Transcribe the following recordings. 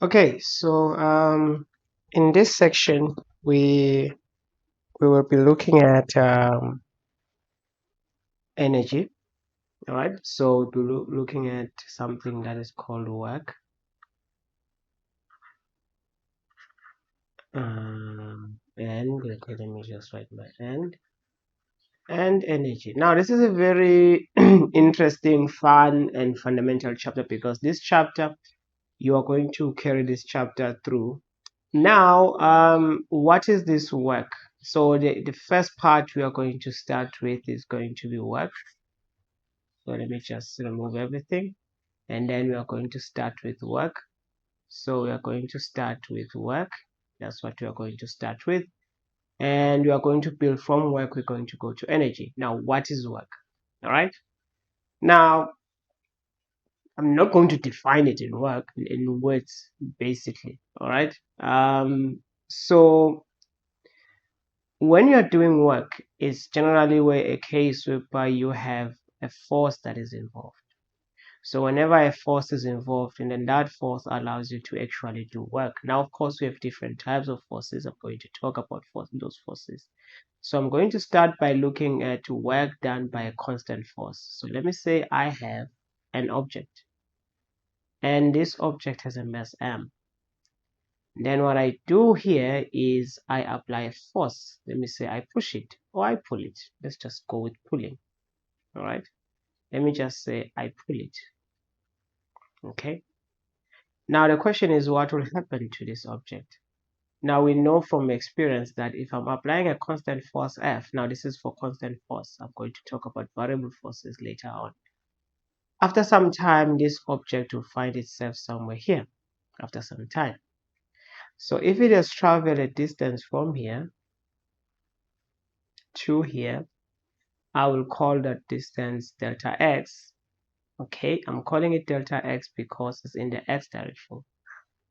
Okay, so in this section we will be looking at energy. All right, so we'll be looking at something that is called work. And okay, let me just write my and energy. Now, this is a very interesting, fun, and fundamental chapter because this chapter you are going to carry this chapter through. Now, what is this work? So the first part we are going to start with is going to be work. So let me just remove everything, and then we are going to start with work. So we are going to start with work. That's what we are going to start with. And we are going to build from work, we're going to go to energy. Now, what is work? All right. Now, I'm not going to define it in work in words, basically. All right. So when you're doing work, it's generally where a case whereby you have a force that is involved. So whenever a force is involved, and then that force allows you to actually do work. Now, of course, we have different types of forces. I'm going to talk about those forces. So I'm going to start by looking at work done by a constant force. So let me say I have an object, and this object has a mass m. Then what I do here is I apply a force. Let me say I push it or I pull it. Let's just go with pulling. All right. Let me just say I pull it. Okay. Now the question is, what will happen to this object? Now we know from experience that if I'm applying a constant force F, now this is for constant force. I'm going to talk about variable forces later on. After some time, this object will find itself somewhere here after some time. So if it has traveled a distance from here to here, I will call that distance delta x. Okay, I'm calling it delta x because it's in the x direction.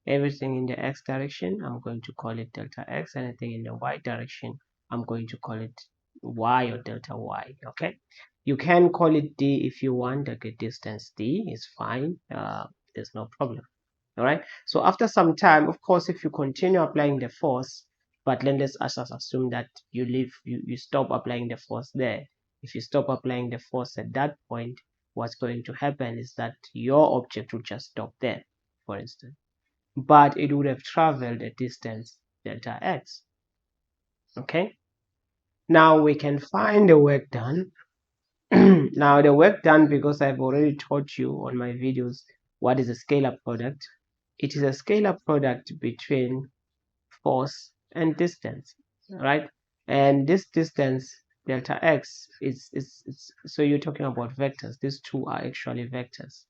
Everything in the x direction, I'm going to call it delta x. Anything in the y direction, I'm going to call it y or delta y. Okay, you can call it d if you want, like a distance d is fine. There's no problem. All right, so after some time, of course, if you continue applying the force, but let's assume that you stop applying the force there. If you stop applying the force at that point, what's going to happen is that your object will just stop there, for instance, but it would have traveled a distance delta x. Okay, now we can find the work done. Now the work done, because I've already taught you on my videos what is a scalar product. It is a scalar product between force and distance, right? And this distance delta x is so you're talking about vectors. These two are actually vectors,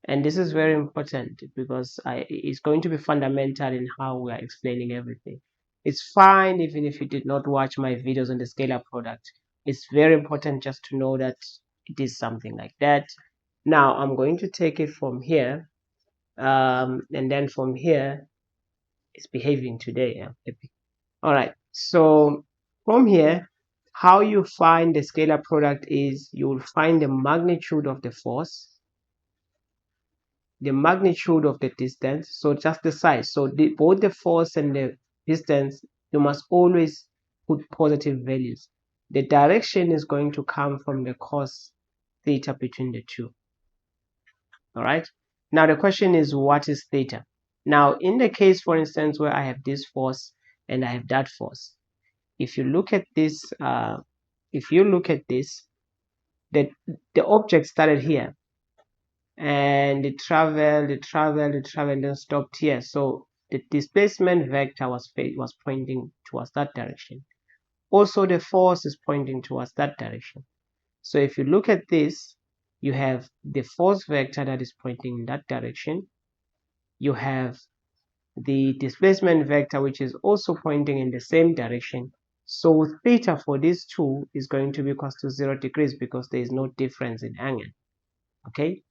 and this is very important because it's going to be fundamental in how we are explaining everything. It's fine even if you did not watch my videos on the scalar product. It's very important just to know that it is something like that. Now I'm going to take it from here, and then from here it's behaving today. Yeah. All right, so from here, how you find the scalar product is you will find the magnitude of the force, the magnitude of the distance, so just the size. So both the force and the distance, you must always put positive values. The direction is going to come from the cos theta between the two. All right, now the question is, what is theta? Now in the case, for instance, where I have this force and I have that force, if you look at this, the object started here and it traveled, and then stopped here. So the displacement vector was pointing towards that direction. Also, the force is pointing towards that direction. So if you look at this, you have the force vector that is pointing in that direction. You have the displacement vector which is also pointing in the same direction. So theta for these two is going to be equal to 0 degrees because there is no difference in angle. Okay,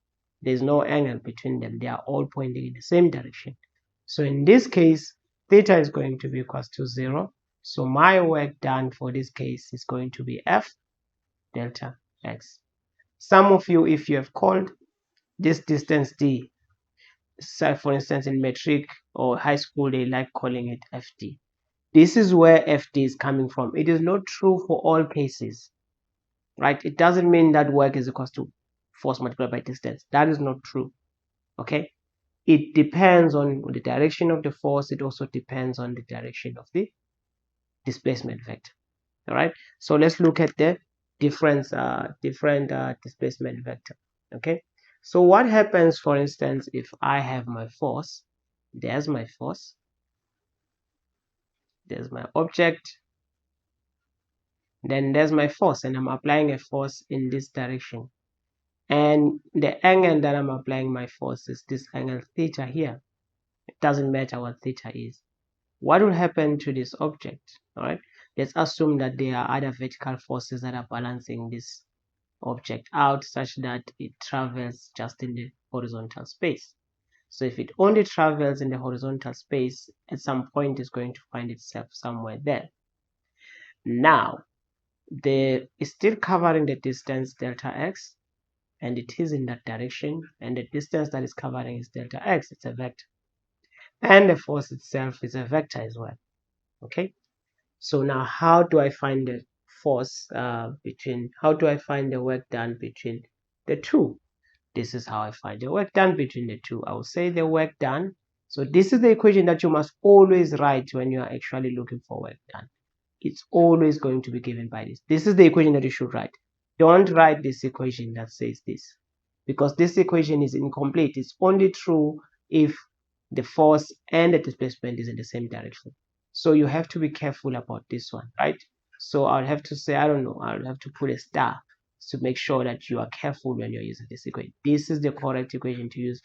there's no angle between them, they are all pointing in the same direction. So in this case, theta is going to be equal to 0. So my work done for this case is going to be F delta x. Some of you, if you have called this distance d, say for instance in metric or high school they like calling it FT. This is where FT is coming from. It is not true for all cases, right? It doesn't mean that work is equal to force multiplied by distance. That is not true. Okay, it depends on the direction of the force. It also depends on the direction of the displacement vector. All right, so let's look at the different displacement vector. Okay, so what happens, for instance, if I have my force, there's my force, there's my object, then there's my force, and I'm applying a force in this direction, and the angle that I'm applying my force is this angle theta here. It doesn't matter what theta is. What will happen to this object? All right, let's assume that there are other vertical forces that are balancing this object out such that it travels just in the horizontal space. So if it only travels in the horizontal space, at some point it's going to find itself somewhere there. Now it's still covering the distance delta x, and it is in that direction, and the distance that is covering is delta x. It's a vector, and the force itself is a vector as well. Okay, so now how do I find the force how do I find the work done between the two? This is how I find the work done between the two. I will say the work done. So this is the equation that you must always write when you are actually looking for work done. It's always going to be given by this. This is the equation that you should write. Don't write this equation that says this, because this equation is incomplete. It's only true if the force and the displacement is in the same direction. So you have to be careful about this one, right? So I'll have to say, I don't know, I'll have to put a star to make sure that you are careful when you're using this equation. This is the correct equation to use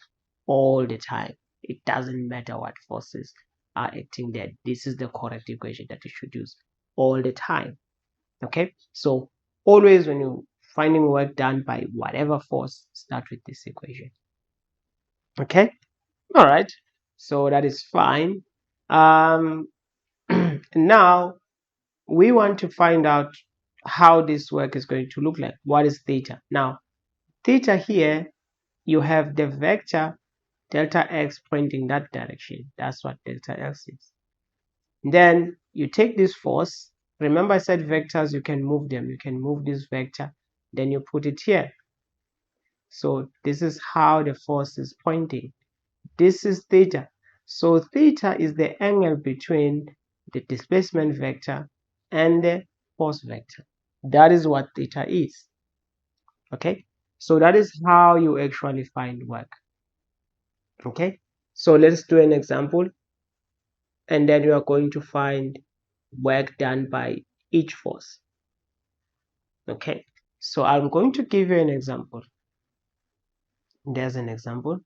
all the time. It doesn't matter what forces are acting there. This is the correct equation that you should use all the time. Okay, so always when you're finding work done by whatever force, start with this equation. Okay, all right, so that is fine. Now we want to find out how this work is going to look like. What is theta? Now theta here, you have the vector delta x pointing that direction. That's what delta x is. Then you take this force. Remember I said vectors, you can move them. You can move this vector, then you put it here. So this is how the force is pointing. This is theta. So theta is the angle between the displacement vector and the force vector. That is what theta is. Okay, so that is how you actually find work. Okay, so let's do an example, and then you are going to find work done by each force. Okay, so I'm going to give you an example. There's an example,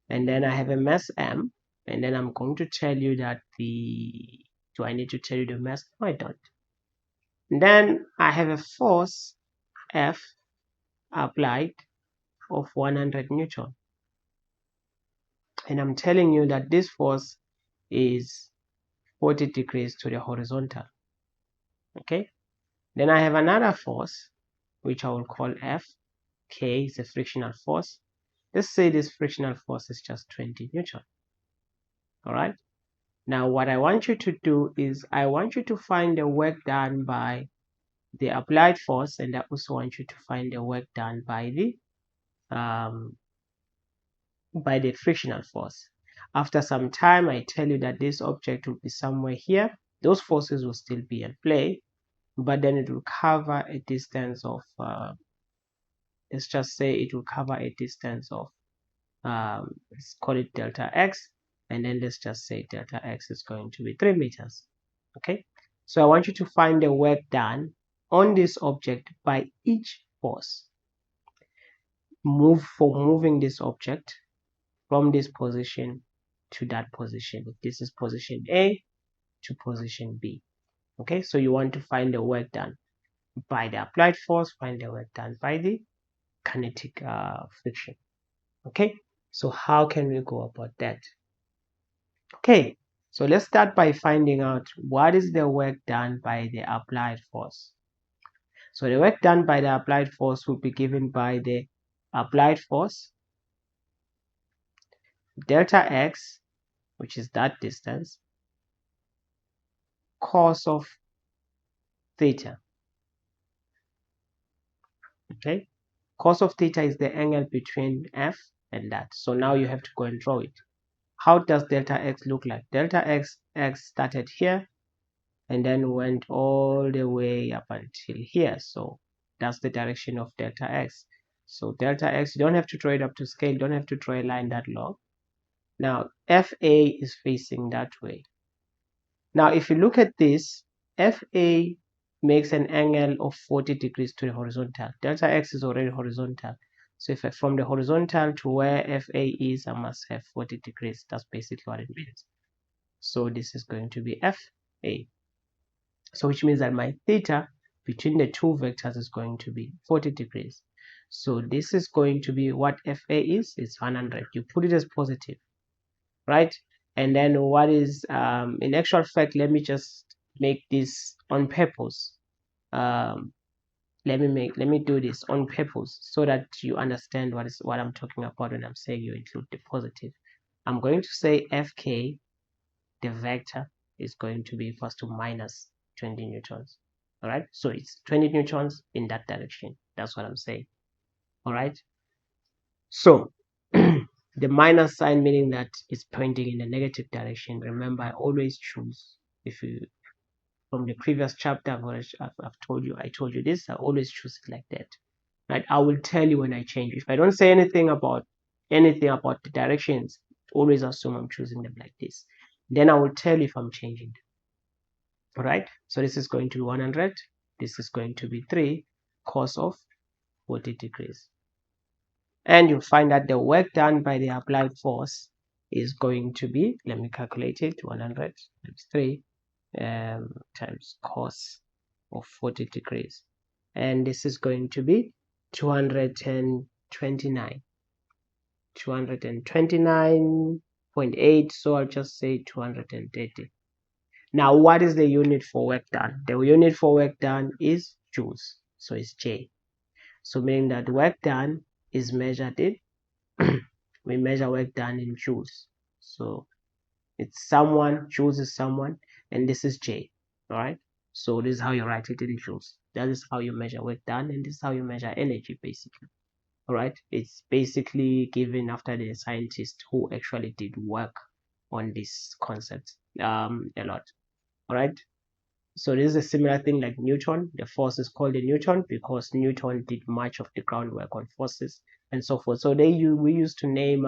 and then I have a mass M, and then I'm going to tell you that do I need to tell you the mass? No, I don't. And then I have a force F applied of 100 Newton, and I'm telling you that this force is 40 degrees to the horizontal. Okay, then I have another force which I will call F. K is a frictional force. Let's say this frictional force is just 20 Newton. All right, now what I want you to do is I want you to find the work done by the applied force, and I also want you to find the work done by the frictional force. After some time, I tell you that this object will be somewhere here. Those forces will still be in play, but then it will cover a distance of let's just say it will cover a distance of let's call it delta x, and then let's just say delta x is going to be 3 meters. Okay, so I want you to find the work done on this object by each force. Moving this object from this position to that position. This is position A to position B. Okay, so you want to find the work done by the applied force, find the work done by the kinetic friction. Okay, so how can we go about that? Okay, so let's start by finding out what is the work done by the applied force. So the work done by the applied force will be given by the applied force delta x, which is that distance, cos of theta. Okay, cos of theta is the angle between f and that. So now you have to go and draw it. How does delta x look like? Delta x started here and then went all the way up until here. So that's the direction of delta x. So delta x, you don't have to draw it up to scale, you don't have to draw a line that long. Now FA is facing that way. Now if you look at this, FA makes an angle of 40 degrees to the horizontal. Delta x is already horizontal. So if from the horizontal to where FA is, I must have 40 degrees. That's basically what it means. So this is going to be FA. So which means that my theta between the two vectors is going to be 40 degrees. So this is going to be what FA is. It's 100. You put it as positive, right? And then what is in actual fact, let me just make this on purpose. Let me do this on purpose so that you understand what I'm talking about when I'm saying you include the positive. I'm going to say FK, the vector, is going to be equals to minus 20 newtons. All right, so it's 20 newtons in that direction. That's what I'm saying. All right, so the minus sign meaning that it's pointing in the negative direction. Remember, I always choose, if you from the previous chapter I've told you, I told you this, I always choose it like that, right? I will tell you when I change. If I don't say anything about the directions, always assume I'm choosing them like this. Then I will tell you if I'm changing them. All right, so this is going to be 100, this is going to be 3 cos of 40 degrees, and you'll find that the work done by the applied force is going to be, let me calculate it, 100 times 3 times cos of 40 degrees, and this is going to be 229.8, so I'll just say 230. Now what is the unit for work done? The unit for work done is joules, so it's J. So meaning that work done is measured in we measure work done in joules. So it's someone, joules is someone, and this is J. All right, so this is how you write it in joules. That is how you measure work done, and this is how you measure energy, basically. All right, it's basically given after the scientist who actually did work on this concept a lot. All right, so this is a similar thing like Newton. The force is called a Newton because Newton did much of the groundwork on forces and so forth. So we used to name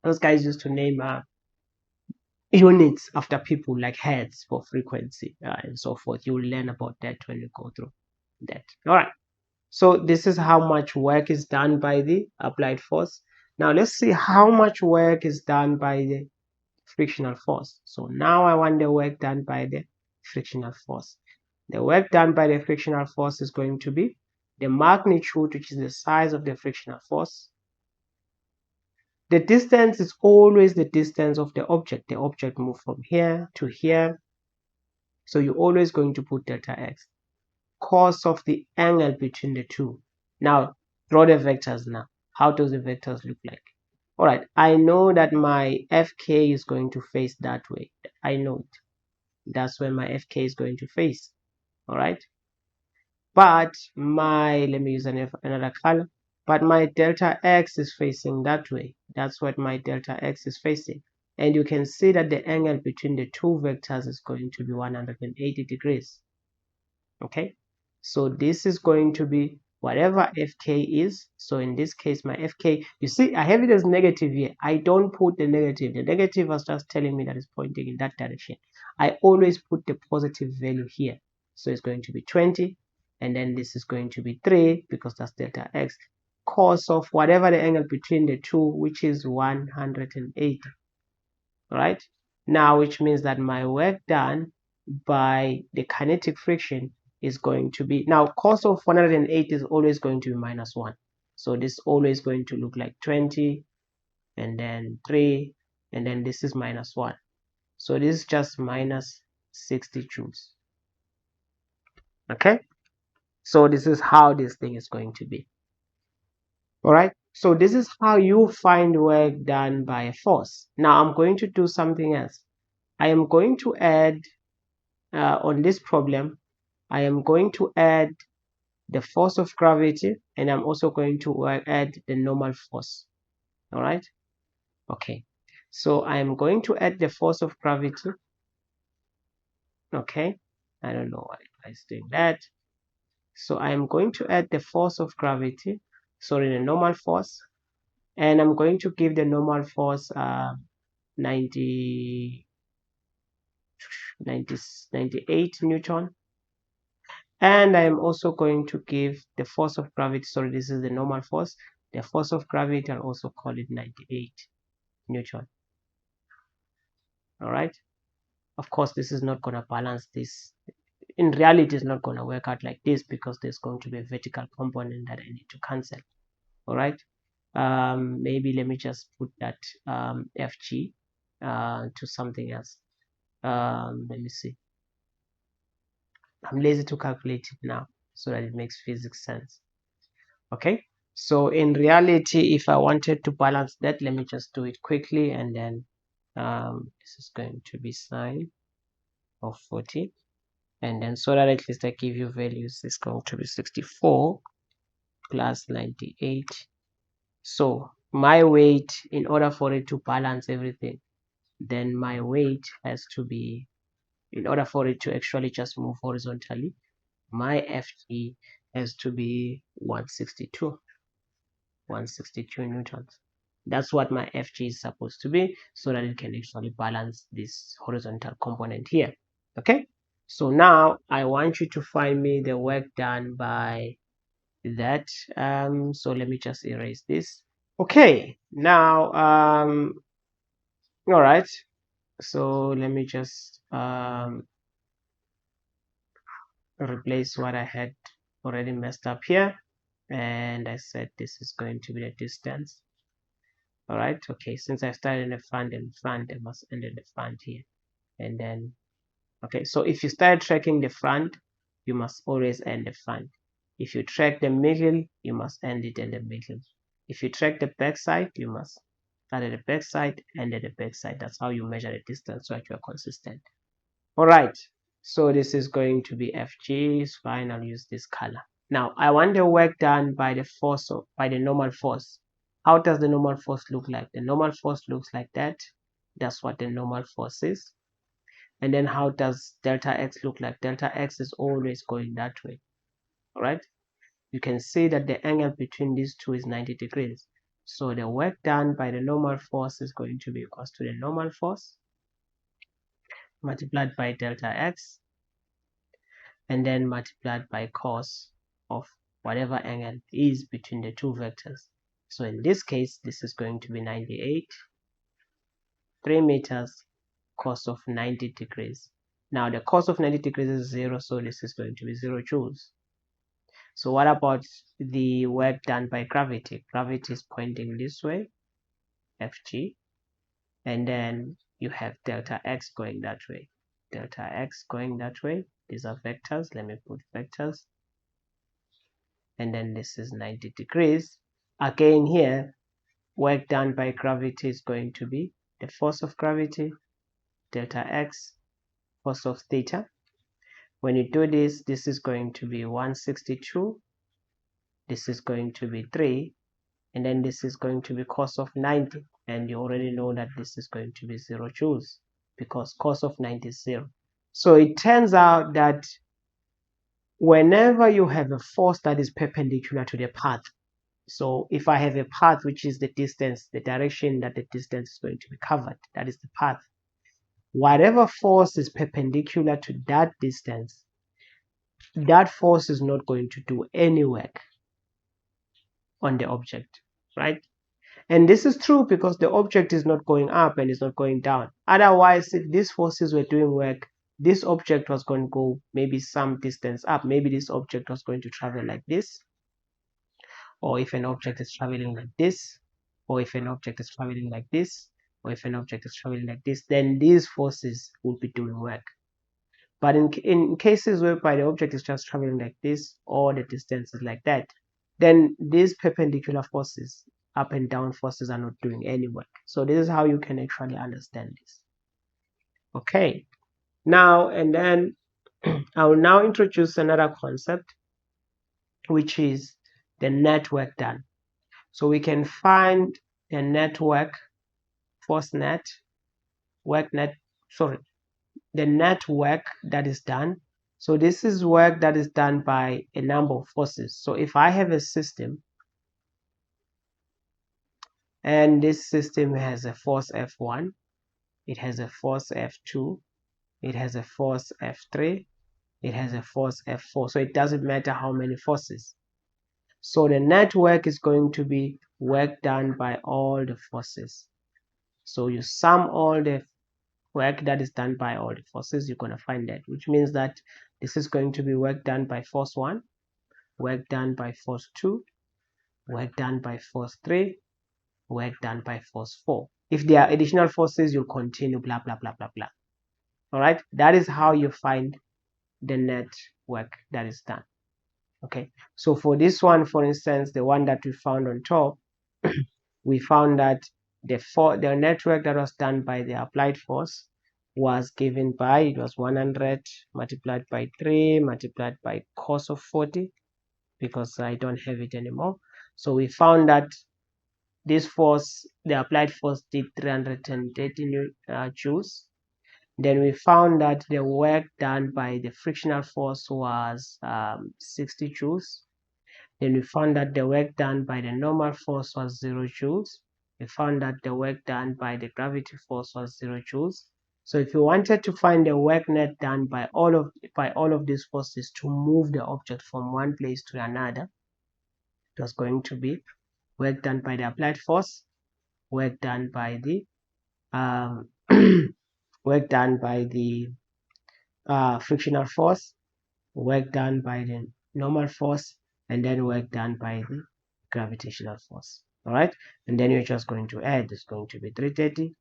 those guys used to name units after people like hertz for frequency and so forth. You will learn about that when you go through that. All right, so this is how much work is done by the applied force. Now let's see how much work is done by the frictional force. So now I want the work done by the frictional force. The work done by the frictional force is going to be the magnitude, which is the size of the frictional force. The distance is always the distance of the object. The object moved from here to here, so you're always going to put delta x. Cos of the angle between the two. Now draw the vectors. Now how does the vectors look like? All right, I know that my fk is going to face that way. I know it. That's where my fk is going to face. All right, but let me use another color, but my delta x is facing that way. That's what my delta x is facing, and you can see that the angle between the two vectors is going to be 180 degrees. Okay, so this is going to be whatever fk is. So in this case, my fk, you see I have it as negative here. I don't put the negative. The negative was just telling me that it's pointing in that direction. I always put the positive value here. So it's going to be 20, and then this is going to be 3 because that's delta x, cos of whatever the angle between the two, which is 180. Right now, which means that my work done by the kinetic friction is going to be, now cos of 108 is always going to be minus 1. So this is always going to look like 20 and then 3, and then this is minus 1. So this is just minus 60 joules. Okay, so this is how this thing is going to be. All right, So this is how you find work done by a force. Now I'm going to do something else. I am going to add on this problem, I am going to add the force of gravity, and I'm also going to add the normal force. All right. Okay. So I am going to add the force of gravity. Okay. I don't know why it's doing that. So I am going to add the force of gravity, sorry, the normal force, and I'm going to give the normal force 90, 98 Newton. And I am also going to give the force of gravity, sorry, this is the normal force. The force of gravity, I'll also call it 98 Newton. All right. Of course, this is not going to balance this. In reality, it's not going to work out like this because there's going to be a vertical component that I need to cancel. All right. Maybe let me just put that FG to something else. Let me see. I'm lazy to calculate it now so that it makes physics sense. Okay. So in reality, if I wanted to balance that, let me just do it quickly, and then this is going to be sine of 40, and then so that at least I give you values, it's going to be 64 plus 98. So my weight, in order for it to balance everything, then my weight has to be, in order for it to actually just move horizontally, my FG has to be 162 newtons. That's what my FG is supposed to be, so that it can actually balance this horizontal component here. Okay, so now I want you to find me the work done by that. So let me just erase this. Okay, now all right, so let me just replace what I had already messed up here, and I said this is going to be the distance. All right. Okay, since I started in the front and front, I must end in the front here. And then okay, so if you start tracking the front, you must always end the front. If you track the middle, you must end it in the middle. If you track the back side, you must start at the back side, end at the back side. That's how you measure the distance so that you are consistent. All right, so this is going to be FG. It's fine, I'll use this color. Now I want the work done by the force of, by the normal force. How does the normal force look like? The normal force looks like that. That's what the normal force is. And then how does delta x look like? Delta x is always going that way. All right, you can see that the angle between these two is 90 degrees. So the work done by the normal force is going to be equals to the normal force multiplied by delta x, and then multiplied by cos of whatever angle is between the two vectors. So in this case, this is going to be 98, 3 meters, cos of 90 degrees. Now the cos of 90 degrees is 0, so this is going to be 0 joules. So what about the work done by gravity? Gravity is pointing this way, Fg, and then you have delta x going that way. Delta x going that way. These are vectors. Let me put vectors. And then this is 90 degrees. Again here, work done by gravity is going to be the force of gravity, delta x, force of theta. When you do this, this is going to be 162, this is going to be 3, and then this is going to be cos of 90, and you already know that this is going to be 0 joules because cos of 90 is 0. So it turns out that whenever you have a force that is perpendicular to the path, so if I have a path which is the distance, the direction that the distance is going to be covered, that is the path, whatever force is perpendicular to that distance, that force is not going to do any work on the object, right? And this is true because the object is not going up and it's not going down. Otherwise, if these forces were doing work, this object was going to go maybe some distance up. Maybe this object was going to travel like this, or if an object is traveling like this, or if an object is traveling like this, or if an object is traveling like this, then these forces will be doing work. But in cases whereby the object is just traveling like this, or the distance is like that, then these perpendicular forces up and down forces are not doing any work. So this is how you can actually understand this. Okay, now and then I will now introduce another concept, which is the net work done. So we can find the network, force net, work net, sorry, the net work that is done. So this is work that is done by a number of forces. So if I have a system and this system has a force F1, it has a force F2, it has a force F3, it has a force F4. So it doesn't matter how many forces. So the net work is going to be work done by all the forces. So you sum all the work that is done by all the forces, you're going to find that, which means that this is going to be work done by force 1, work done by force 2, work done by force 3, work done by force 4. If there are additional forces, you'll continue blah blah blah blah blah. All right, that is how you find the net work that is done. Okay, so for this one, for instance, the one that we found on top, we found that the network that was done by the applied force was given by, it was 100 multiplied by 3 multiplied by cos of 40, because I don't have it anymore. So we found that this force, the applied force, did 330 joules. Then we found that the work done by the frictional force was 60 joules. Then we found that the work done by the normal force was 0 joules. We found that the work done by the gravity force was 0 joules. So if you wanted to find the work net done by all of these forces to move the object from one place to another, it was going to be work done by the applied force, work done by the work done by the frictional force, work done by the normal force, and then work done by the gravitational force. All right, and then you're just going to add. It's going to be 330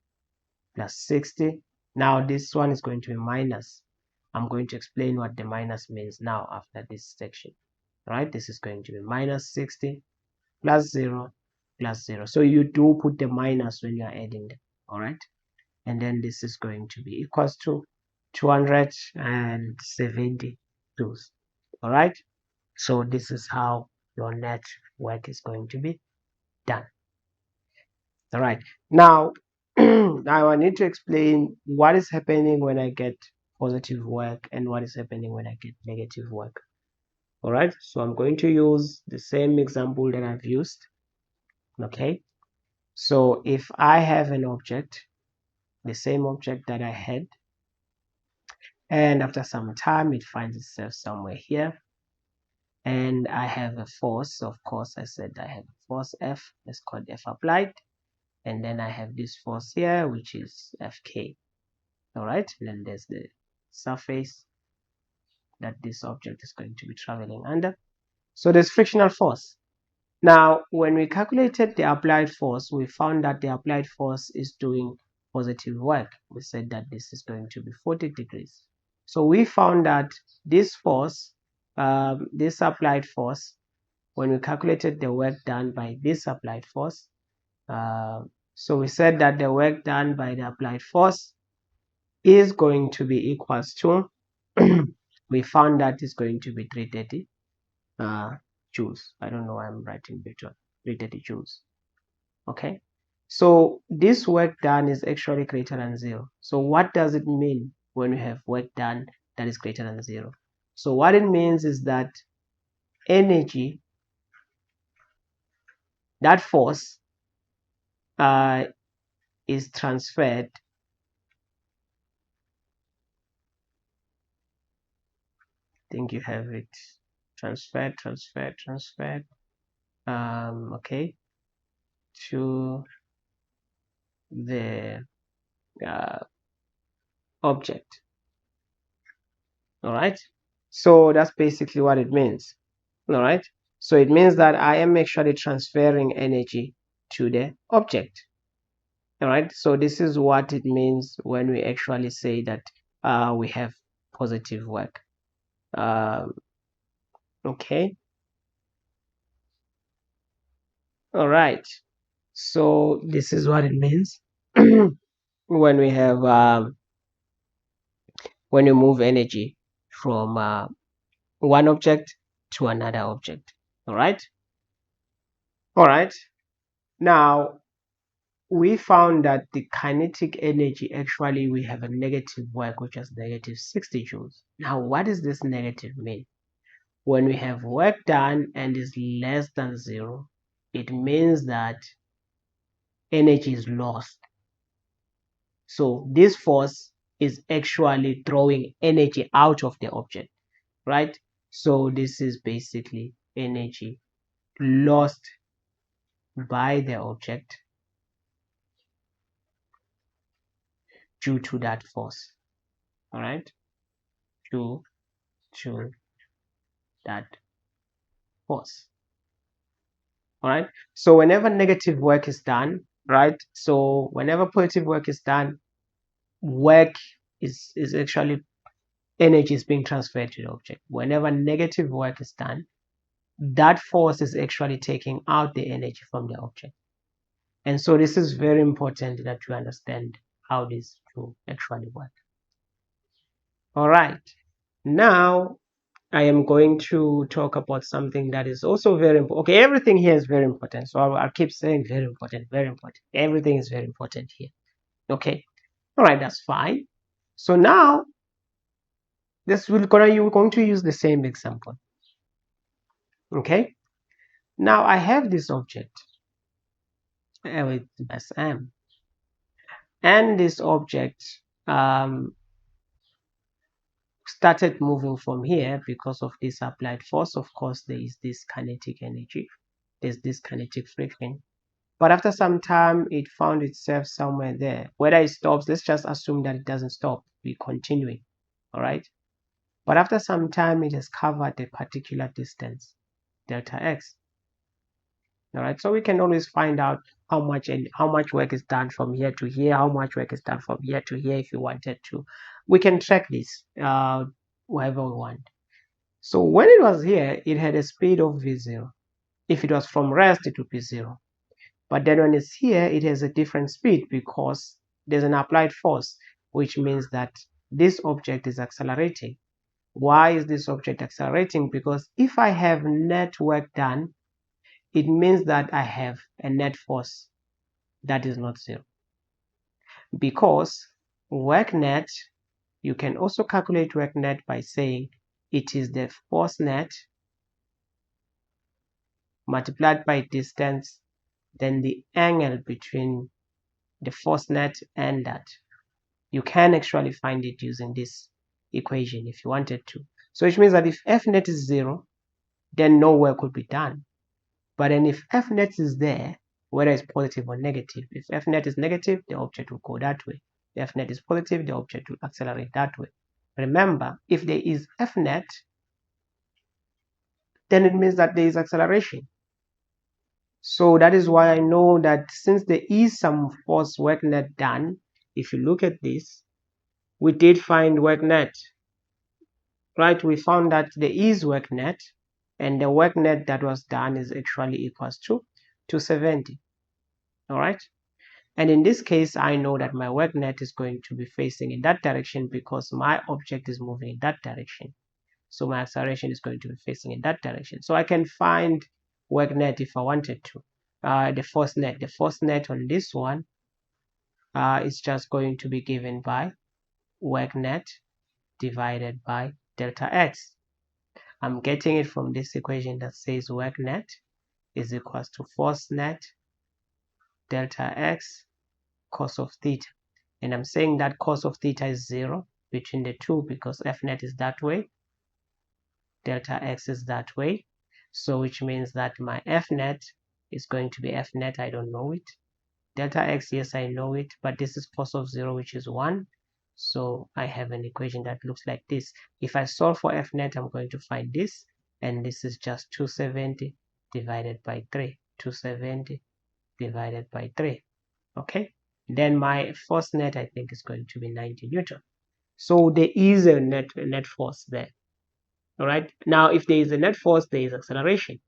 plus 60. Now this one is going to be minus. I'm going to explain what the minus means now after this section. All right, this is going to be minus 60 plus 0 plus 0. So you do put the minus when you are adding them. All right, and then this is going to be equals to 270 joules. All right, so this is how your net work is going to be done. All right, now now I need to explain what is happening when I get positive work and what is happening when I get negative work. All right, so I'm going to use the same example that I've used. Okay, so if I have an object, the same object that I had, and after some time it finds itself somewhere here, and I have a force. Of course, I said I have a force F, let's call it F applied, and then I have this force here, which is Fk. All right, and then there's the surface that this object is going to be traveling under. So there's frictional force. Now when we calculated the applied force, we found that the applied force is doing positive work. We said that this is going to be 40 degrees. So we found that this force, this applied force, when we calculated the work done by this applied force, so we said that the work done by the applied force is going to be equals to we found that is going to be 330 joules. I don't know why I'm writing better, 330 joules. Okay, so this work done is actually greater than 0. So what does it mean when we have work done that is greater than 0? So what it means is that energy, that force, is transferred think you have it transferred okay, to the object. All right, so that's basically what it means. All right, so it means that I am actually transferring energy to the object. All right, so this is what it means when we actually say that we have positive work. Okay, all right, So this is what it means when we have when you move energy from one object to another object. All right. Now we found that the kinetic energy, actually we have a negative work, which is negative 60 joules. Now what does this negative mean? When we have work done and is less than 0, it means that energy is lost. So this force is actually throwing energy out of the object, right? So this is basically energy lost by the object due to that force. All right, due to that force. All right, so whenever negative work is done, right, so whenever positive work is done, work is actually energy is being transferred to the object. Whenever negative work is done, that force is actually taking out the energy from the object. And so this is very important that you understand how these two actually work. All right, now I am going to talk about something that is also very important. Okay, everything here is very important. So I'll keep saying very important, very important. Everything is very important here. Okay, all right, that's fine. So now you're going to use the same example. Okay, now I have this object with mass m, and this object started moving from here because of this applied force. Of course, there is this kinetic energy, there's this kinetic friction, but after some time it found itself somewhere there. Whether it stops, let's just assume that it doesn't stop, we're continuing. All right, but after some time it has covered a particular distance, delta x. All right, so we can always find out how much work is done from here to here, how much work is done from here to here if you wanted to. We can track this wherever we want. So when it was here, it had a speed of v0. If it was from rest, it would be 0. But then when it's here, it has a different speed because there's an applied force, which means that this object is accelerating. Why is this object accelerating? Because if I have net work done, it means that I have a net force that is not 0. Because work net, you can also calculate work net by saying it is the force net multiplied by distance, then the angle between the force net and that. You can actually find it using this equation if you wanted to. So which means that if F net is 0, then no work would be done. But then if F net is there, whether it's positive or negative, if F net is negative, the object will go that way. If F net is positive, the object will accelerate that way. Remember, if there is F net, then it means that there is acceleration. So that is why I know that since there is some force work net done, if you look at this, we did find work net, right? We found that there is work net, and the work net that was done is actually equals to 270. All right, and in this case I know that my work net is going to be facing in that direction because my object is moving in that direction, so my acceleration is going to be facing in that direction. So I can find work net if I wanted to. The force net on this one is just going to be given by work net divided by delta x. I'm getting it from this equation that says work net is equals to force net delta x cos of theta, and I'm saying that cos of theta is 0 between the two because F net is that way, delta x is that way. So which means that my F net is going to be F net, I don't know it. Delta x, yes, I know it, but this is cos of 0, which is 1. So I have an equation that looks like this. If I solve for F net, I'm going to find this, and this is just 270 divided by 3. 270 divided by 3. Okay, then my force net, I think, is going to be 90 Newton. So there is a net force there. All right, now if there is a net force, there is acceleration,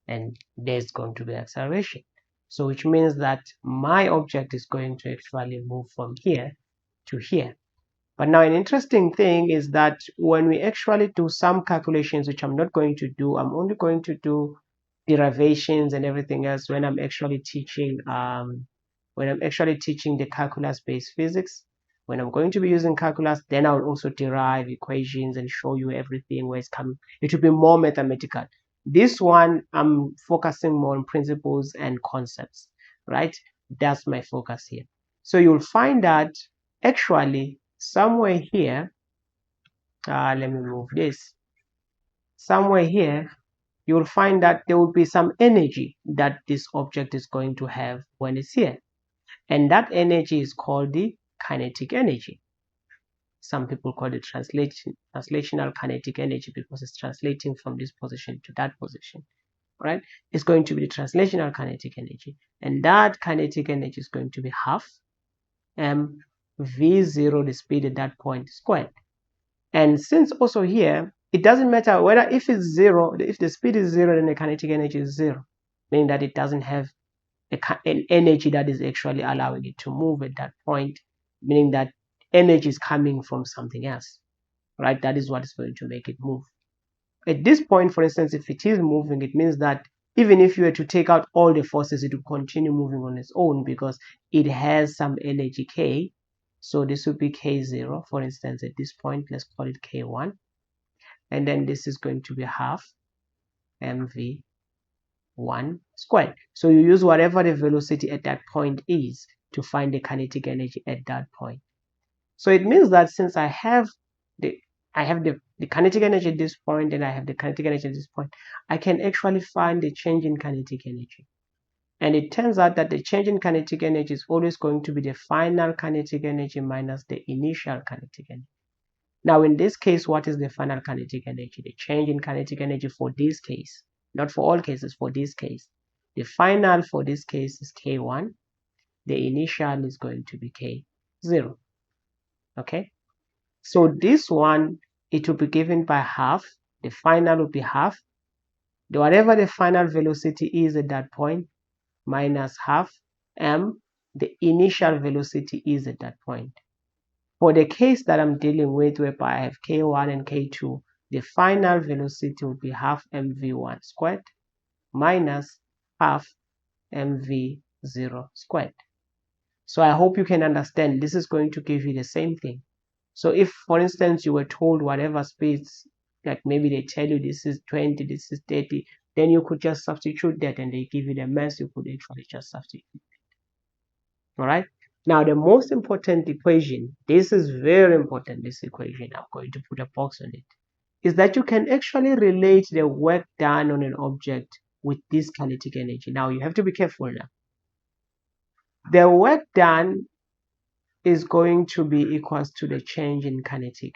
and there's going to be acceleration. So which means that my object is going to actually move from here to here. But now an interesting thing is that when we actually do some calculations, which I'm not going to do, I'm only going to do derivations and everything else when I'm actually teaching the calculus-based physics. When I'm going to be using calculus, then I'll also derive equations and show you everything where it's coming. It will be more mathematical. This one, I'm focusing more on principles and concepts, right? That's my focus here. So you'll find that actually somewhere here, let me move this. Somewhere here, you'll find that there will be some energy that this object is going to have when it's here. And that energy is called the kinetic energy. Some people call it translational kinetic energy because it's translating from this position to that position, right? It's going to be the translational kinetic energy. And that kinetic energy is going to be half mv0, the speed at that point, squared. And since also here, it doesn't matter whether if it's zero, if the speed is zero, then the kinetic energy is zero, meaning that it doesn't have an energy that is actually allowing it to move at that point, meaning that energy is coming from something else, right? That is what is going to make it move. At this point, for instance, if it is moving, it means that even if you were to take out all the forces, it will continue moving on its own because it has some energy K. So this would be K0, for instance, at this point, let's call it K1. And then this is going to be half mv1 squared. So you use whatever the velocity at that point is to find the kinetic energy at that point. So it means that since I have the kinetic energy at this point and I have the kinetic energy at this point, I can actually find the change in kinetic energy. And it turns out that the change in kinetic energy is always going to be the final kinetic energy minus the initial kinetic energy. Now, in this case, what is the final kinetic energy? The change in kinetic energy for this case, not for all cases, for this case. The final for this case is K1. The initial is going to be K0. Okay? So this one, it will be given by half. The final will be half. Whatever the final velocity is at that point, minus half m, the initial velocity is at that point. For the case that I'm dealing with, whereby I have K1 and K2, the final velocity will be half mv1 squared minus half mv0 squared. So I hope you can understand this is going to give you the same thing. So if, for instance, you were told whatever speeds, like maybe they tell you this is 20, this is 30, then you could just substitute that and they give you the mass, you could actually just substitute. All right. Now, the most important equation, this is very important, this equation, I'm going to put a box on it, is that you can actually relate the work done on an object with this kinetic energy. Now, you have to be careful now. The work done is going to be equals to the change in kinetic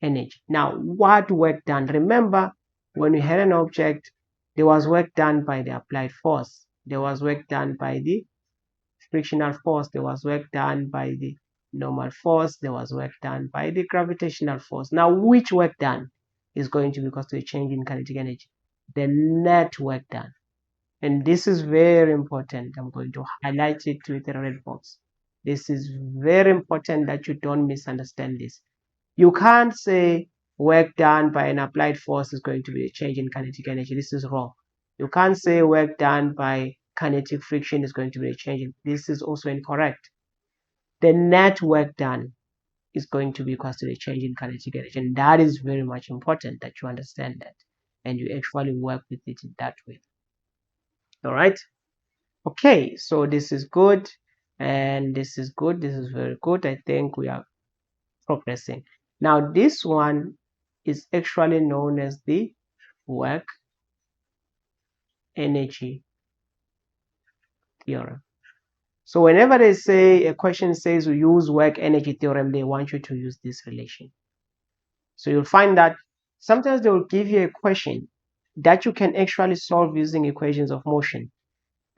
energy. Now, what work done? Remember, when we had an object, there was work done by the applied force. There was work done by the frictional force. There was work done by the normal force. There was work done by the gravitational force. Now, which work done is going to be equal to the change in kinetic energy? The net work done. And this is very important. I'm going to highlight it with a red box. This is very important that you don't misunderstand this. You can't say work done by an applied force is going to be a change in kinetic energy. This is wrong. You can't say work done by kinetic friction is going to be a change in. This is also incorrect. The net work done is going to be equal to the change in kinetic energy. And that is very much important that you understand that. And you actually work with it in that way. All right. Okay, so this is good. And this is good. This is very good. I think we are progressing. Now, this one is actually known as the work energy theorem. So whenever they say a question says we use work energy theorem, they want you to use this relation. So you'll find that sometimes they will give you a question that you can actually solve using equations of motion.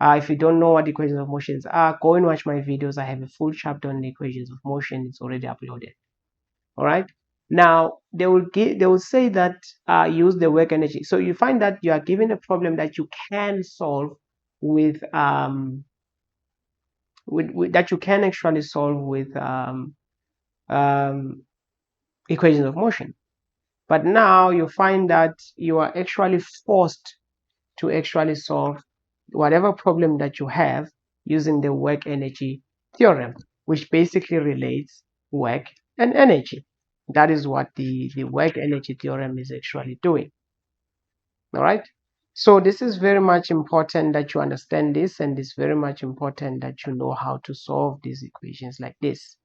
If you don't know what equations of motions are, go and watch my videos. I have a full chapter on the equations of motion. It's already uploaded. All right. Now they will say that use the work energy. So you find that you are given a problem that you can solve with that you can actually solve with um, equations of motion. But now you find that you are actually forced to actually solve whatever problem that you have using the work energy theorem, which basically relates work and energy. That is what the work energy theorem is actually doing. All right. So this is very much important that you understand this, and it's very much important that you know how to solve these equations like this.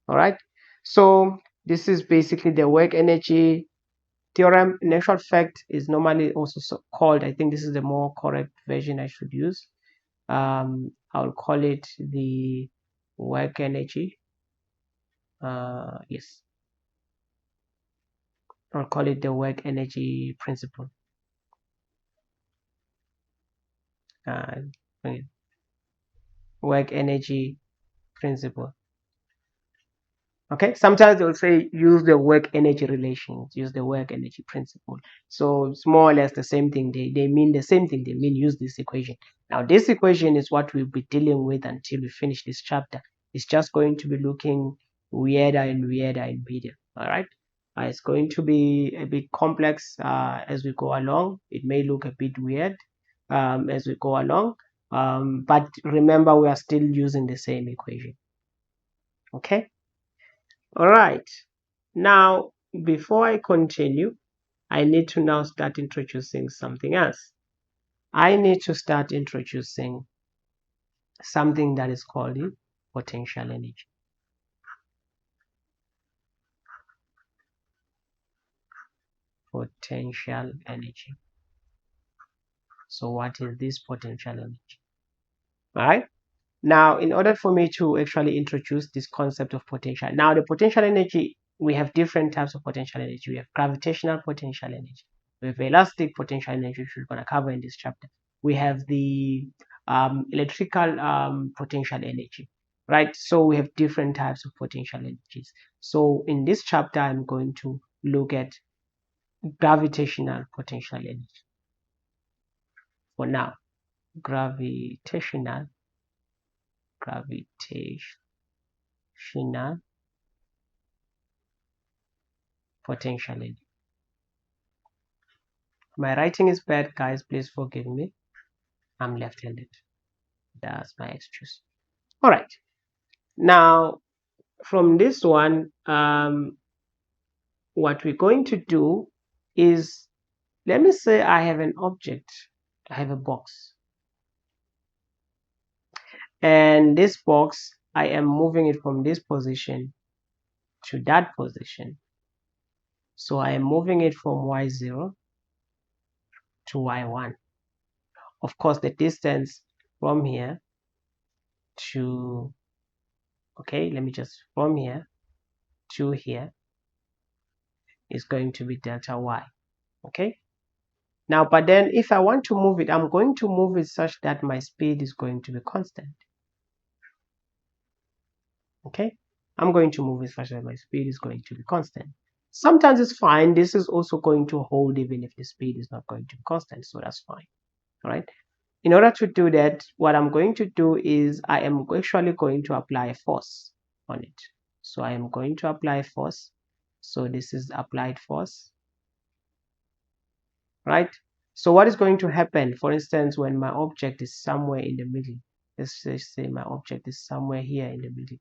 All right. So this is basically the work energy theorem. In actual fact, is normally also called, I think this is the more correct version I should use. I'll call it the work energy. Yes, I'll call it the work energy principle. Uh, work energy principle. Okay, sometimes they'll say use the work energy relations, use the work energy principle. So it's more or less the same thing. They mean the same thing. They mean use this equation. Now this equation is what we'll be dealing with until we finish this chapter. It's just going to be looking weirder and weirder and weirder. All right. It's going to be a bit complex as we go along. It may look a bit weird as we go along. But remember, we are still using the same equation. Okay. All right. Now, before I continue, I need to now start introducing something else. I need to start introducing something that is called the potential energy. Potential energy. So what is this potential energy? All right. Now, in order for me to actually introduce this concept of potential, now the potential energy, we have different types of potential energy. We have gravitational potential energy. We have elastic potential energy, which we're going to cover in this chapter. We have the electrical potential energy, right? So we have different types of potential energies. So in this chapter, I'm going to look at gravitational potential energy for now. Gravitational potential energy. My writing is bad, guys. Please forgive me. I'm left-handed. That's my excuse. All right. Now, from this one, what we're going to do is, let me say I have an object. I have a box. And this box, I am moving it from this position to that position. So I am moving it from y0 to y1. Of course, the distance from here to, okay, let me just, from here to here is going to be delta y. Okay. Now, but then if I want to move it, I'm going to move it such that my speed is going to be constant. Okay. I'm going to move it such that my speed is going to be constant. Sometimes it's fine. This is also going to hold even if the speed is not going to be constant. So that's fine. All right. In order to do that, what I'm going to do is I am actually going to apply a force on it. So I am going to apply force. So this is applied force. Right? So what is going to happen, for instance, when my object is somewhere in the middle? Let's just say my object is somewhere here in the middle.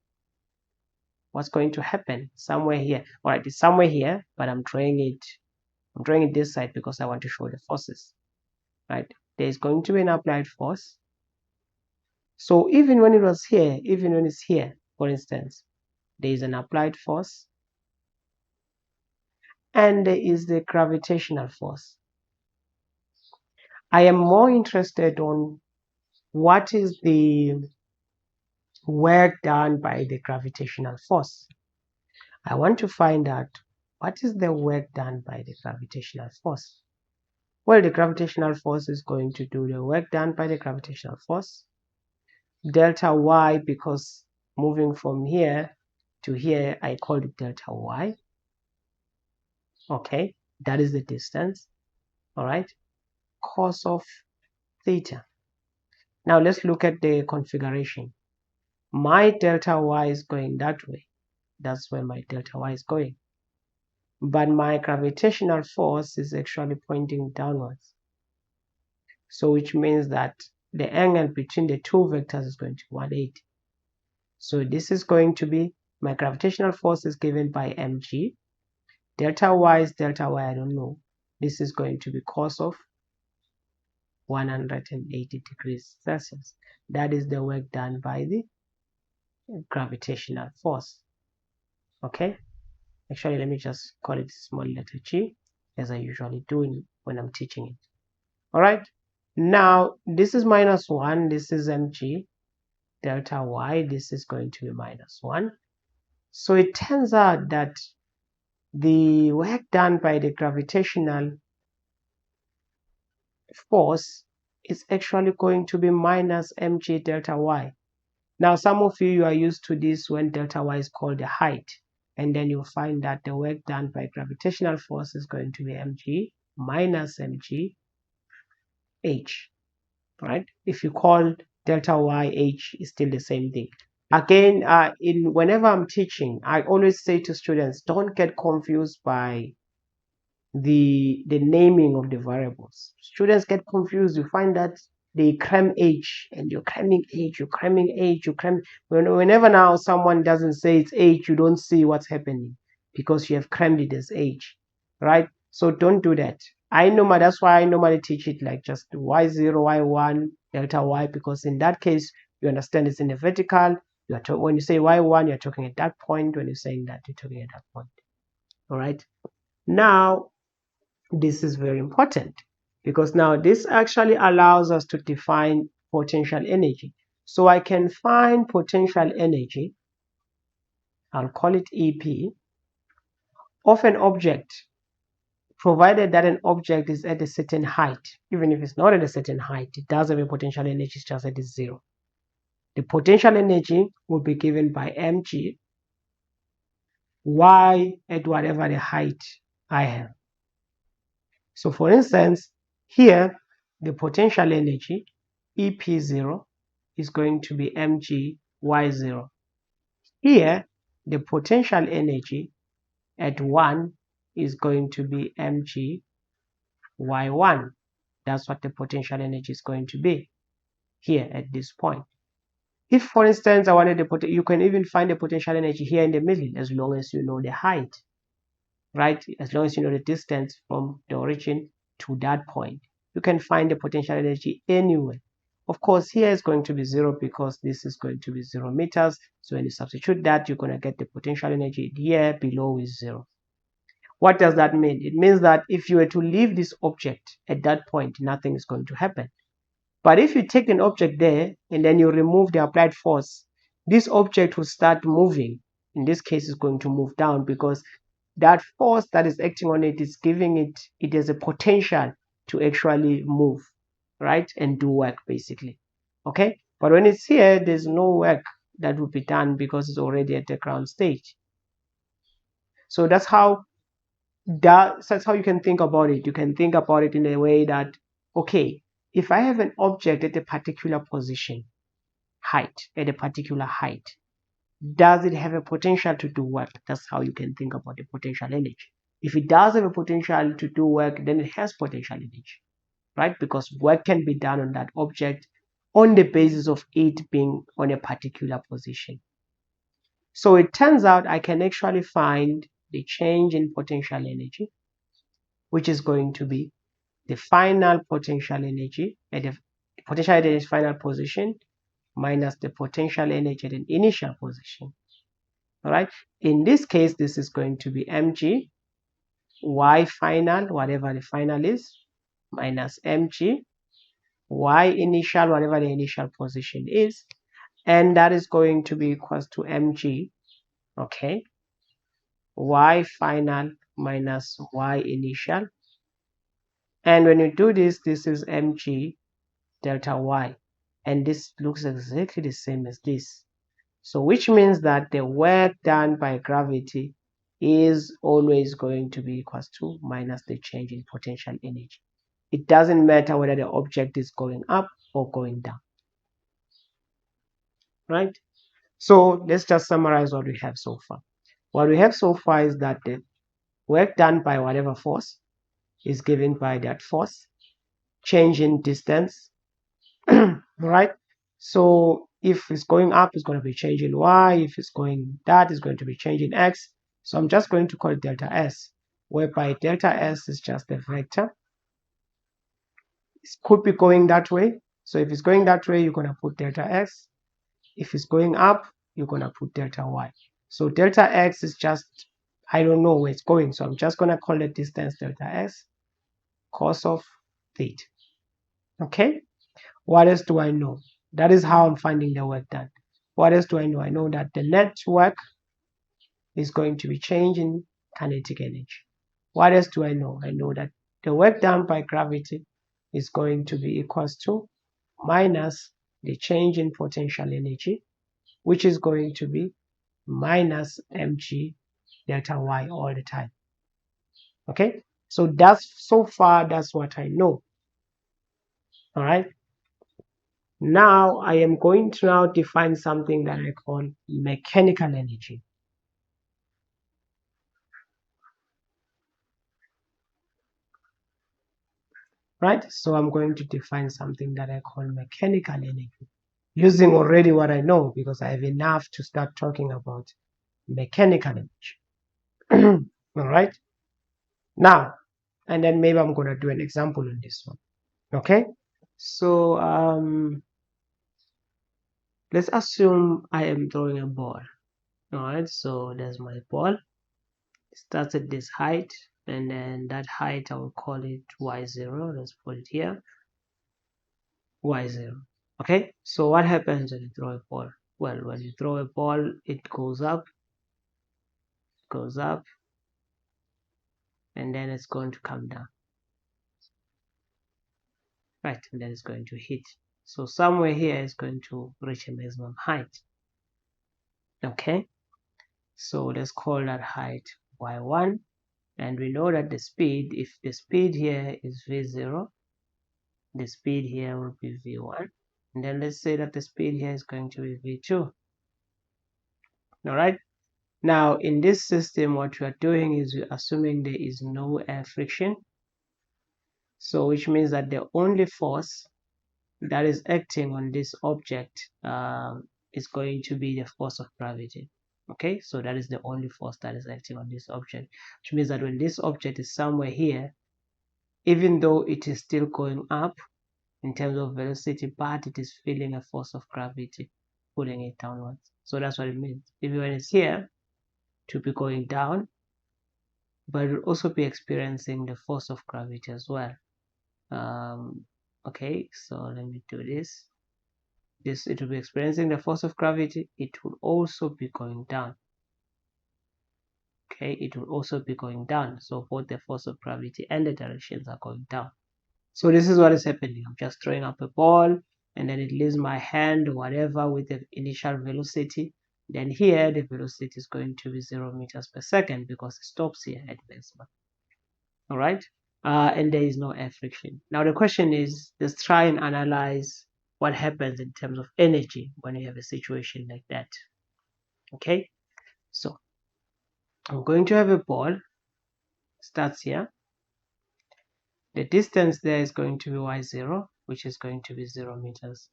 What's going to happen? Somewhere here. All right, it's somewhere here, but I'm drawing it this side because I want to show the forces. Right? There's going to be an applied force. So even when it was here, even when it's here, for instance, there is an applied force and there is the gravitational force. I am more interested on what is the work done by the gravitational force. I want to find out what is the work done by the gravitational force. Well, the gravitational force is going to do the work done by the gravitational force. Delta y, because moving from here to here, I called it delta y. Okay, that is the distance. All right, cos of theta. Now let's look at the configuration. My delta y is going that way. That's where my delta y is going. But my gravitational force is actually pointing downwards. So which means that the angle between the two vectors is going to be 180. So this is going to be, my gravitational force is given by mg. Delta y is delta y, I don't know. This is going to be cos of 180 degrees Celsius. That is the work done by the gravitational force. Okay, actually let me just call it small letter g, as I usually do when I'm teaching it. All right, now this is -1, this is mg delta y, this is going to be -1. So it turns out that the work done by the gravitational force is actually going to be minus mg delta y. Now some of you are used to this when delta y is called the height, and then you'll find that the work done by gravitational force is going to be mg minus mg h, right? If you call delta y h, is still the same thing. Again, whenever I'm teaching, I always say to students, don't get confused by the naming of the variables. Students get confused. You find that they cram h, and you're cramming h, you're cramming h, you cram. Whenever now someone doesn't say it's h, you don't see what's happening because you have crammed it as h, right? So don't do that. That's why I normally teach it like just y0, y1, delta y, because in that case you understand it's in the vertical. When you say y1, you're talking at that point. When you're saying that, you're talking at that point. All right. Now, this is very important because now this actually allows us to define potential energy. So I can find potential energy, I'll call it EP, of an object, provided that an object is at a certain height. Even if it's not at a certain height, it does have a potential energy, it's just that it's zero. The potential energy will be given by mg y at whatever the height I have. So for instance, here the potential energy EP0 is going to be mg y0. Here the potential energy at 1 is going to be mg y1. That's what the potential energy is going to be here at this point. If, for instance, I wanted you can even find the potential energy here in the middle, as long as you know the height, right? As long as you know the distance from the origin to that point, you can find the potential energy anywhere. Of course, here is going to be 0 because this is going to be 0 meters. So when you substitute that, you're going to get the potential energy here below is 0. What does that mean? It means that if you were to leave this object at that point, nothing is going to happen. But if you take an object there and then you remove the applied force, this object will start moving. In this case, it's going to move down because that force that is acting on it is giving it has a potential to actually move, right, and do work basically. Okay, but when it's here, there's no work that will be done because it's already at the ground stage. So that's how you can think about it. You can think about it in a way that, okay, if I have an object at a particular position, at a particular height, does it have a potential to do work? That's how you can think about the potential energy. If it does have a potential to do work, then it has potential energy, right? Because work can be done on that object on the basis of it being on a particular position. So it turns out I can actually find the change in potential energy, which is going to be the final potential energy at the potential at its final position minus the potential energy at an initial position. All right. In this case, this is going to be mg y final, whatever the final is, minus mg y initial, whatever the initial position is, and that is going to be equals to mg, okay, y final minus y initial. And when you do this, this is mg delta y, and this looks exactly the same as this. So which means that the work done by gravity is always going to be equals to minus the change in potential energy. It doesn't matter whether the object is going up or going down. right? So let's just summarize what we have so far. What we have so far is that the work done by whatever force is given by that force, change in distance, right? So if it's going up, it's going to be changing y. If it's going that, it's going to be changing x. So I'm just going to call it delta s, whereby delta s is just a vector. It could be going that way. So if it's going that way, you're going to put delta x. If it's going up, you're going to put delta y. So delta x is just, I don't know where it's going. So I'm just going to call the distance delta x cos of theta. Okay. What else do I know? That is how I'm finding the work done. What else do I know? I know that the net work is going to be changing kinetic energy. What else do I know? I know that the work done by gravity is going to be equals to minus the change in potential energy, which is going to be minus mg delta y all the time. Okay, so so far that's what I know. All right, now I am going to now define something that I call mechanical energy. Right, so I'm going to define something that I call mechanical energy, using already what I know, because I have enough to start talking about mechanical energy. All right, now, and then maybe I'm going to do an example on this one. Okay, so let's assume I am throwing a ball. All right, so there's my ball. It starts at this height, and then that height I will call it y0. Let's put it here, y0. Okay, so what happens when you throw a ball? Well, when you throw a ball, it goes up, and then it's going to come down, right? And then it's going to hit. So somewhere here is going to reach a maximum height. Okay, so let's call that height y1, and we know that the speed, if the speed here is v0, the speed here will be v1, and then let's say that the speed here is going to be v2. All right, now in this system what we are doing is we're assuming there is no air friction, so which means that the only force that is acting on this object is going to be the force of gravity. Okay, so that is the only force that is acting on this object, which means that when this object is somewhere here, even though it is still going up in terms of velocity, but it is feeling a force of gravity pulling it downwards. So that's what it means. Even when it's here, to be going down, but it will also be experiencing the force of gravity as well. Okay, so let me do this. It will be experiencing the force of gravity. It will also be going down. Okay, it will also be going down. So both the force of gravity and the directions are going down. So this is what is happening. I'm just throwing up a ball, and then it leaves my hand or whatever with the initial velocity. Then here the velocity is going to be 0 meters per second because it stops here at maximum. All right, and there is no air friction. Now the question is, let's try and analyze what happens in terms of energy when you have a situation like that. Okay, so I'm going to have a ball, starts here. The distance there is going to be y0, which is going to be 0 meters.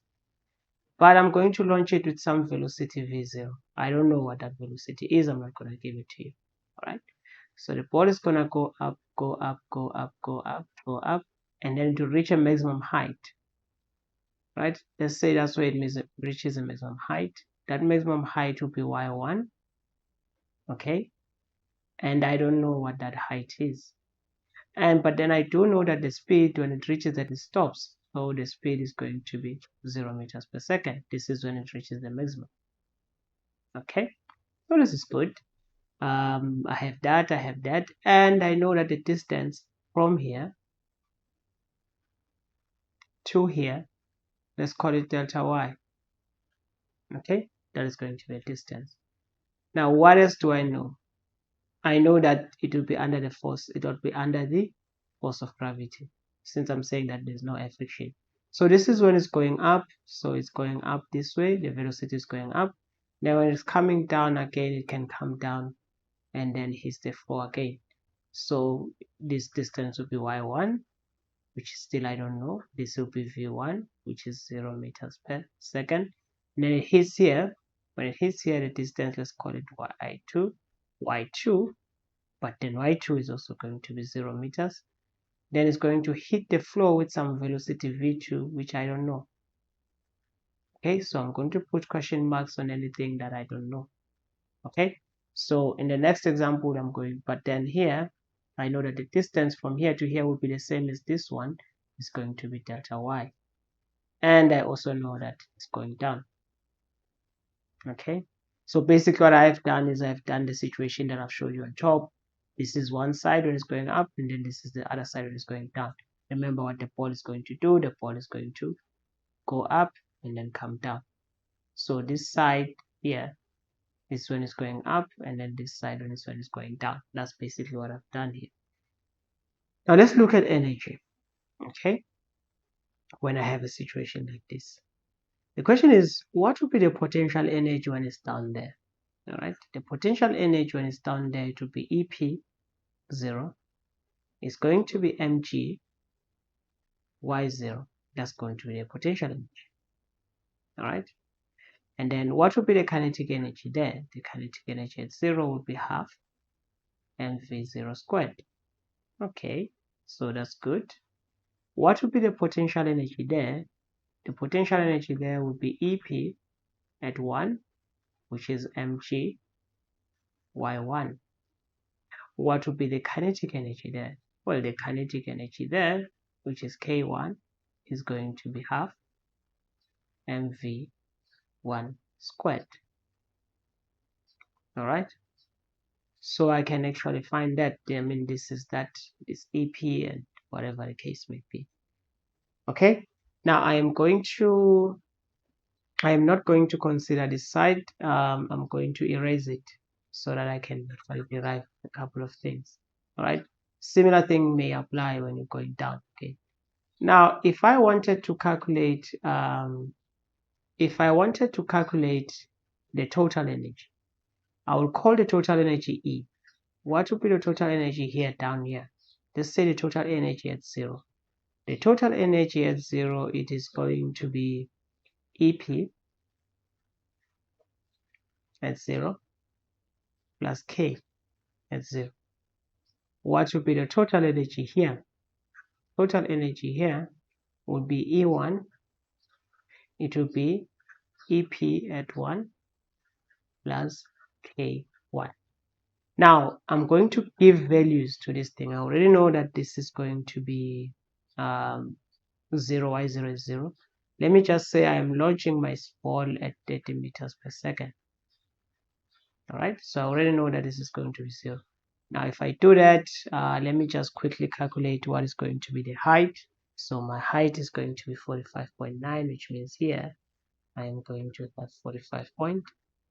But I'm going to launch it with some velocity v0. I don't know what that velocity is. I'm not going to give it to you. All right. So the ball is going to go up, go up, go up, go up, go up, and then to reach a maximum height. Right. Let's say that's where it reaches a maximum height. That maximum height will be y1. Okay. And I don't know what that height is. But then I do know that the speed, when it reaches that, it stops. So the speed is going to be 0 meters per second. This is when it reaches the maximum. Okay, so this is good. I have that, and I know that the distance from here to here, let's call it delta y. Okay, that is going to be a distance. Now, what else do I know? I know that it will be under the force, it will be under the force of gravity, since I'm saying that there's no air friction. So this is when it's going up. So it's going up this way, the velocity is going up. Then when it's coming down again, it can come down and then hits the floor again. So this distance will be y1, which is still I don't know. This will be v1, which is 0 meters per second. And then it hits here. When it hits here, the distance, let's call it y2, but then y2 is also going to be 0 meters. Then it's going to hit the floor with some velocity v2, which I don't know. Okay, so I'm going to put question marks on anything that I don't know. Okay, so in the next example, but then here, I know that the distance from here to here will be the same as this one. It's going to be delta y. And I also know that it's going down. Okay, so basically what I've done is I've done the situation that I've showed you on top. This is one side when it's going up, and then this is the other side when it's going down. Remember what the ball is going to do. The ball is going to go up and then come down. So this side here is when it's going up, and then this side when it's going down. That's basically what I've done here. Now let's look at energy. Okay, when I have a situation like this, the question is, what would be the potential energy when it's down there? All right, the potential energy when it's down there, it will be EP0 is going to be mg y0. That's going to be the potential energy. All right, and then what would be the kinetic energy there? The kinetic energy at 0 would be half mv0 squared. Okay, so that's good. What would be the potential energy there? The potential energy there would be EP at 1, which is mg y1. What would be the kinetic energy there? Well, the kinetic energy there, which is k1, is going to be half mv1 squared. All right, so I can actually find that. I mean, this EP and whatever the case may be. Okay, now I am not going to consider this side. I'm going to erase it so that I can actually derive a couple of things. All right, similar thing may apply when you're going down. Okay, now if I wanted to calculate the total energy, I will call the total energy E. What would be the total energy here down here? Let's say the total energy at 0. The total energy at 0, it is going to be EP at 0 plus K at 0. What would be the total energy here? Total energy here would be E1. It will be EP at 1 plus K1. Now, I'm going to give values to this thing. I already know that this is going to be 0, y0 is 0. Let me just say I am launching my ball at 30 meters per second. All right, so I already know that this is going to be 0. Now, if I do that, let me just quickly calculate what is going to be the height. So my height is going to be 45.9, which means here I am going to have 45.9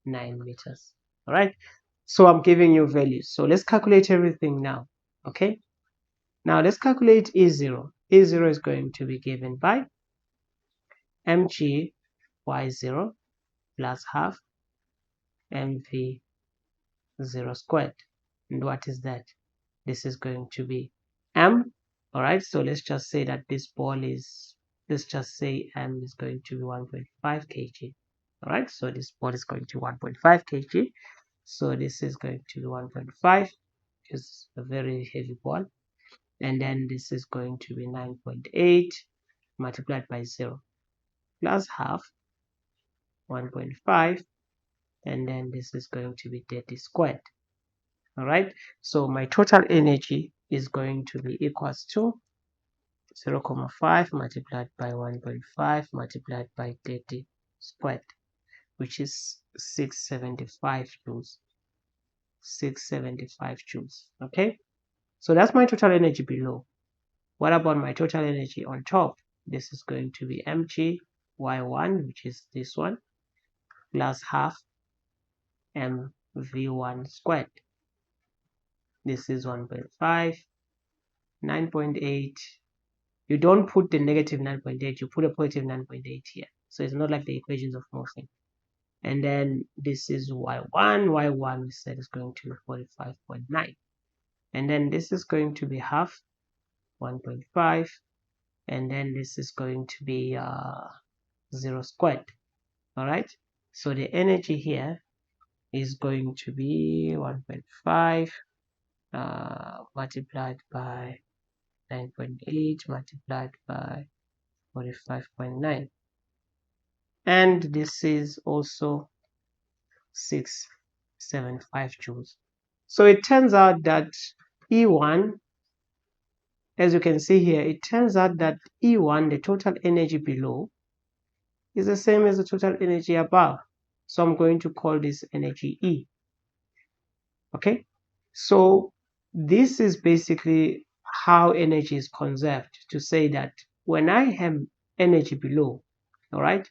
meters. All right, so I'm giving you values. So let's calculate everything now. Okay, now let's calculate E0. E0 is going to be given by mg y0 plus half mv0 squared. And what is that? This is going to be m. All right, so let's just say that this ball is, let's just say m is going to be 1.5 kg. All right, so this ball is going to 1.5 kg. So this is going to be 1.5, which is a very heavy ball. And then this is going to be 9.8 multiplied by 0 plus half 1.5, and then this is going to be 30 squared. All right, so my total energy is going to be equals to 0.5 multiplied by 1.5 multiplied by 30 squared, which is 675 joules. 675 joules. Okay, so that's my total energy below. What about my total energy on top? This is going to be mg y1, which is this one, plus half mv1 squared. This is 1.5, 9.8 you don't put the negative 9.8, you put a positive 9.8 here. So it's not like the equations of motion. And then this is y1 we said is going to be 45.9. And then this is going to be half 1.5. And then this is going to be 0 squared. All right. So the energy here is going to be 1.5 multiplied by 9.8 multiplied by 45.9. And this is also 675 joules. So it turns out that E1, as you can see here, it turns out that E1, the total energy below, is the same as the total energy above. So I'm going to call this energy E. Okay, so this is basically how energy is conserved, to say that when I have energy below, all right,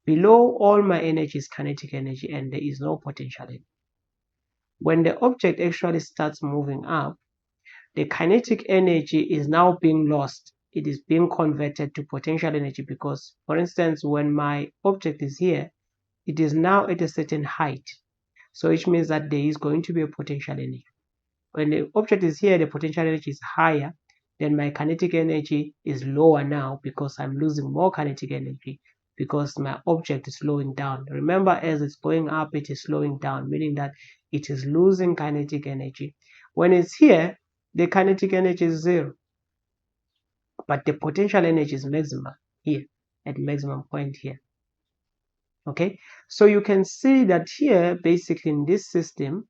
below all my energy is kinetic energy and there is no potential energy. When the object actually starts moving up, the kinetic energy is now being lost. It is being converted to potential energy because, for instance, when my object is here, it is now at a certain height. So which means that there is going to be a potential energy. When the object is here, the potential energy is higher, then my kinetic energy is lower now because I'm losing more kinetic energy because my object is slowing down. Remember, as it's going up, it is slowing down, meaning that it is losing kinetic energy. When it's here, the kinetic energy is 0, but the potential energy is maximum here, at maximum point here. Okay, so you can see that here, basically in this system,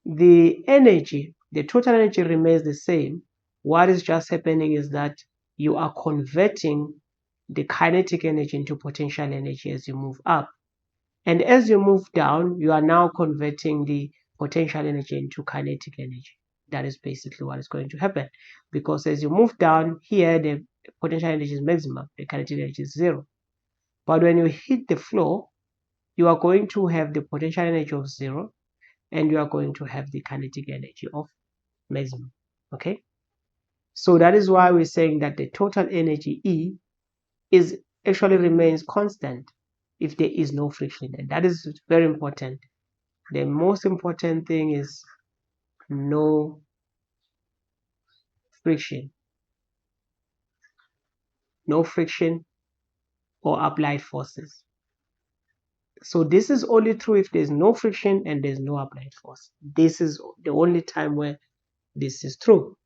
the energy, the total energy remains the same. What is just happening is that you are converting the kinetic energy into potential energy as you move up. And as you move down, you are now converting the potential energy into kinetic energy. That is basically what is going to happen. Because as you move down here, the potential energy is maximum, the kinetic energy is 0. But when you hit the floor, you are going to have the potential energy of 0 and you are going to have the kinetic energy of maximum. Okay, so that is why we're saying that the total energy E is actually remains constant if there is no friction, and that is very important. The most important thing is no friction, no friction or applied forces. So this is only true if there's no friction and there's no applied force. This is the only time where this is true,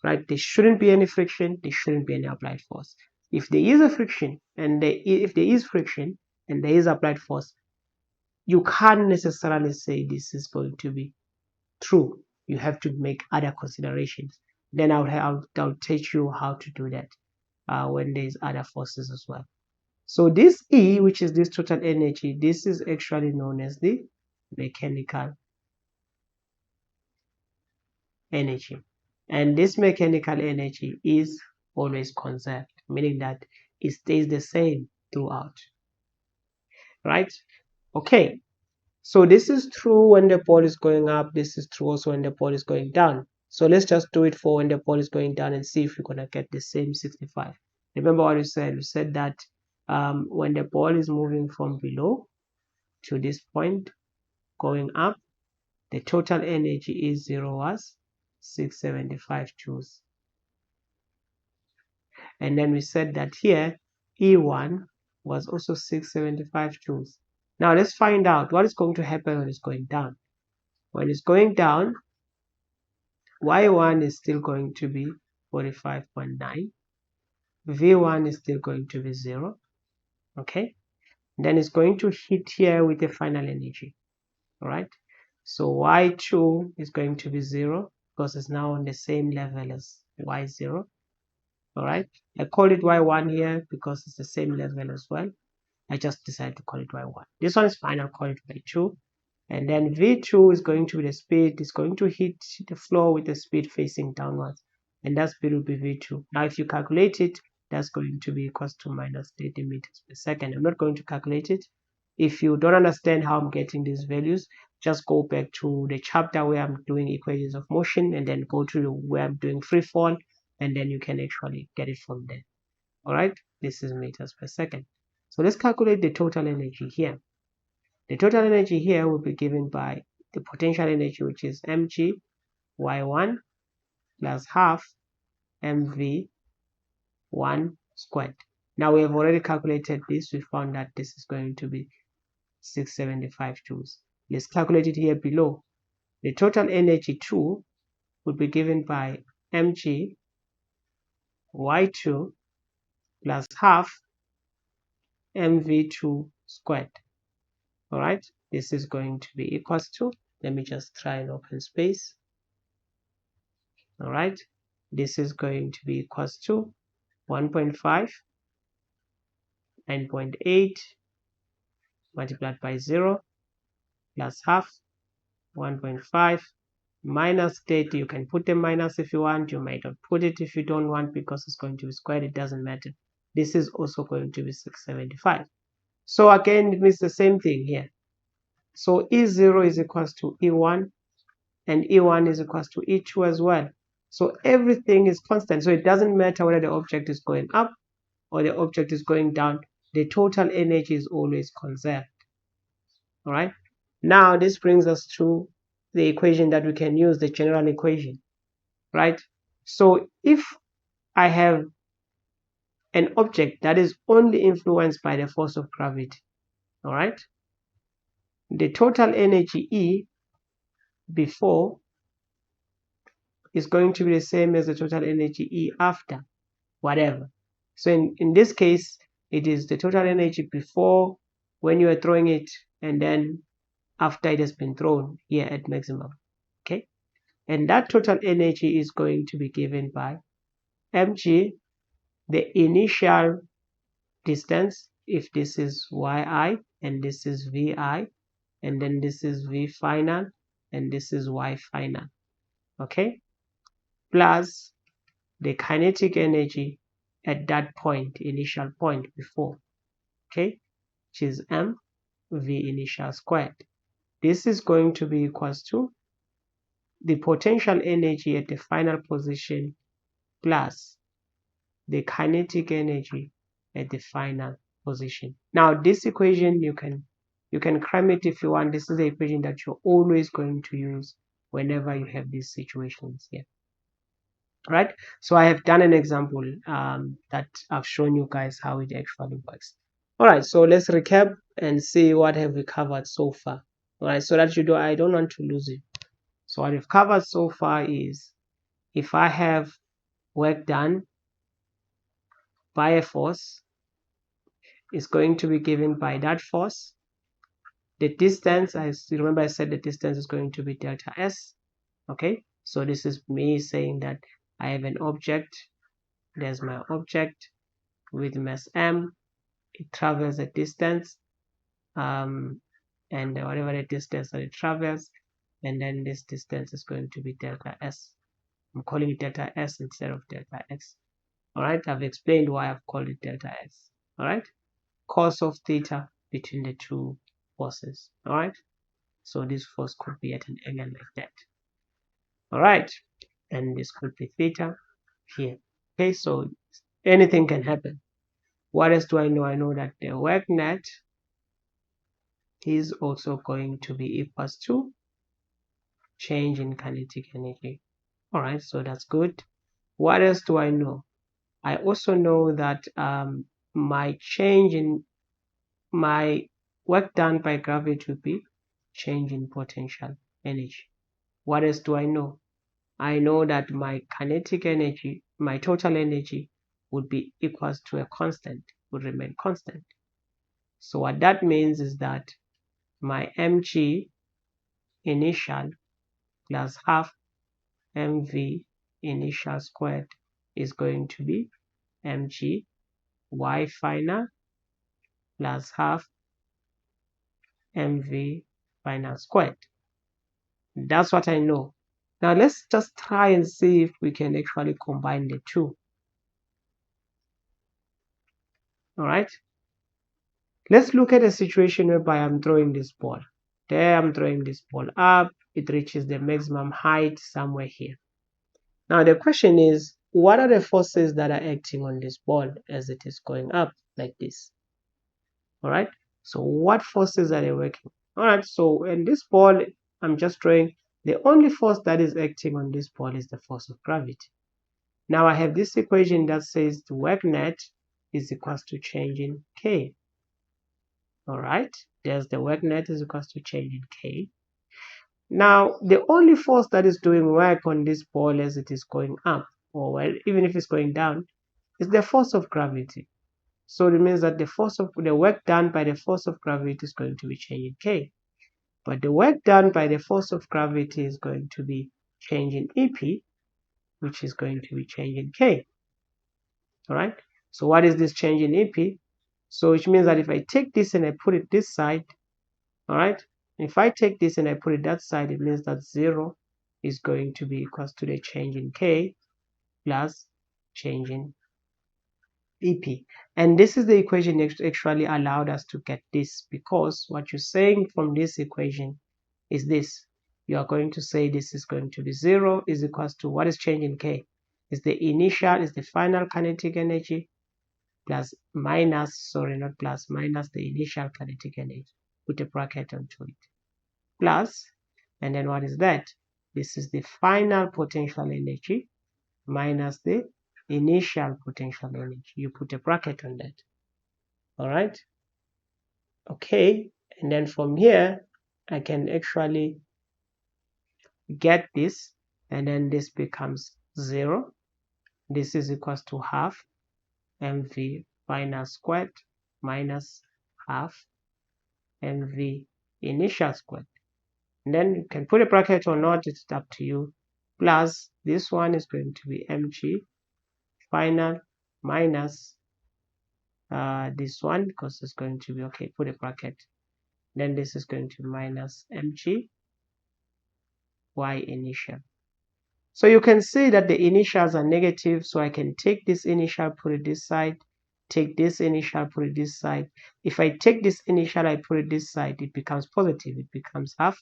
right? There shouldn't be any friction, there shouldn't be any applied force. If there is a friction and if there is friction and there is applied force, you can't necessarily say this is going to be true. You have to make other considerations. Then I'll teach you how to do that when there's other forces as well. So this E, which is this total energy, this is actually known as the mechanical energy. And this mechanical energy is always conserved, meaning that it stays the same throughout. Right? Okay. So this is true when the ball is going up. This is true also when the ball is going down. So let's just do it for when the ball is going down and see if we're going to get the same 65. Remember what we said? We said that when the ball is moving from below to this point, going up, the total energy is 0 was 675 joules. And then we said that here, E1 was also 675 joules. Now let's find out what is going to happen when it's going down. When it's going down, Y1 is still going to be 45.9. V1 is still going to be 0. Okay. Then it's going to hit here with the final energy. All right. So Y2 is going to be 0 because it's now on the same level as Y0. All right. I call it Y1 here because it's the same level as well. I just decided to call it Y1. This one is fine. I'll call it Y2. And then V2 is going to be the speed. It's going to hit the floor with the speed facing downwards. And that speed will be V2. Now, if you calculate it, that's going to be equals to minus 30 meters per second. I'm not going to calculate it. If you don't understand how I'm getting these values, just go back to the chapter where I'm doing equations of motion and then go to where I'm doing free fall, and then you can actually get it from there. All right, this is meters per second. So let's calculate the total energy here. The total energy here will be given by the potential energy, which is mg y1 plus half mv1 squared. Now we have already calculated this. We found that this is going to be 675 joules. Let's calculate it here below. The total energy 2 would be given by mg y2 plus half mv2 squared. All right, this is going to be equals to, let me just try an open space. All right, this is going to be equals to 1.5 9.8 multiplied by 0 plus half 1.5 minus 30. You can put a minus if you want. You might not put it if you don't want, because it's going to be squared. It doesn't matter. This is also going to be 675. So again, it means the same thing here. So E0 is equals to E1, and E1 is equals to E2 as well. So everything is constant. So it doesn't matter whether the object is going up or the object is going down. The total energy is always conserved. All right. Now this brings us to the equation that we can use, the general equation, right? So if I have an object that is only influenced by the force of gravity, all right, the total energy E before is going to be the same as the total energy E after, whatever. So in this case, it is the total energy before when you are throwing it, and then after it has been thrown here at maximum. Okay, and that total energy is going to be given by mg, the initial distance, if this is yi and this is vi, and then this is v final and this is y final. Okay, plus the kinetic energy at that point, initial point before, okay, which is m v initial squared. This is going to be equals to the potential energy at the final position plus the kinetic energy at the final position. Now this equation, you can cram it if you want. This is the equation that you're always going to use whenever you have these situations here. Right, so I have done an example that I've shown you guys how it actually works. All right, so let's recap and see what have we covered so far. All right, so that I don't want to lose it. So what we've covered so far is, if I have work done by a force, is going to be given by that force. The distance, I remember I said the distance is going to be delta S. Okay, so this is me saying that I have an object. There's my object with mass m. It travels a distance, and whatever the distance that it travels, and then this distance is going to be delta S. I'm calling it delta S instead of delta X. All right, I've explained why I've called it delta S. All right, cos of theta between the two forces. All right, so this force could be at an angle like that. All right, and this could be theta here. Okay, so anything can happen. What else do I know? I know that the work net is also going to be equals to change in kinetic energy. All right, so that's good. What else do I know? I also know that my change in my work done by gravity would be change in potential energy. What else do I know? I know that my kinetic energy, my total energy, would be equals to a constant, would remain constant. So what that means is that my mg initial plus half mv initial squared is going to be mg y final plus half mv final squared. That's what I know. Now let's just try and see if we can actually combine the two. All right, let's look at a situation whereby I'm throwing this ball. There, I'm throwing this ball up. It reaches the maximum height somewhere here. Now the question is, what are the forces that are acting on this ball as it is going up like this? All right, so what forces are they working? All right, so in this ball, I'm just drawing, the only force that is acting on this ball is the force of gravity. Now I have this equation that says the work net is equals to change in K. All right, there's the work net is equals to change in K. Now the only force that is doing work on this ball as it is going up, or well, even if it's going down, is the force of gravity. So it means that the work done by the force of gravity is going to be changing K. But the work done by the force of gravity is going to be changing EP, which is going to be changing K. All right. So what is this change in EP? So which means that if I take this and I put it this side, all right. If I take this and I put it that side, it means that 0 is going to be equals to the change in K plus change in EP. And this is the equation that actually allowed us to get this, because what you're saying from this equation is this. You are going to say this is going to be 0 is equals to what is change in K? Is the initial, is the final kinetic energy plus minus, sorry, not plus, minus the initial kinetic energy. Put a bracket onto it. Plus, and then what is that? This is the final potential energy minus the initial potential energy. You put a bracket on that. All right. Okay. And then from here, I can actually get this, and then this becomes 0. This is equals to half mv final squared minus half mv initial squared. And then you can put a bracket or not, it's up to you. Plus this one is going to be mg final minus this one, because it's going to be, okay, put a bracket. Then this is going to be minus mg y initial. So you can see that the initials are negative, so I can take this initial, put it this side, take this initial, put it this side. If I take this initial, I put it this side, it becomes positive. It becomes half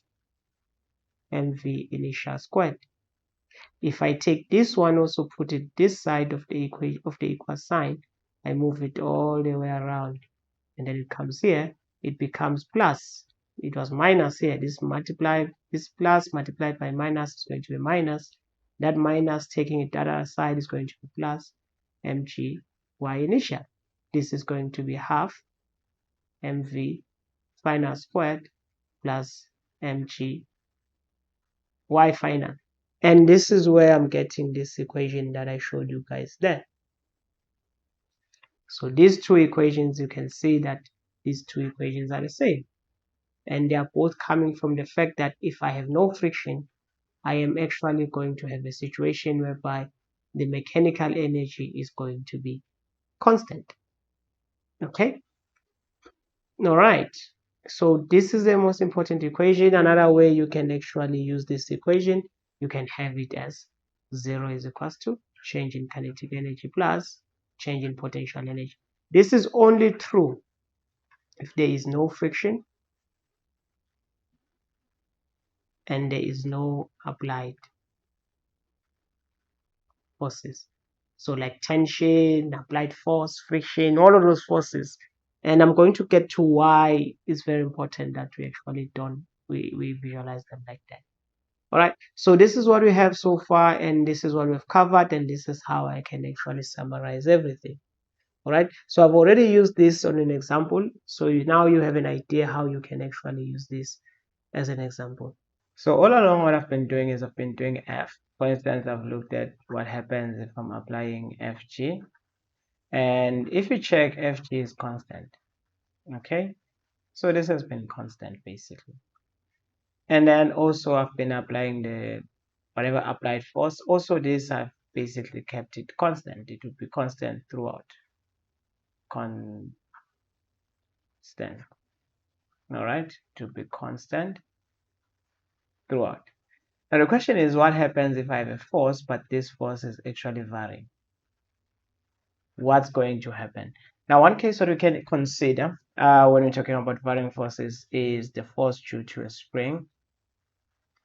mv initial squared. If I take this one, also put it this side of the equal sign, I move it all the way around, and then it comes here, it becomes plus. It was minus here. This plus multiplied by minus is going to be minus. That minus taking it to the other side is going to be plus mg y initial. This is going to be half mv final squared plus mg y final. And this is where I'm getting this equation that I showed you guys there. So these two equations, you can see that these two equations are the same. And they are both coming from the fact that if I have no friction, I am actually going to have a situation whereby the mechanical energy is going to be constant. Okay? All right. So this is the most important equation. Another way you can actually use this equation, you can have it as 0 is equals to change in kinetic energy plus change in potential energy. This is only true if there is no friction and there is no applied forces. So like tension, applied force, friction, all of those forces. And I'm going to get to why it's very important that we actually we visualize them like that. All right, so this is what we have so far, and this is what we've covered, and this is how I can actually summarize everything. All right, so I've already used this on an example, so now you have an idea how you can actually use this as an example. So all along what I've been doing is I've been doing F. For instance, I've looked at what happens if I'm applying Fg, and if you check, Fg is constant. Okay, so this has been constant basically. And then also I've been applying the whatever applied force. Also this I've basically kept it constant. It would be constant throughout. Constant. All right, to be constant throughout. Now the question is, what happens if I have a force, but this force is actually varying? What's going to happen? Now one case that we can consider when we're talking about varying forces is the force due to a spring.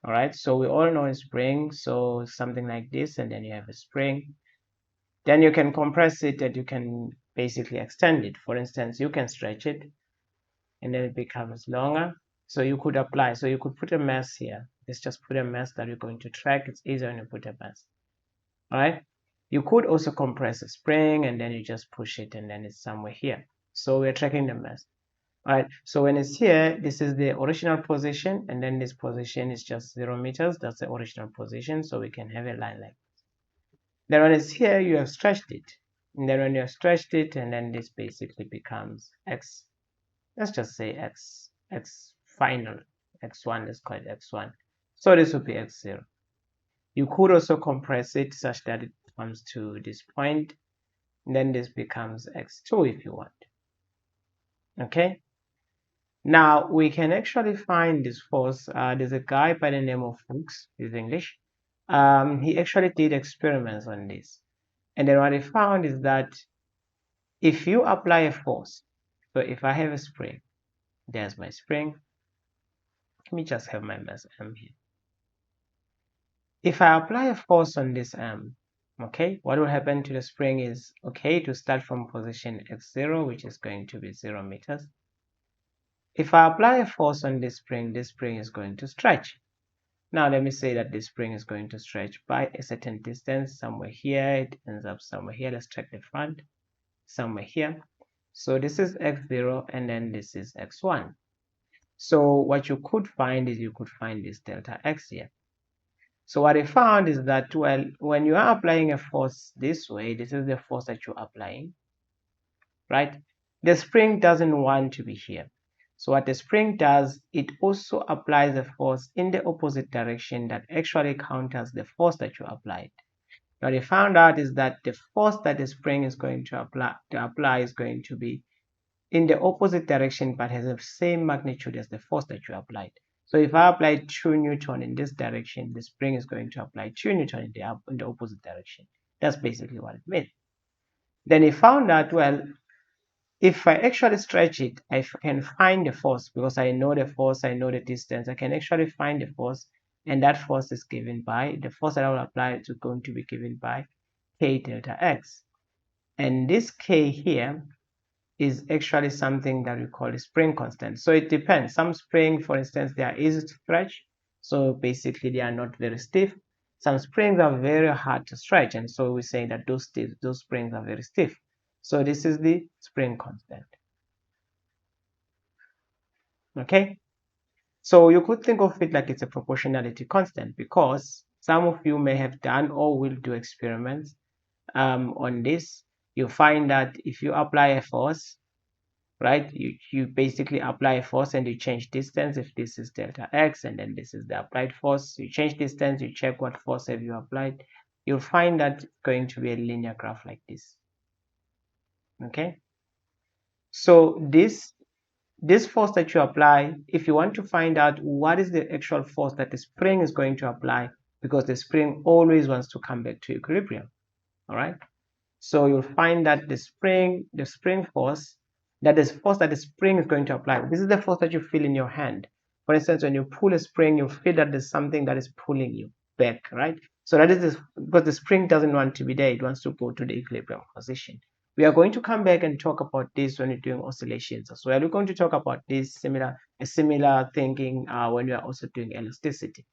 All right, so we all know a spring, so something like this, and then you have a spring, Then you can compress it and you can basically extend it. For instance, you can stretch it and then it becomes longer. So you could apply, so you could put a mass here. Let's just put a mass that you're going to track. It's easier when you put a mass. All right. You could also compress a spring and then you just push it and then it's somewhere here. So we're tracking the mass. All right. So when it's here, this is the original position, and then this position is just 0 meters. That's the original position. So we can have a line like this. Then when it's here, you have stretched it. And then when you have stretched it, and then this basically becomes x. Let's just say x final, x1, let's call it x1. So this would be x0. You could also compress it such that it comes to this point, and then this becomes x2 if you want. Okay. Now we can actually find this force. There's a guy by the name of Fuchs, he's English. He actually did experiments on this. And then what he found is that if you apply a force, so if I have a spring, there's my spring. Let me just have my mass M here. If I apply a force on this M, okay, what will happen to the spring is, okay, to start from position x0, which is going to be 0 meters. If I apply a force on this spring is going to stretch. Now let me say that this spring is going to stretch by a certain distance, somewhere here, it ends up somewhere here. Let's check the front, somewhere here. So this is x0 and then this is x1. So what you could find is you could find this delta x here. So what I found is that, well, when you are applying a force this way, this is the force that you're applying, right? The spring doesn't want to be here. So what the spring does, it also applies a force in the opposite direction that actually counters the force that you applied. What they found out is that the force that the spring is going to apply is going to be in the opposite direction but has the same magnitude as the force that you applied. So if I apply 2 Newton in this direction, the spring is going to apply 2 Newton in the opposite direction. That's basically what it means. Then he found out, well, if I actually stretch it, I can find the force because I know the force, I know the distance. I can actually find the force, and that force is given by, the force that I will apply is going to be given by k delta x. And this k here is actually something that we call a spring constant. So it depends. Some spring, for instance, they are easy to stretch. So basically they are not very stiff. Some springs are very hard to stretch. And so we say that those springs are very stiff. So this is the spring constant. Okay. So you could think of it like it's a proportionality constant because some of you may have done or will do experiments on this. You find that if you apply a force, right, you basically apply a force and you change distance. If this is delta x and then this is the applied force, you change distance, you check what force have you applied, you'll find that it's going to be a linear graph like this. Okay, so this force that you apply, if you want to find out what is the actual force that the spring is going to apply, because the spring always wants to come back to equilibrium, all right, so you'll find that the spring force, that is force that the spring is going to apply. This is the force that you feel in your hand. For instance, when you pull a spring, you feel that there's something that is pulling you back, right? So that is this, because the spring doesn't want to be there. It wants to go to the equilibrium position. We are going to come back and talk about this when you're doing oscillations as well. We're going to talk about this similar thinking when we are also doing elasticity.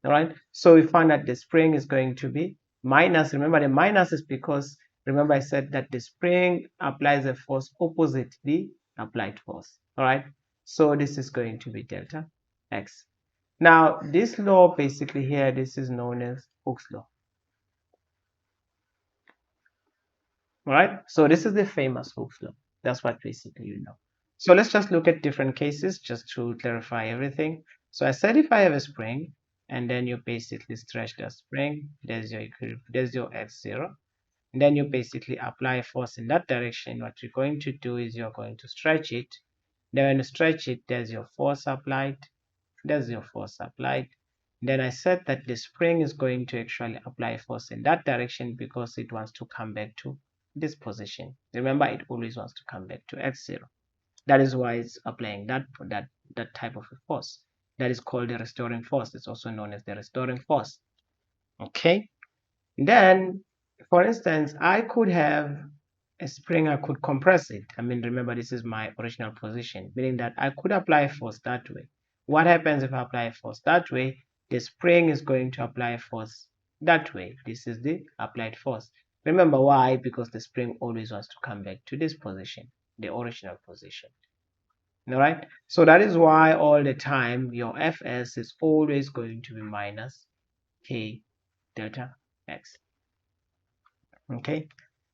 All right. So we find that the spring is going to be minus. Remember, the minus is because, remember I said that the spring applies a force opposite the applied force. All right. So this is going to be delta x. Now this law basically here, this is known as Hooke's law. All right. So this is the famous Hooke's law. That's what basically you know. So let's just look at different cases just to clarify everything. So I said if I have a spring and then you basically stretch the spring, there's your x0. And then you basically apply force in that direction. What you're going to do is you're going to stretch it. Then when you stretch it, there's your force applied. There's your force applied. Then I said that the spring is going to actually apply force in that direction because it wants to come back to this position. Remember, it always wants to come back to x0. That is why it's applying that type of a force. That is called the restoring force. It's also known as the restoring force. Okay. Then for instance, I could have a spring, I could compress it. I mean, remember, this is my original position, meaning that I could apply force that way. What happens if I apply force that way? The spring is going to apply force that way. This is the applied force. Remember why? Because the spring always wants to come back to this position, the original position. All right. So that is why all the time your Fs is always going to be minus K delta X. Okay.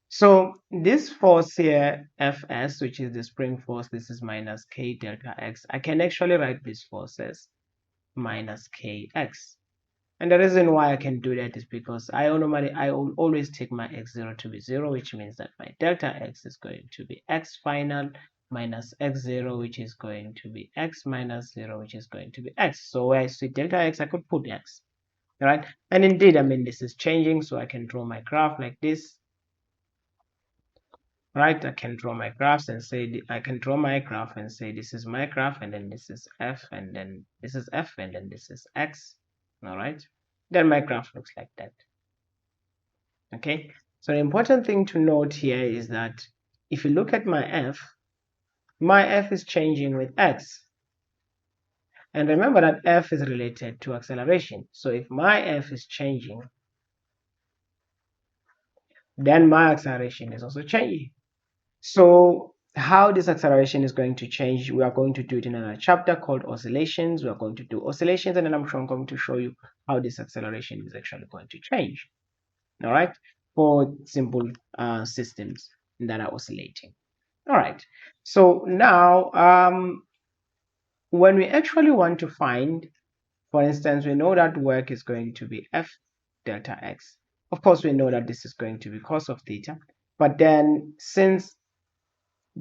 So this force here, Fs, which is the spring force, this is minus K delta X. I can actually write this force as minus Kx. And the reason why I can do that is because I will always take my x0 to be 0, which means that my delta x is going to be x final minus x0, which is going to be x minus 0, which is going to be x. So where I see delta x, I could put x. All right. And indeed, I mean, this is changing, so I can draw my graph like this. Right, I can draw my graphs and say I can draw my graph and say this is my graph, and then this is f, and then this is f, and then this is x. All right, then my graph looks like that. Okay, so the important thing to note here is that if you look at my f is changing with x, and remember that f is related to acceleration. So if my f is changing, then my acceleration is also changing. So how this acceleration is going to change, we are going to do it in another chapter called oscillations. We are going to do oscillations, and then I'm going to show you how this acceleration is actually going to change. All right, for simple systems that are oscillating. All right, so now when we actually want to find, for instance, we know that work is going to be F delta X. Of course, we know that this is going to be cos of theta, but then since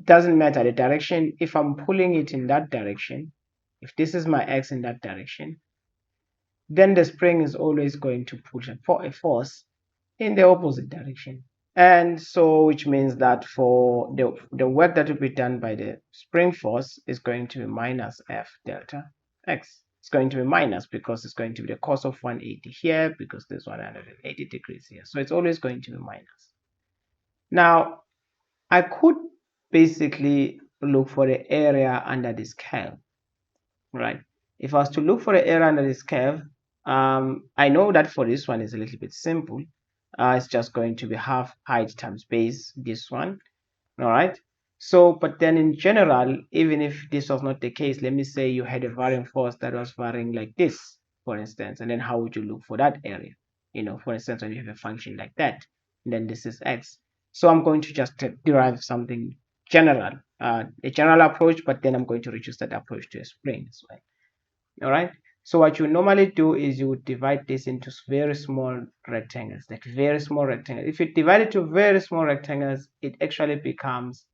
doesn't matter the direction, if I'm pulling it in that direction, if this is my x in that direction, then the spring is always going to push a force in the opposite direction. And so which means that for the work that will be done by the spring force is going to be minus F delta X. It's going to be minus because it's going to be the cos of 180 here, because there's 180 degrees here, so it's always going to be minus. Now I could basically look for the area under this curve, right? If I was to look for the area under this curve, I know that for this one is a little bit simple. It's just going to be half height times base, this one, all right? So, but then in general, even if this was not the case, let me say you had a varying force that was varying like this, for instance, and then how would you look for that area? You know, for instance, when you have a function like that, and then this is x. So I'm going to just derive something general, a general approach, but then I'm going to reduce that approach to a spring as well. All right. So what you normally do is you would divide this into very small rectangles, like very small rectangles. If you divide it to very small rectangles, it actually becomes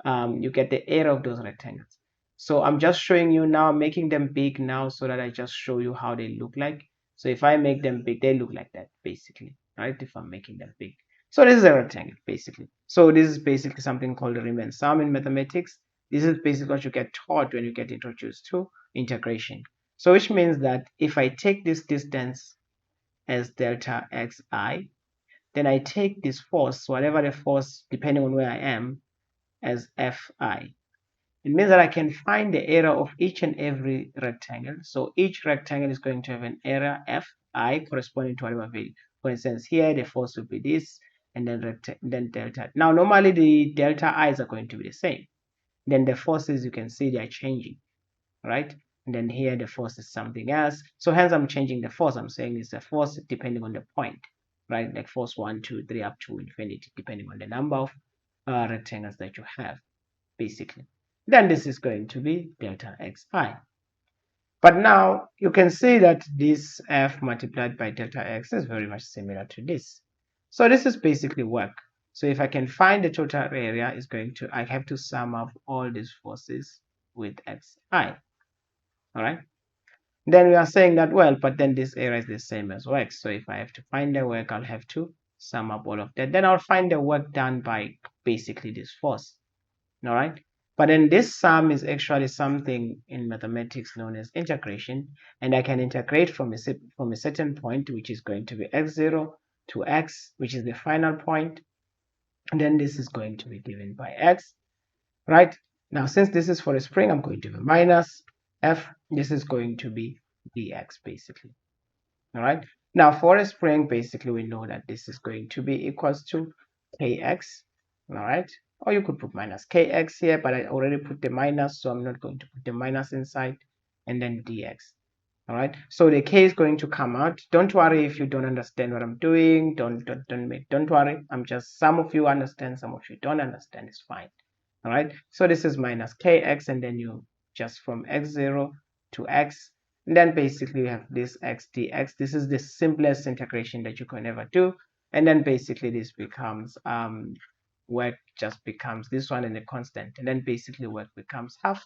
you get the area of those rectangles. So I'm just showing you now, making them big now so that I just show you how they look like. So if I make them big, they look like that basically, right? If I'm making them big. So this is a rectangle basically. So this is basically something called the Riemann sum in mathematics. This is basically what you get taught when you get introduced to integration. So which means that if I take this distance as delta xi, then I take this force, whatever the force, depending on where I am, as fi. It means that I can find the area of each and every rectangle. So each rectangle is going to have an area fi corresponding to whatever value. For instance, here the force will be this, and then delta. Now normally the delta i's are going to be the same. Then the forces, you can see they are changing, right? And then here the force is something else. So hence I'm changing the force. I'm saying it's a force depending on the point, right? Like force 1, 2, 3 up to infinity, depending on the number of rectangles that you have, basically. Then this is going to be delta xi. But now you can see that this f multiplied by delta x is very much similar to this. So this is basically work. So if I can find the total area, is going to, I have to sum up all these forces with xi. All right. Then we are saying that, well, but then this area is the same as work. So if I have to find the work, I'll have to sum up all of that. Then I'll find the work done by basically this force. All right. But then this sum is actually something in mathematics known as integration. And I can integrate from a certain point, which is going to be x0, to x, which is the final point, and then this is going to be given by x, right? Now, since this is for a spring, I'm going to do minus f. This is going to be dx, basically. All right. Now, for a spring, basically, we know that this is going to be equals to kx. All right. Or you could put minus kx here, but I already put the minus, so I'm not going to put the minus inside, and then dx. All right. So the k is going to come out. Don't worry if you don't understand what I'm doing. Don't worry. I'm just, some of you understand, some of you don't understand. It's fine. All right. So this is minus kx, and then you just from x0 to x, and then basically you have this x dx. This is the simplest integration that you can ever do, and then basically this becomes work just becomes this one and a constant, and then basically work becomes half,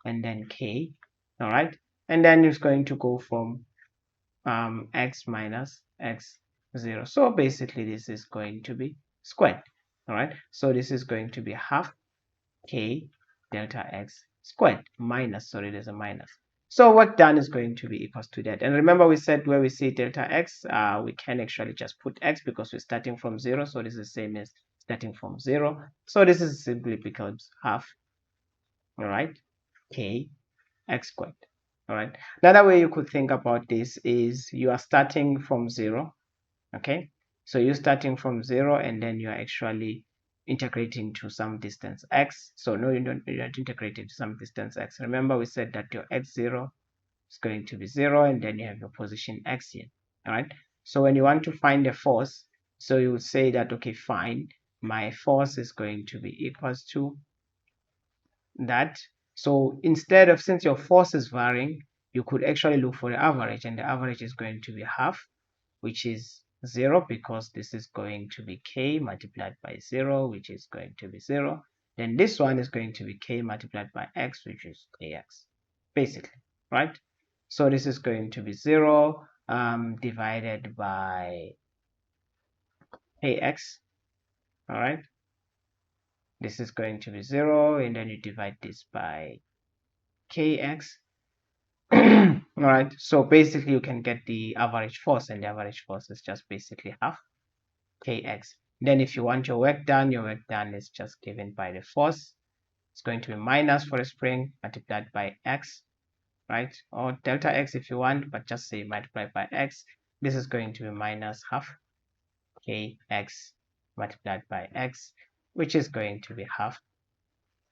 and then k. All right. And then it's going to go from x minus x0. So basically this is going to be squared. All right. So this is going to be half k delta x squared minus, sorry, there's a minus. So work done is going to be equals to that. And remember, we said where we see delta x, we can actually just put x because we're starting from 0. So this is the same as starting from 0. So this is simply becomes half, all right, k x squared. All right. Another way you could think about this is you are starting from 0. Okay. So you're starting from 0, and then you're actually integrating to some distance x. So no, you're not integrating to some distance x. Remember, we said that your x0 is going to be 0, and then you have your position x here. All right. So when you want to find the force, so you would say that, okay, fine, my force is going to be equals to that. So instead of, since your force is varying, you could actually look for the average, and the average is going to be half, which is 0, because this is going to be k multiplied by 0, which is going to be 0. Then this one is going to be k multiplied by x, which is kx, basically, right? So this is going to be 0 divided by kx, all right? This is going to be 0, and then you divide this by kx. All right, so basically you can get the average force, and the average force is just basically half kx. Then if you want your work done is just given by the force. It's going to be minus for a spring multiplied by x, right? Or delta x if you want, but just say multiplied by x. This is going to be minus half kx multiplied by x, which is going to be half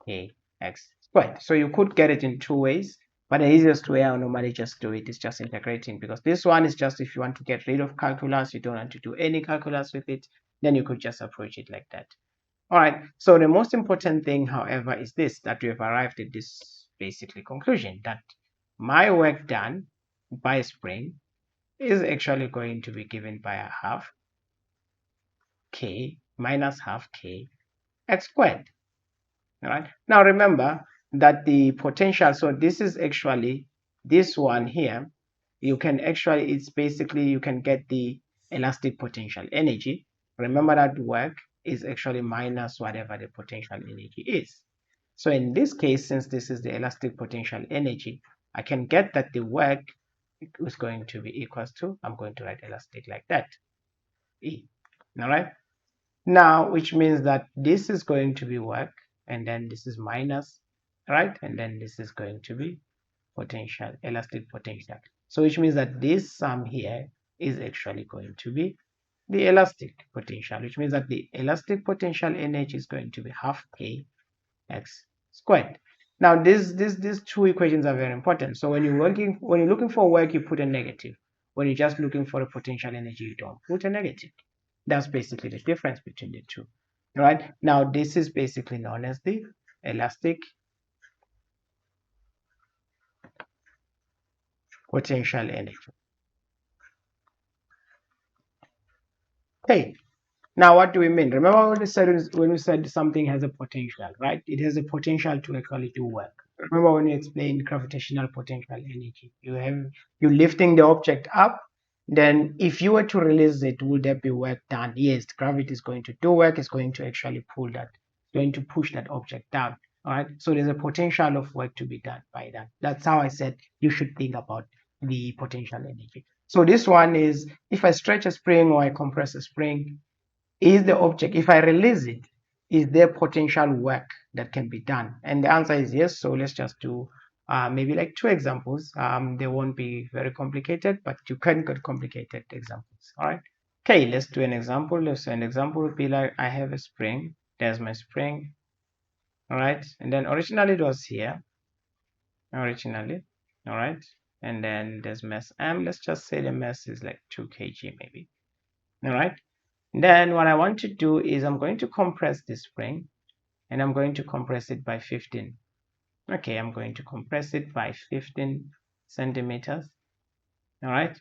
kx squared. So you could get it in two ways, but the easiest way I normally just do it is just integrating, because this one is just if you want to get rid of calculus, you don't want to do any calculus with it, then you could just approach it like that. All right, so the most important thing, however, is this, that we have arrived at this basically conclusion that my work done by spring is actually going to be given by a half k minus half k x squared. All right, now remember that the potential, so this is actually this one here, you can actually, it's basically, you can get the elastic potential energy. Remember that work is actually minus whatever the potential energy is. So in this case, since this is the elastic potential energy, I can get that the work is going to be equals to, I'm going to write elastic like that, E. All right, now which means that this is going to be work, and then this is minus, right, and then this is going to be potential, elastic potential. So which means that this sum here is actually going to be the elastic potential, which means that the elastic potential energy is going to be half k x squared. Now these two equations are very important. So when you're looking for work, you put a negative. When you're just looking for a potential energy, you don't put a negative. That's basically the difference between the two. All right. Now this is basically known as the elastic potential energy. Okay. Now, what do we mean? Remember what we said when we said something has a potential, right? It has a potential to actually do work. Remember when we explained gravitational potential energy? You're lifting the object up. Then, if you were to release it, would there be work done? Yes, gravity is going to do work. It's going to actually pull that, going to push that object down. All right. So there's a potential of work to be done by that. That's how I said you should think about the potential energy. So this one is, if I stretch a spring or I compress a spring, is the object, if I release it, is there potential work that can be done? And the answer is yes. So let's just do maybe like 2 examples. They won't be very complicated, but you can get complicated examples. All right. Okay, let's do an example. So an example would be like, I have a spring. There's my spring. All right. And then originally it was here. Originally. All right. And then there's mass M. Let's just say the mass is like 2 kg maybe. All right. Then what I want to do is I'm going to compress this spring, and I'm going to compress it by 15. Okay, I'm going to compress it by 15 centimeters. All right.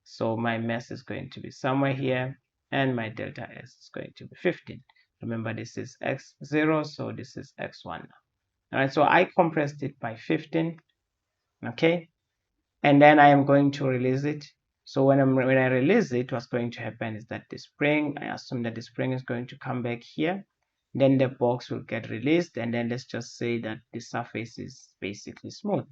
So my mass is going to be somewhere here, and my delta S is going to be 15. Remember, this is x0, so this is x1. All right, so I compressed it by 15. Okay, and then I am going to release it. So when I release it, what's going to happen is that the spring, I assume that the spring is going to come back here. Then the box will get released, and then let's just say that the surface is basically smooth,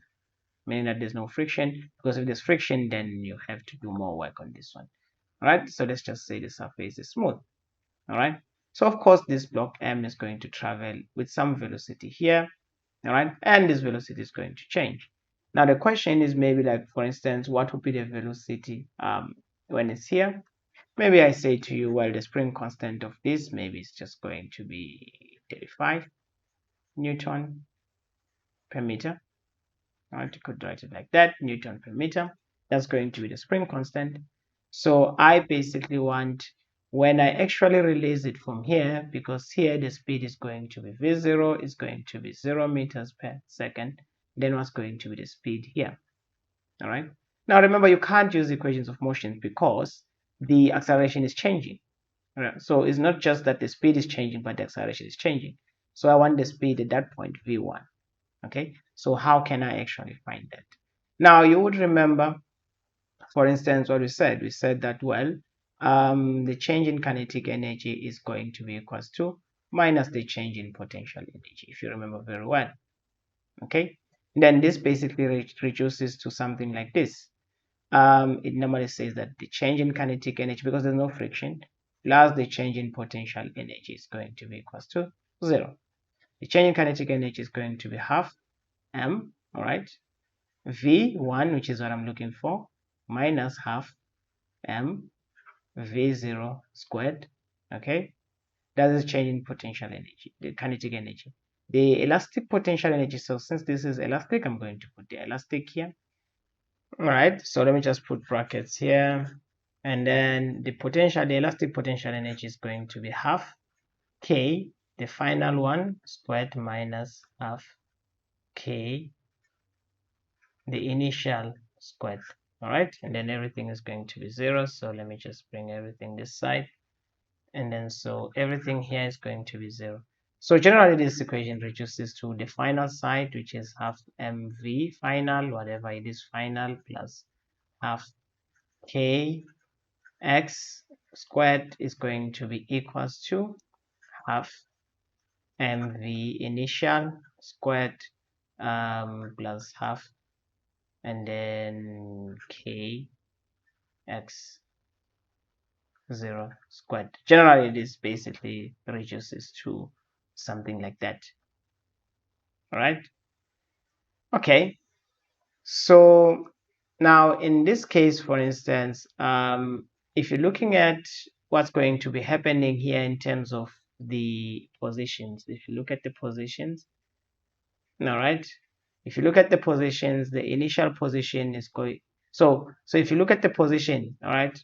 meaning that there's no friction, because if there's friction, then you have to do more work on this one. All right, so let's just say the surface is smooth. All right, so of course this block M is going to travel with some velocity here. All right, and this velocity is going to change. Now the question is, maybe like, for instance, what would be the velocity when it's here? Maybe I say to you, well, the spring constant of this, maybe it's just going to be 35 Newton per meter. All right, you could write it like that, Newton per meter. That's going to be the spring constant. So I basically want, when I actually release it from here, because here the speed is going to be v0, is going to be 0 meters per second, then what's going to be the speed here? All right. Now remember, you can't use equations of motion because the acceleration is changing. All right. So it's not just that the speed is changing, but the acceleration is changing. So I want the speed at that point, v1. Okay. So how can I actually find that? Now you would remember, for instance, what we said that, well, the change in kinetic energy is going to be equals to minus the change in potential energy, if you remember very well. Okay, then this basically reduces to something like this. It normally says that the change in kinetic energy, because there's no friction, plus the change in potential energy is going to be equals to 0. The change in kinetic energy is going to be half m, all right, v1, which is what I'm looking for, minus half m v0 squared. Okay, that is change in potential energy, the kinetic energy. The elastic potential energy, so since this is elastic, I'm going to put the elastic here. All right, so let me just put brackets here, and then the elastic potential energy is going to be half k, the final one, squared, minus half k, the initial squared. All right, and then everything is going to be 0. So let me just bring everything this side, and then so everything here is going to be 0. So generally this equation reduces to the final side, which is half mv final, whatever it is, final, plus half k x squared is going to be equals to half mv initial squared plus half, and then k x 0 squared. Generally this basically reduces to something like that. All right, okay, so now in this case, for instance, if you're looking at what's going to be happening here in terms of the positions, if you look at the positions, all right, if you look at the positions, the initial position is going, so if you look at the position, all right,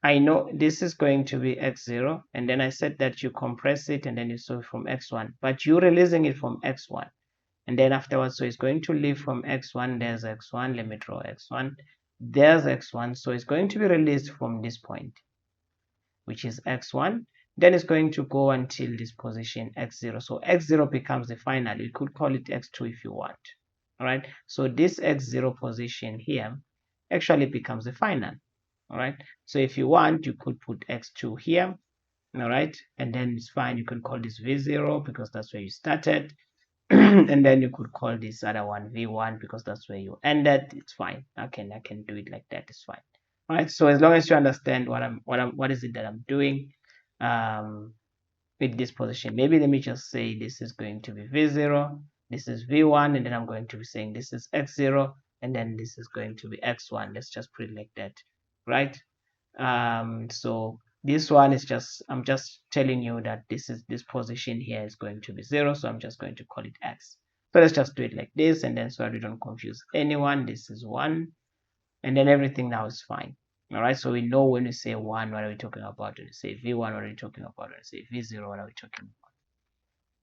I know this is going to be x0, and then I said that you compress it and then you saw it from x1, but you're releasing it from x1, and then afterwards, so it's going to leave from x1, there's x1, let me draw x1, there's x1, so it's going to be released from this point, which is x1, then it's going to go until this position x0, so x0 becomes the final. You could call it x2 if you want. All right, so this x0 position here actually becomes the final. All right, so if you want, you could put x2 here. All right, and then it's fine, you can call this v0 because that's where you started. and then you could call this other one v1 because that's where you ended. It's fine. I can do it like that. It's fine. All right. So as long as you understand what is it that I'm doing with this position, maybe let me just say this is going to be v0, this is v1, and then I'm going to be saying this is x0, and then this is going to be x1. Let's just put it like that, right? So this one is just, I'm just telling you that this position here is going to be 0, so I'm just going to call it x. So let's just do it like this, and then so that we don't confuse anyone, this is 1, and then everything now is fine. All right, so we know when we say 1, what are we talking about? When we say v1, what are we talking about? When we say v0, what are we talking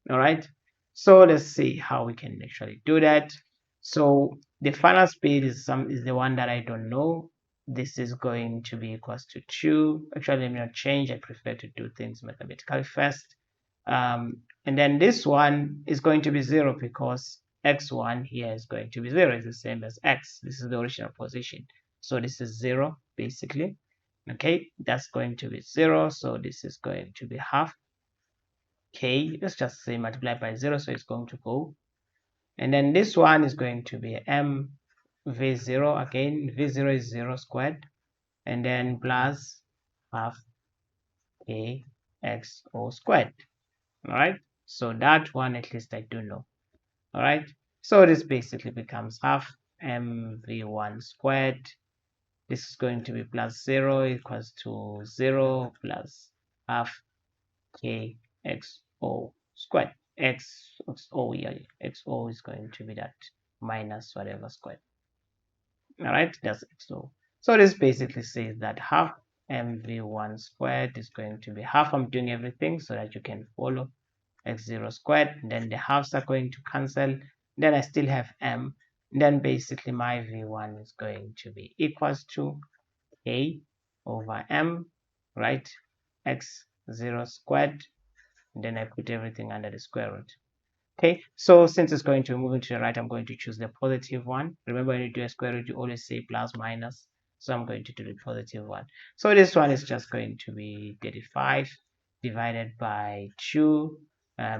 about? All right, so let's see how we can actually do that. So the final speed is the one that I don't know. This is going to be equals to 2. Actually, let me not change. I prefer to do things mathematically first. And then this one is going to be 0 because x1 here is going to be 0. It's the same as x. This is the original position. So this is 0 basically. Okay, that's going to be 0. So this is going to be half. Okay, let's just say multiply by 0. So it's going to go. And then this one is going to be m v0. Again, v0 is 0 squared. And then plus half a x0 squared. All right, so that one at least I do know. All right, so this basically becomes half mv1 squared. This is going to be plus 0 equals to 0 plus half kxo squared. Xo, yeah, xo is going to be that minus whatever squared. All right, that's xo. So this basically says that half mv1 squared is going to be half. I'm doing everything so that you can follow. X0 squared, then the halves are going to cancel, then I still have m, then basically my v1 is going to be equals to a over m, right, x0 squared, then I put everything under the square root. Okay, so since it's going to move into the right, I'm going to choose the positive one. Remember, when you do a square root, you always say plus minus, so I'm going to do the positive one. So this one is just going to be 35 divided by 2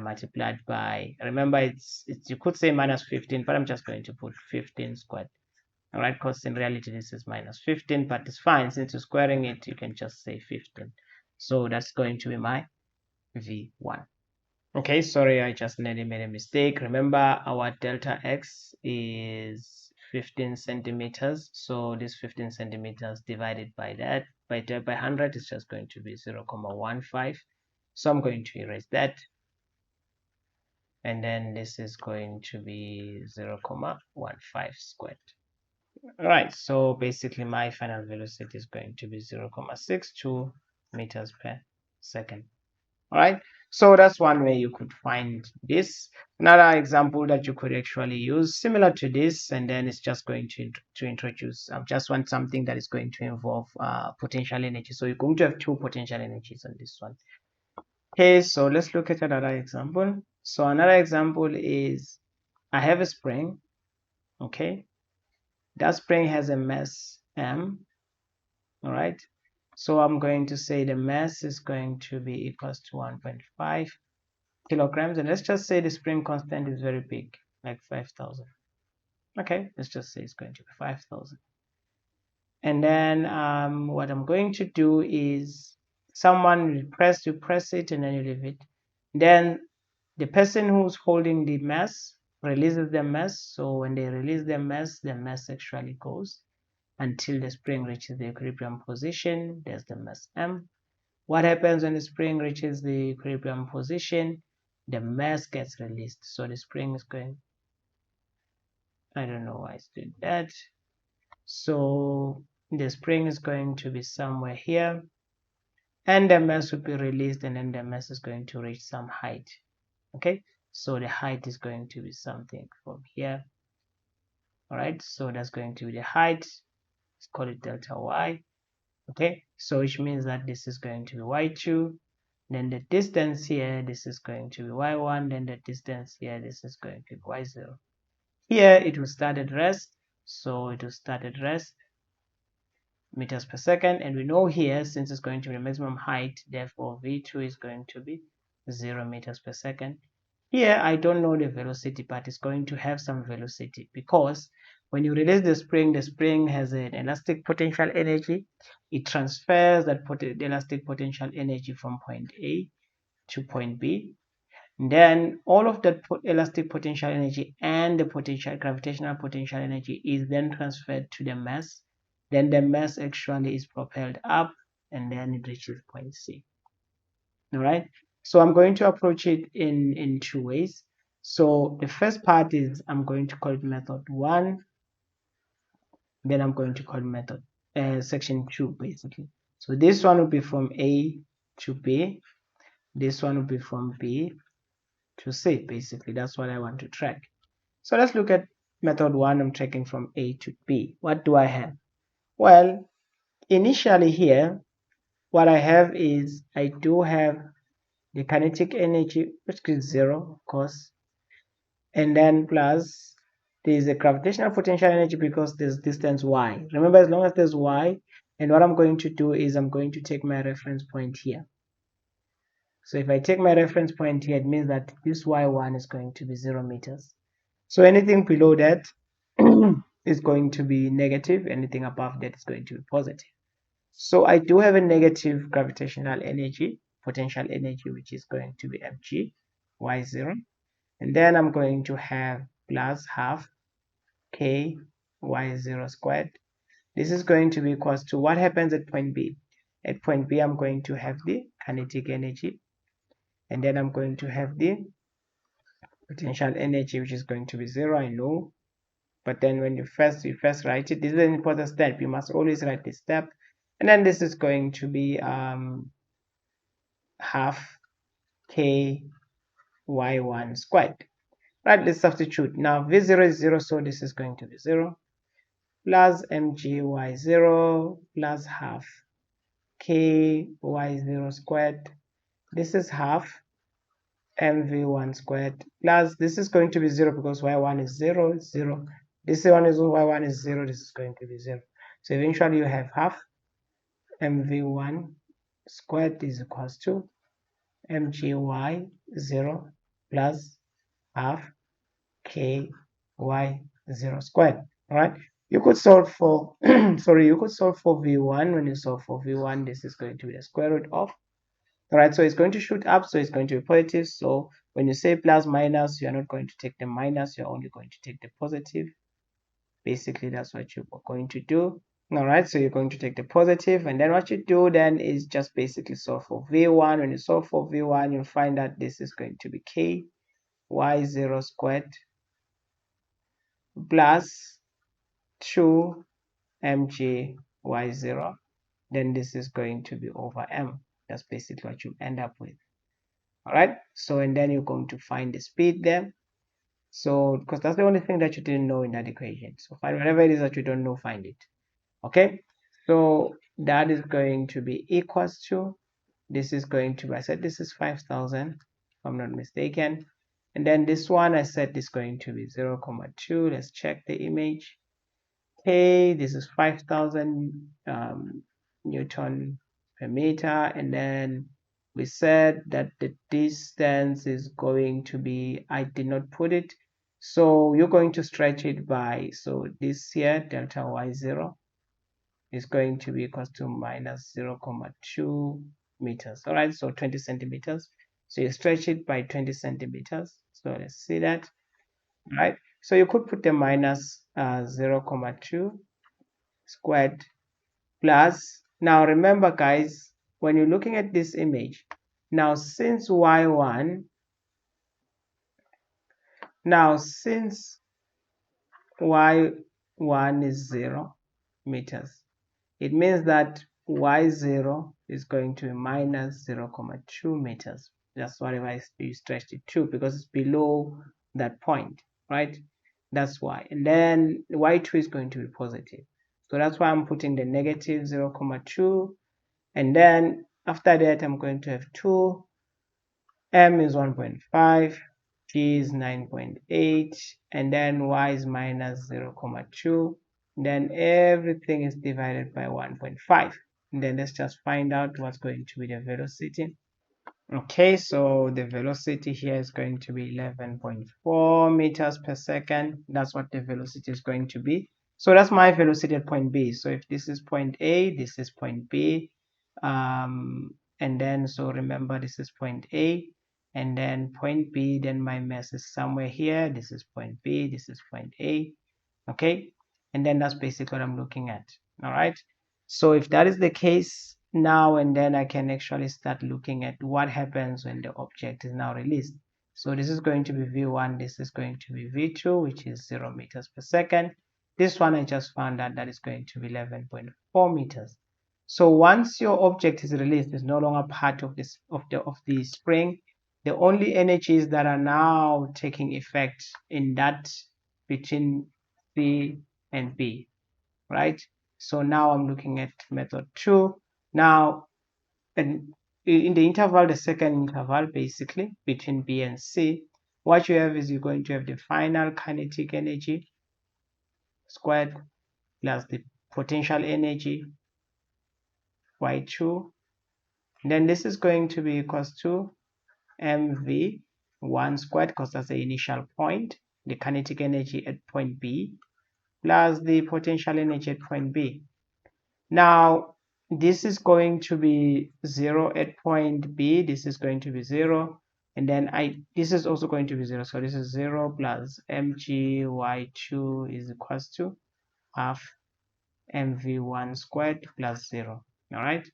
multiplied by, remember it's you could say minus 15, but I'm just going to put 15 squared. All right, because in reality this is minus 15, but it's fine, since you're squaring it you can just say 15. So that's going to be my v1. Okay, sorry, I just nearly made a mistake. Remember, our delta x is 15 centimeters. So this 15 centimeters divided by that, by 100 is just going to be 0.15. So I'm going to erase that. And then this is going to be 0.15 squared. All right, so basically my final velocity is going to be 0.62 meters per second. All right, so that's one way you could find this. Another example that you could actually use similar to this, and then it's just going to introduce just want something that is going to involve potential energy. So you're going to have two potential energies on this one. Okay, so let's look at another example. So another example is I have a spring. Okay, that spring has a mass m. All right, so I'm going to say the mass is going to be equals to 1.5 kilograms, and let's just say the spring constant is very big, like 5,000. Okay, let's just say it's going to be 5,000. And then what I'm going to do is someone you press it and then you leave it. Then the person who's holding the mass releases the mass. So when they release the mass actually goes until the spring reaches the equilibrium position. There's the mass m. What happens when the spring reaches the equilibrium position? The mass gets released. So the spring is going, I don't know why it's doing that. So the spring is going to be somewhere here, and the mass will be released, and then the mass is going to reach some height. Okay, so the height is going to be something from here. All right, so that's going to be the height. Let's call it delta y. Okay, so which means that this is going to be y2. Then the distance here, this is going to be y1. Then the distance here, this is going to be y0. Here it will start at rest, so it will start at rest meters per second, and we know here, since it's going to be the maximum height, therefore v2 is going to be 0 meters per second. Here, I don't know the velocity, but it's going to have some velocity because when you release the spring has an elastic potential energy. It transfers that the elastic potential energy from point A to point B. Then all of that elastic potential energy and the potential gravitational potential energy is then transferred to the mass. Then the mass actually is propelled up and then it reaches point C. All right. So I'm going to approach it in two ways. So the first part is I'm going to call it method 1. Then I'm going to call it method section 2 basically. So this one will be from A to B. This one will be from B to C basically. That's what I want to track. So let's look at method 1. I'm tracking from A to B. What do I have? Well, initially here, what I have is I do have the kinetic energy, which is 0, of course, and then plus there's a gravitational potential energy because there's distance y. Remember, as long as there's y, and what I'm going to do is I'm going to take my reference point here. So if I take my reference point here, it means that this y1 is going to be 0 meters. So anything below that is going to be negative. Anything above that is going to be positive. So I do have a negative gravitational energy, potential energy, which is going to be mg, y0. And then I'm going to have plus half k y0 squared. This is going to be equals to what happens at point B. At point B, I'm going to have the kinetic energy. And then I'm going to have the potential energy, which is going to be 0, I know. But then when you first write it, this is an important step. You must always write this step. And then this is going to be half k y1 squared. Right, let's substitute. Now v0 is 0, so this is going to be 0 plus mgy0 plus half k y0 squared. This is half mv1 squared plus this is going to be 0 because y1 is 0, 0. This one is y1 is 0, this is going to be 0. So eventually you have half mv1 squared is equals to mgy0 plus half k y0 squared. All right, you could solve for sorry, you could solve for v1. When you solve for v1, this is going to be the square root of. All right, so it's going to shoot up, so it's going to be positive. So when you say plus minus, you're not going to take the minus, you're only going to take the positive. Basically, that's what you're going to do. All right, so you're going to take the positive, and then what you do then is just basically solve for v1. When you solve for v1, you'll find that this is going to be k y0 squared plus 2 mg y0. Then this is going to be over m. That's basically what you end up with. All right, so and then you're going to find the speed there. So because that's the only thing that you didn't know in that equation, so find whatever it is that you don't know, find it. Okay, so that is going to be equals to, this is going to be, I said this is 5,000 if I'm not mistaken, and then this one I said is going to be 0,2. Let's check the image. Okay, this is 5,000 Newton per meter, and then we said that the distance is going to be, I did not put it, so you're going to stretch it by, so this here delta y0 is going to be equal to minus 0,2 meters. All right, so 20 centimeters. So you stretch it by 20 centimeters. So let's see that. All right, so you could put the minus 0,2 squared plus, now remember guys, when you're looking at this image, now since y1, now since y1 is 0 meters, it means that y0 is going to be minus 0,2 meters. That's whatever you stretched it to, because it's below that point, right? That's why. And then y2 is going to be positive. So that's why I'm putting the negative 0,2. And then after that, I'm going to have 2. M is 1.5. G is 9.8. And then y is minus 0,2. Then everything is divided by 1.5. And then let's just find out what's going to be the velocity. Okay, so the velocity here is going to be 11.4 meters per second. That's what the velocity is going to be. So that's my velocity at point B. So if this is point A, this is point B. And then, so remember, this is point A. And then point B, then my mass is somewhere here. This is point B, this is point A. Okay, and then that's basically what I'm looking at. All right, so if that is the case now, and then I can actually start looking at what happens when the object is now released. So this is going to be v1, this is going to be v2, which is 0 meters per second. This one I just found out that is going to be 11.4 meters. So once your object is released, it's no longer part of this of the spring. The only energies that are now taking effect in that between C and B, right? So now I'm looking at method 2. Now, in the interval, the second interval, basically, between B and C, what you have is you're going to have the final kinetic energy squared plus the potential energy, Y2. Then this is going to be equals to mv1 squared, because that's the initial point, the kinetic energy at point B, plus the potential energy at point B. Now, this is going to be 0 at point B. This is going to be 0. And then this is also going to be 0. So this is 0 plus mgy2 is equals to half mv1 squared plus 0. All right.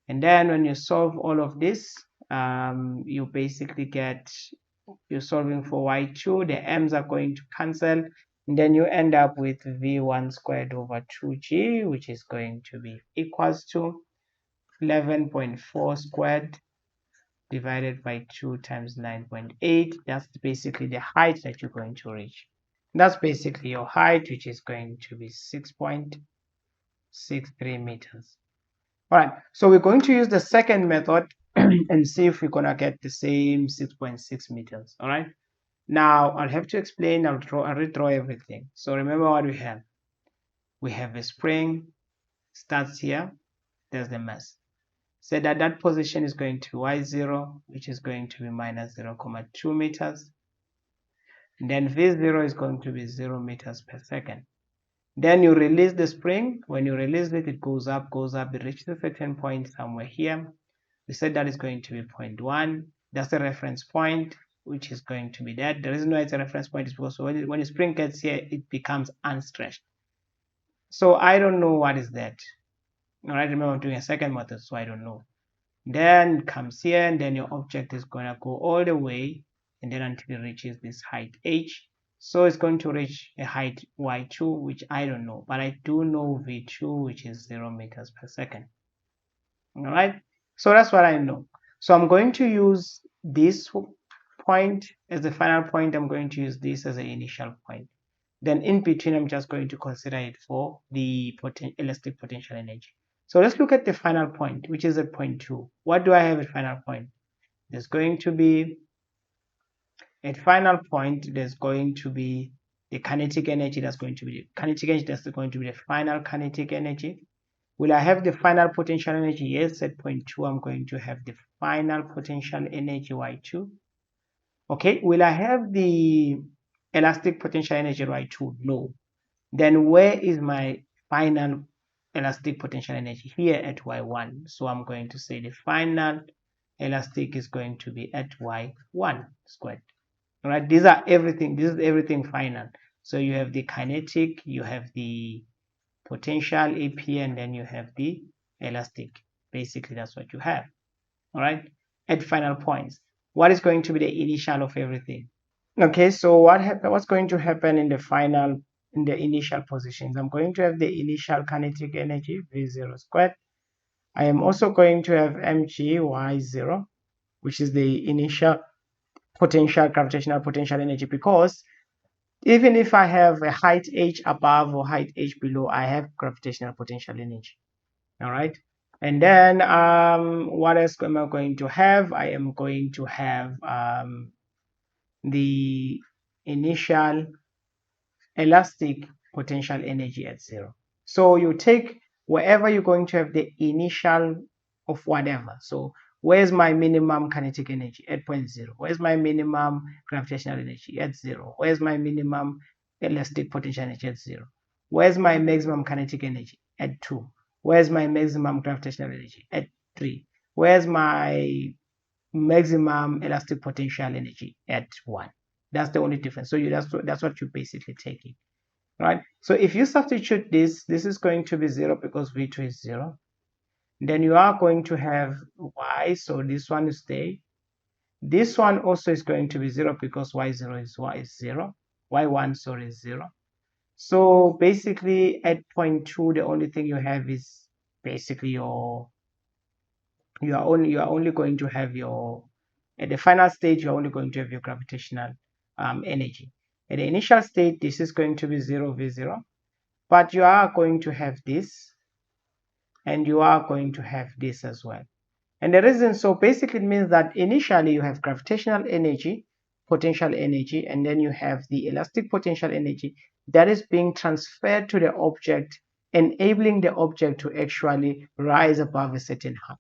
And then when you solve all of this, you basically get, you're solving for y2, the m's are going to cancel, and then you end up with v1 squared over 2g, which is going to be equals to 11.4 squared divided by 2 times 9.8. That's basically the height that you're going to reach. That's basically your height, which is going to be 6.63 meters. All right, so we're going to use the second method and see if we're gonna get the same 6.6 meters. All right, now I'll have to explain. I'll redraw everything. So remember what we have. We have a spring, starts here, there's the mass. So that position is going to be y0, which is going to be minus 0.2 meters. And then v0 is going to be 0 meters per second. Then you release the spring. When you release it, it goes up, it reaches a certain point somewhere here. We said that is going to be 0.1. That's the reference point, which is going to be that. The reason why it's a reference point is because when the spring gets here, it becomes unstretched. So I don't know what is that. All right, remember I'm doing a second method, so I don't know. Then it comes here, and then your object is going to go all the way, and then until it reaches this height h. So it's going to reach a height y2, which I don't know, but I do know v2, which is 0 meters per second. All right, so that's what I know. So I'm going to use this point as the final point. I'm going to use this as the initial point. Then in between, I'm just going to consider it for the elastic potential energy. So let's look at the final point, which is at point 2. What do I have at final point? There's going to be, at final point, there's going to be the kinetic energy. That's going to be the kinetic energy. That's going to be the final kinetic energy. Will I have the final potential energy? Yes, at point 2, I'm going to have the final potential energy y2. Okay, will I have the elastic potential energy y2? No. Then where is my final elastic potential energy? Here at y1. So I'm going to say the final elastic is going to be at y1 squared. All right, these are everything. This is everything final. So you have the kinetic, you have the potential AP, and then you have the elastic. Basically, that's what you have. All right, at final points. What is going to be the initial of everything? Okay, so what's going to happen in the final, in the initial positions? I'm going to have the initial kinetic energy, V0 squared. I am also going to have mg y0, which is the initial potential, gravitational potential energy, because even if I have a height h above or height h below, I have gravitational potential energy. All right, and then what else am I going to have? I am going to have the initial elastic potential energy at 0. So you take wherever you're going to have the initial of whatever. So Where's my minimum kinetic energy? At 0.0. Where's my minimum gravitational energy? At 0. Where's my minimum elastic potential energy? At 0. Where's my maximum kinetic energy? At 2. Where's my maximum gravitational energy? At 3. Where's my maximum elastic potential energy? At 1. That's the only difference. So that's what you're basically taking, right? So if you substitute this is going to be 0 because V2 is 0. Then you are going to have y, so this one is stay. This one also is going to be 0 because y0 is 0. y1, sorry, is 0. So basically at 0.2, the only thing you have is basically you are only going to have your, at the final stage, you're only going to have your gravitational energy. At the initial state, this is going to be 0 V0, but you are going to have this, and you are going to have this as well. And the reason, so basically it means that initially you have gravitational energy, potential energy, and then you have the elastic potential energy that is being transferred to the object, enabling the object to actually rise above a certain height.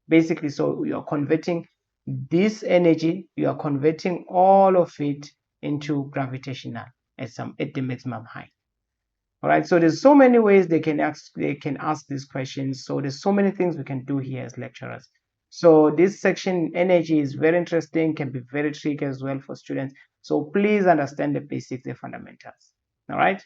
Basically, so you are converting this energy, you are converting all of it into gravitational at the maximum height. All right, so there's so many ways they can ask these questions. So there's so many things we can do here as lecturers. So this section, energy, is very interesting, can be very tricky as well for students. So please understand the basics, the fundamentals. All right.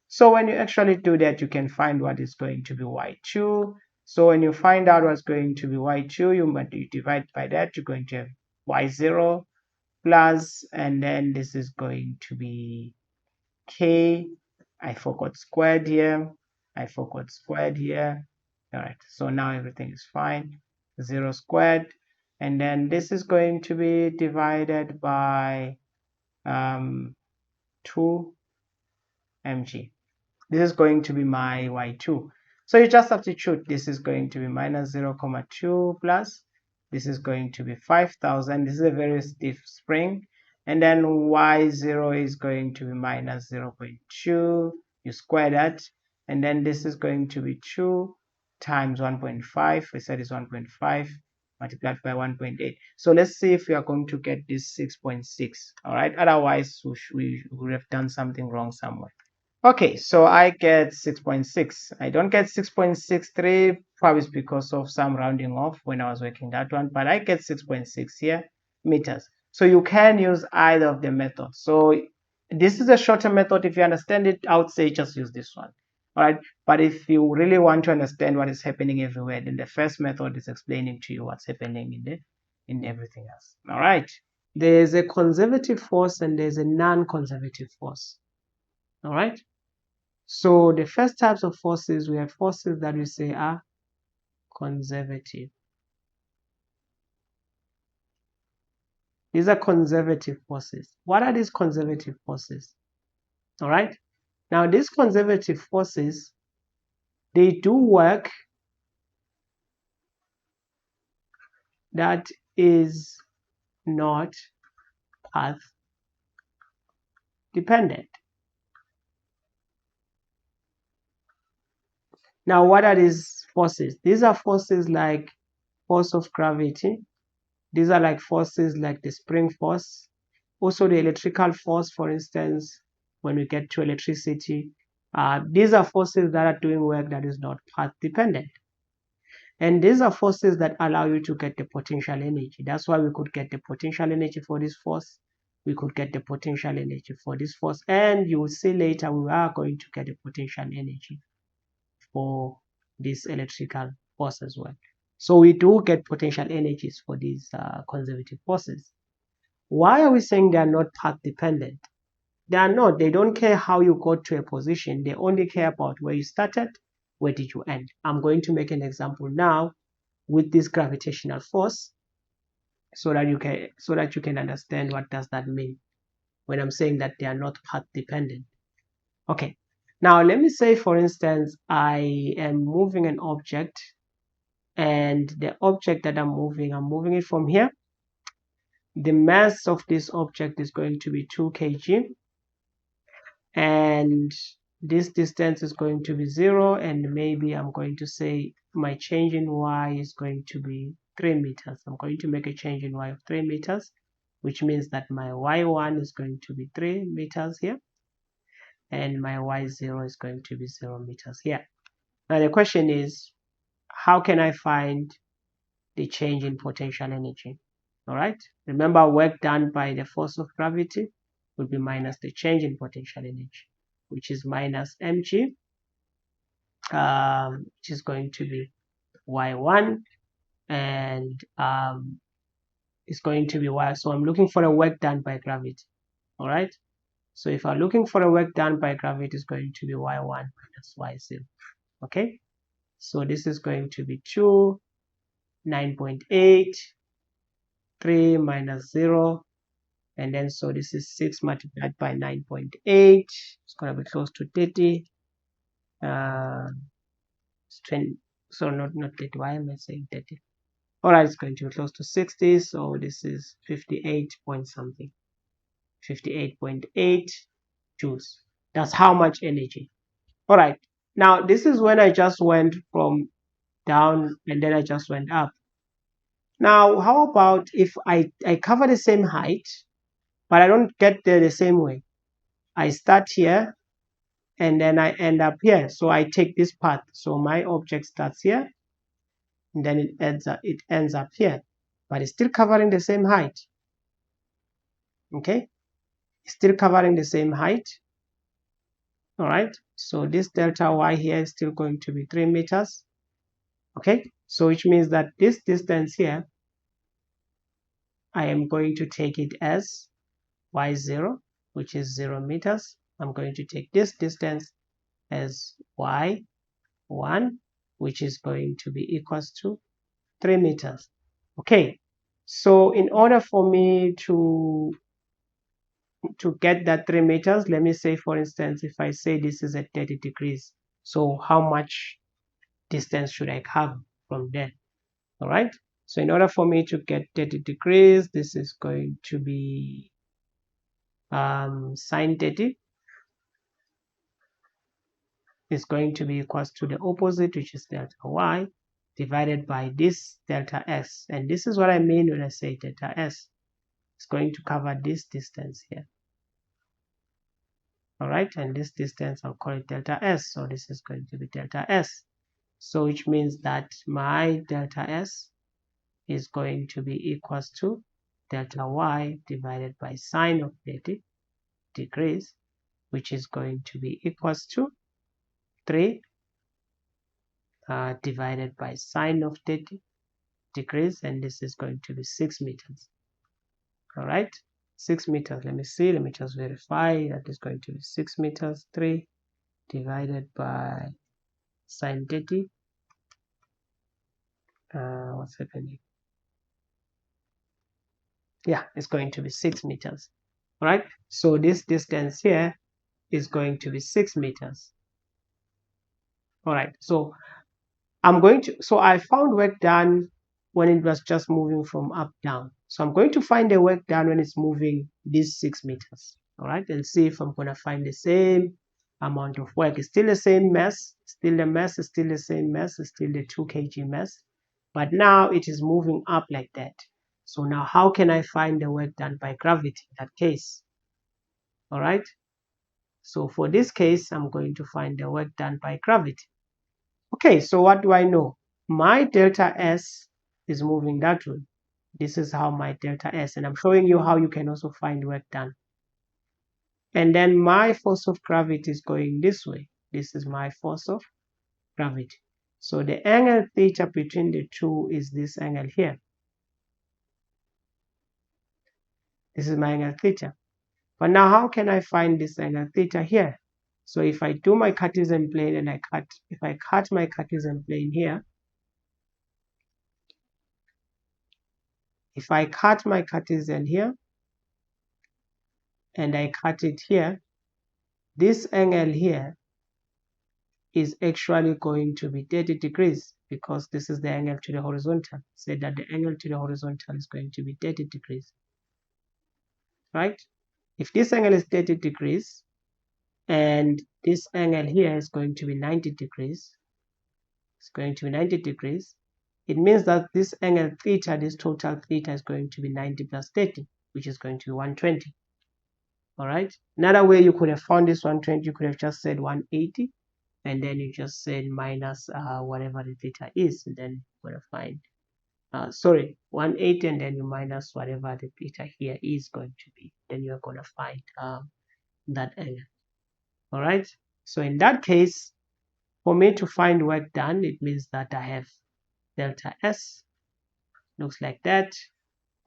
So when you actually do that, you can find what is going to be y2. So when you find out what's going to be y2, you divide by that, you're going to have y0 plus, and then this is going to be k. I forgot squared here. I forgot squared here. All right, so now everything is fine. 0 squared, and then this is going to be divided by 2 mg. This is going to be my y2. So you just substitute. This is going to be minus 0,2 plus. This is going to be 5,000. This is a very stiff spring. And then y0 is going to be minus 0.2. You square that. And then this is going to be 2 times 1.5. We said it's 1.5 multiplied by 1.8. So let's see if we are going to get this 6.6. All right. Otherwise, we would have done something wrong somewhere. Okay, so I get 6.6. I don't get 6.63, probably because of some rounding off when I was working that one, but I get 6.6 here, meters. So you can use either of the methods. So this is a shorter method. If you understand it, I would say just use this one. All right, but if you really want to understand what is happening everywhere, then the first method is explaining to you what's happening in everything else. All right, there's a conservative force and there's a non-conservative force. All right. So the first types of forces, we have forces that we say are conservative. These are conservative forces. What are these conservative forces? All right. Now these conservative forces, they do work that is not path dependent. Now, what are these forces? These are forces like force of gravity. These are like forces like the spring force. Also the electrical force, for instance, when we get to electricity. These are forces that are doing work that is not path dependent. And these are forces that allow you to get the potential energy. That's why we could get the potential energy for this force. We could get the potential energy for this force. And you will see later we are going to get the potential energy for this electrical force as well. So we do get potential energies for these conservative forces. Why are we saying they are not path dependent? They are not. They don't care how you got to a position. They only care about where you started, where did you end. I'm going to make an example now with this gravitational force so that you can understand what does that mean when I'm saying that they are not path dependent. Okay. Now let me say, for instance, I am moving an object, and the object that I'm moving it from here. The mass of this object is going to be 2 kg, and this distance is going to be 0, and maybe I'm going to say my change in y is going to be 3 meters. I'm going to make a change in y of 3 meters, which means that my y1 is going to be 3 meters here, and my y0 is going to be 0 meters here. Now the question is, how can I find the change in potential energy? All right, remember, work done by the force of gravity will be minus the change in potential energy, which is minus mg, which is going to be y1, and it's going to be y. So I'm looking for a work done by gravity. All right, so if I'm looking for a work done by gravity, it's going to be y1 minus y0. Okay, so this is going to be 2, 9.8, 3 minus 0, and then so this is 6 multiplied by 9.8. It's going to be close to 30. It's 20. So not 30. Why am I saying 30? All right, it's going to be close to 60. So this is 58 point something. 58.8 joules. That's how much energy. All right. Now this is when I just went from down and then I just went up. Now, how about if I cover the same height, but I don't get there the same way? I start here and then I end up here. So I take this path. So my object starts here and then it ends up here, but it's still covering the same height. Okay, it's still covering the same height. All right, so this delta y here is still going to be 3 meters. Okay, so which means that this distance here, I am going to take it as y0, which is 0 meters. I'm going to take this distance as y1, which is going to be equals to 3 meters. Okay, so in order for me to get that 3 meters, let me say, for instance, if I say this is at 30 degrees, so how much distance should I cover from there? All right, so in order for me to get 30 degrees, this is going to be sine 30 is going to be equals to the opposite, which is delta y, divided by this delta s. And this is what I mean when I say delta s. It's going to cover this distance here. All right, and this distance I'll call it delta s. So this is going to be delta s. So which means that my delta s is going to be equals to delta y divided by sine of 30 degrees, which is going to be equals to 3 divided by sine of 30 degrees, and this is going to be 6 meters. All right, 6 meters. Let me see. Let me just verify that is going to be 6 meters. 3 divided by sine 30. What's happening? Yeah, it's going to be 6 meters. All right, so this distance here is going to be 6 meters. All right, so so I found work done when it was just moving from up down. So I'm going to find the work done when it's moving these 6 meters. All right, and see if I'm going to find the same amount of work. It's still the same mass, still the mass is still the same mass, it's still the 2 kg mass, but now it is moving up like that. So now how can I find the work done by gravity in that case? All right, so for this case, I'm going to find the work done by gravity. Okay, so what do I know? My delta S is moving that way. This is how my delta S, and I'm showing you how you can also find work done. And then my force of gravity is going this way. This is my force of gravity. So the angle theta between the two is this angle here. This is my angle theta. But now how can I find this angle theta here? So if I do my Cartesian plane and if I cut my Cartesian plane here, if I cut my Cartesian here and I cut it here, this angle here is actually going to be 30 degrees because this is the angle to the horizontal. Say that the angle to the horizontal is going to be 30 degrees, right? If this angle is 30 degrees, and this angle here is going to be 90 degrees. It's going to be 90 degrees. It means that this angle theta, this total theta, is going to be 90 plus 30, which is going to be 120. All right. Another way you could have found this 120, you could have just said 180, and then you just said minus whatever the theta is, and then you're going to find 180, and then you minus whatever the theta here is going to be. Then you're going to find that angle. All right. So in that case, for me to find work done, it means that I have delta S, looks like that.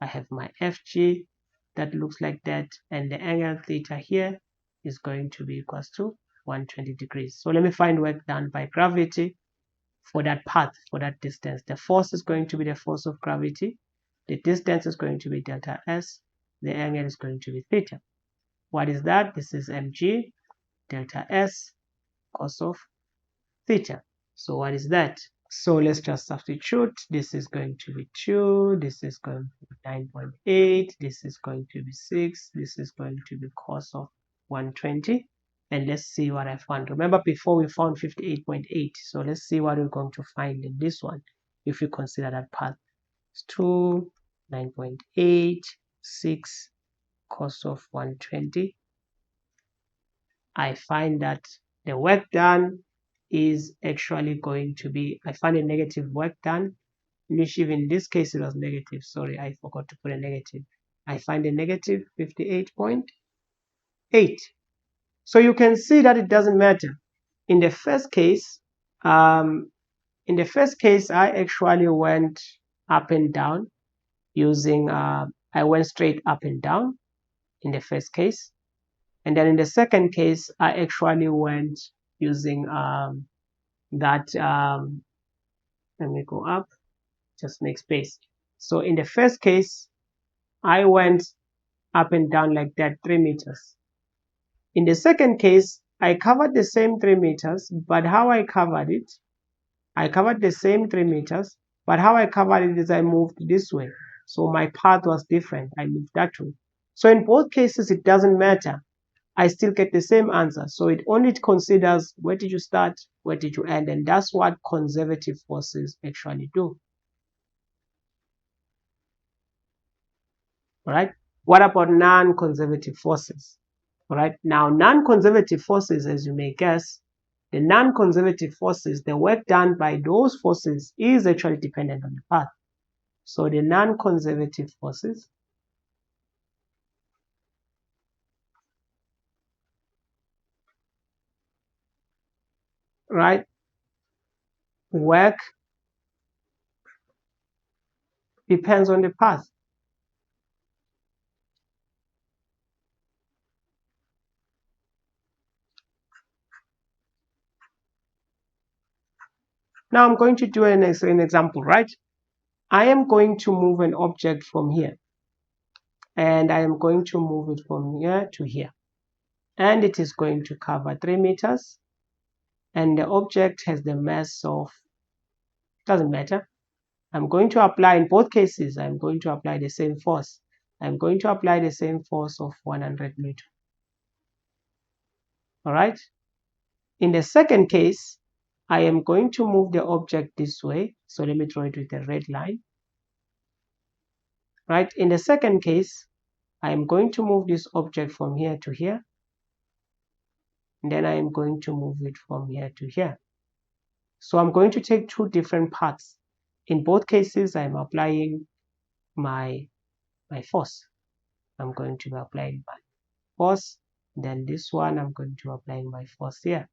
I have my FG, that looks like that, and the angle theta here is going to be equals to 120 degrees. So let me find work done by gravity for that path, for that distance. The force is going to be the force of gravity. The distance is going to be delta S. The angle is going to be theta. What is that? This is mg delta S cos of theta. So what is that? So let's just substitute. This is going to be 2. This is going to be 9.8. This is going to be 6. This is going to be cos of 120. And let's see what I found. Remember before we found 58.8. So let's see what we're going to find in this one if you consider that path. It's 2, 9.8, 6, cos of 120. I find that the work done is actually going to be, I find a negative work done, which even in this case it was negative. Sorry, I forgot to put a negative. I find a negative 58.8. So you can see that it doesn't matter. In the first case, I actually went up and down using, I went straight up and down in the first case. And then in the second case, I actually went using let me go up, just make space. So in the first case, I went up and down like that 3 meters. In the second case, I covered the same 3 meters, but how I covered it, I covered the same 3 meters, but how I covered it is I moved this way. So my path was different. I moved that way. So in both cases, it doesn't matter. I still get the same answer. So it only considers where did you start, where did you end, and that's what conservative forces actually do. All right. What about non-conservative forces? All right. Now, non-conservative forces, as you may guess, the non-conservative forces, the work done by those forces is actually dependent on the path. So the non-conservative forces, right, work depends on the path. Now I'm going to do an example, right? I am going to move an object from here, and I am going to move it from here to here, and it is going to cover 3 meters, and the object has the mass of, doesn't matter. I'm going to apply, in both cases, I'm going to apply the same force. I'm going to apply the same force of 100 Newton. All right. In the second case, I am going to move the object this way. So let me draw it with a red line. Right. In the second case, I am going to move this object from here to here. And then I am going to move it from here to here. So I'm going to take 2 different paths. In both cases, I'm applying my force. I'm going to be applying my force. Then this one, I'm going to apply my force here.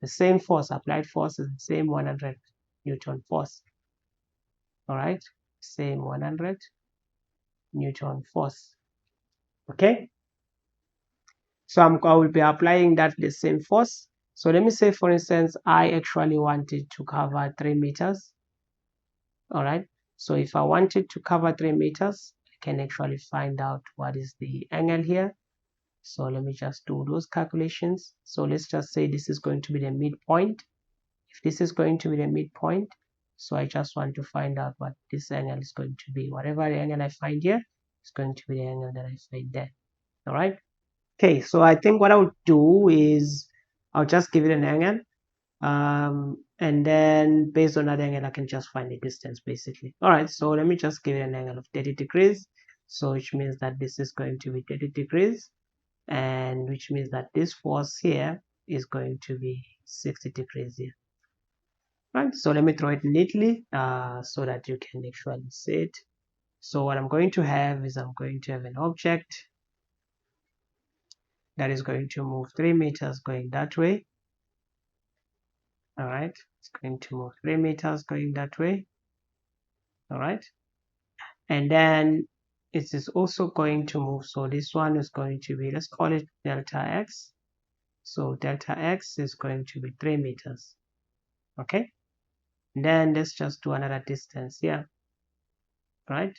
The same force, applied force is the same 100 Newton force. All right, same 100 Newton force. Okay, so I will be applying that the same force. So let me say, for instance, I actually wanted to cover 3 meters. All right, so if I wanted to cover 3 meters, I can actually find out what is the angle here. So let me just do those calculations. So let's just say this is going to be the midpoint. If this is going to be the midpoint, so I just want to find out what this angle is going to be. Whatever the angle I find here is going to be the angle that I find there. All right. Okay, so I think what I would do is I'll just give it an angle, and then based on that angle I can just find the distance basically. All right, so let me just give it an angle of 30 degrees, so which means that this is going to be 30 degrees, and which means that this force here is going to be 60 degrees here. Right, so let me draw it neatly so that you can actually see it. So what I'm going to have is I'm going to have an object that is going to move 3 meters going that way. All right, it's going to move 3 meters going that way. All right, and then it is also going to move, so this one is going to be, let's call it delta x. So delta x is going to be 3 meters. Okay, and then let's just do another distance here. Right,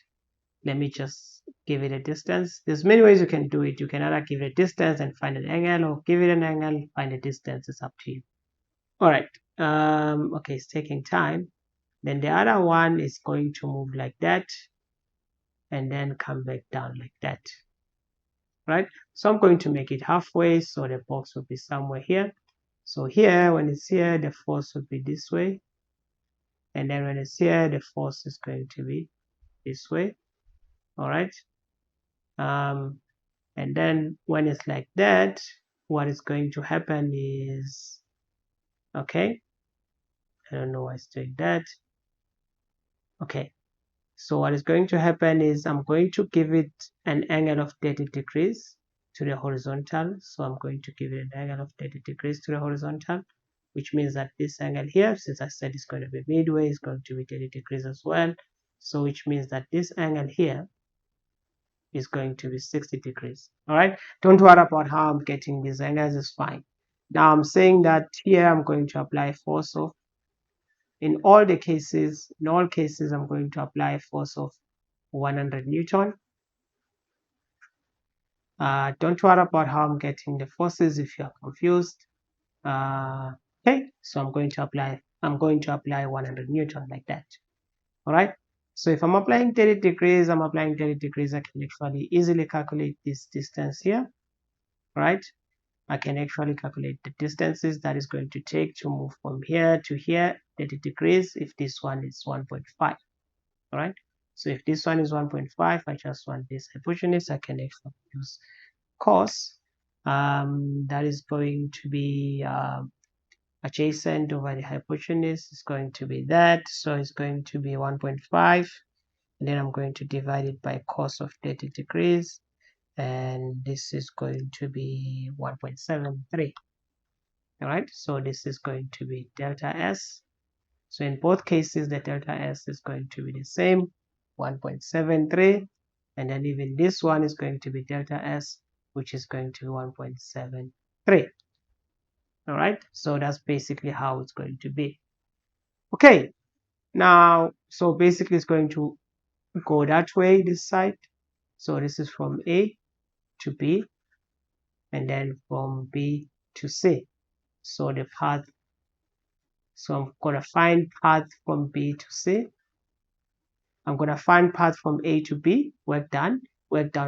let me just give it a distance. There's many ways you can do it. You can either give it a distance and find an angle, or give it an angle, find a distance. It's up to you. All right, okay, it's taking time. Then the other one is going to move like that and then come back down like that. Right, so I'm going to make it halfway, so the box will be somewhere here. So here, when it's here, the force will be this way, and then when it's here, the force is going to be this way. All right, and then when it's like that, what is going to happen is, okay, I don't know why it's doing that. Okay, so what is going to happen is I'm going to give it an angle of 30 degrees to the horizontal. So I'm going to give it an angle of 30 degrees to the horizontal, which means that this angle here, since I said it's going to be midway, is going to be 30 degrees as well. So which means that this angle here is going to be 60 degrees. All right, don't worry about how I'm getting these angles, is fine. Now I'm saying that here I'm going to apply force of, in all cases I'm going to apply a force of 100 Newton. Don't worry about how I'm getting the forces if you are confused. Okay, so I'm going to apply 100 Newton like that. All right, so if I'm applying 30 degrees, I can actually easily calculate this distance here. Right, I can actually calculate the distances that is going to take to move from here to here 30 degrees if this one is 1.5. All right, so if this one is 1.5, I just want this hypotenuse, I can actually use cos, that is going to be adjacent over the hypotenuse is going to be that, so it's going to be 1.5, and then I'm going to divide it by cos of 30 degrees, and this is going to be 1.73. All right, so this is going to be delta s. So in both cases the delta s is going to be the same, 1.73, and then even this one is going to be delta s, which is going to be 1.73. All right, so that's basically how it's going to be. Okay, now so basically it's going to go that way, this side. So this is from A to B, and then from B to C. So the path, so I'm gonna find path from B to C. I'm gonna find path from A to B, work done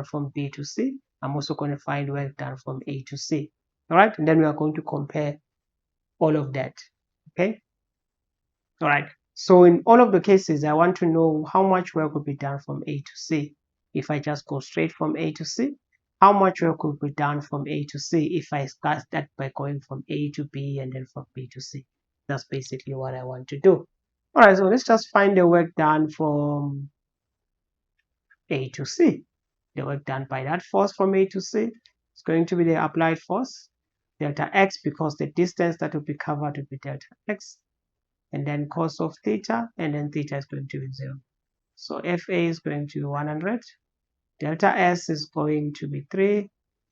from B to C. I'm also going to find work done from A to C. All right, and then we are going to compare all of that. Okay, all right, so in all of the cases I want to know how much work will be done from A to C if I just go straight from A to C, how much work will be done from A to C if I start that by going from A to B and then from B to C. That's basically what I want to do. All right, so let's just find the work done from A to C. The work done by that force from A to C is going to be the applied force, delta x, because the distance that will be covered will be delta x, and then cos of theta, and then theta is going to be 0. So Fa is going to be 100, delta S is going to be 3,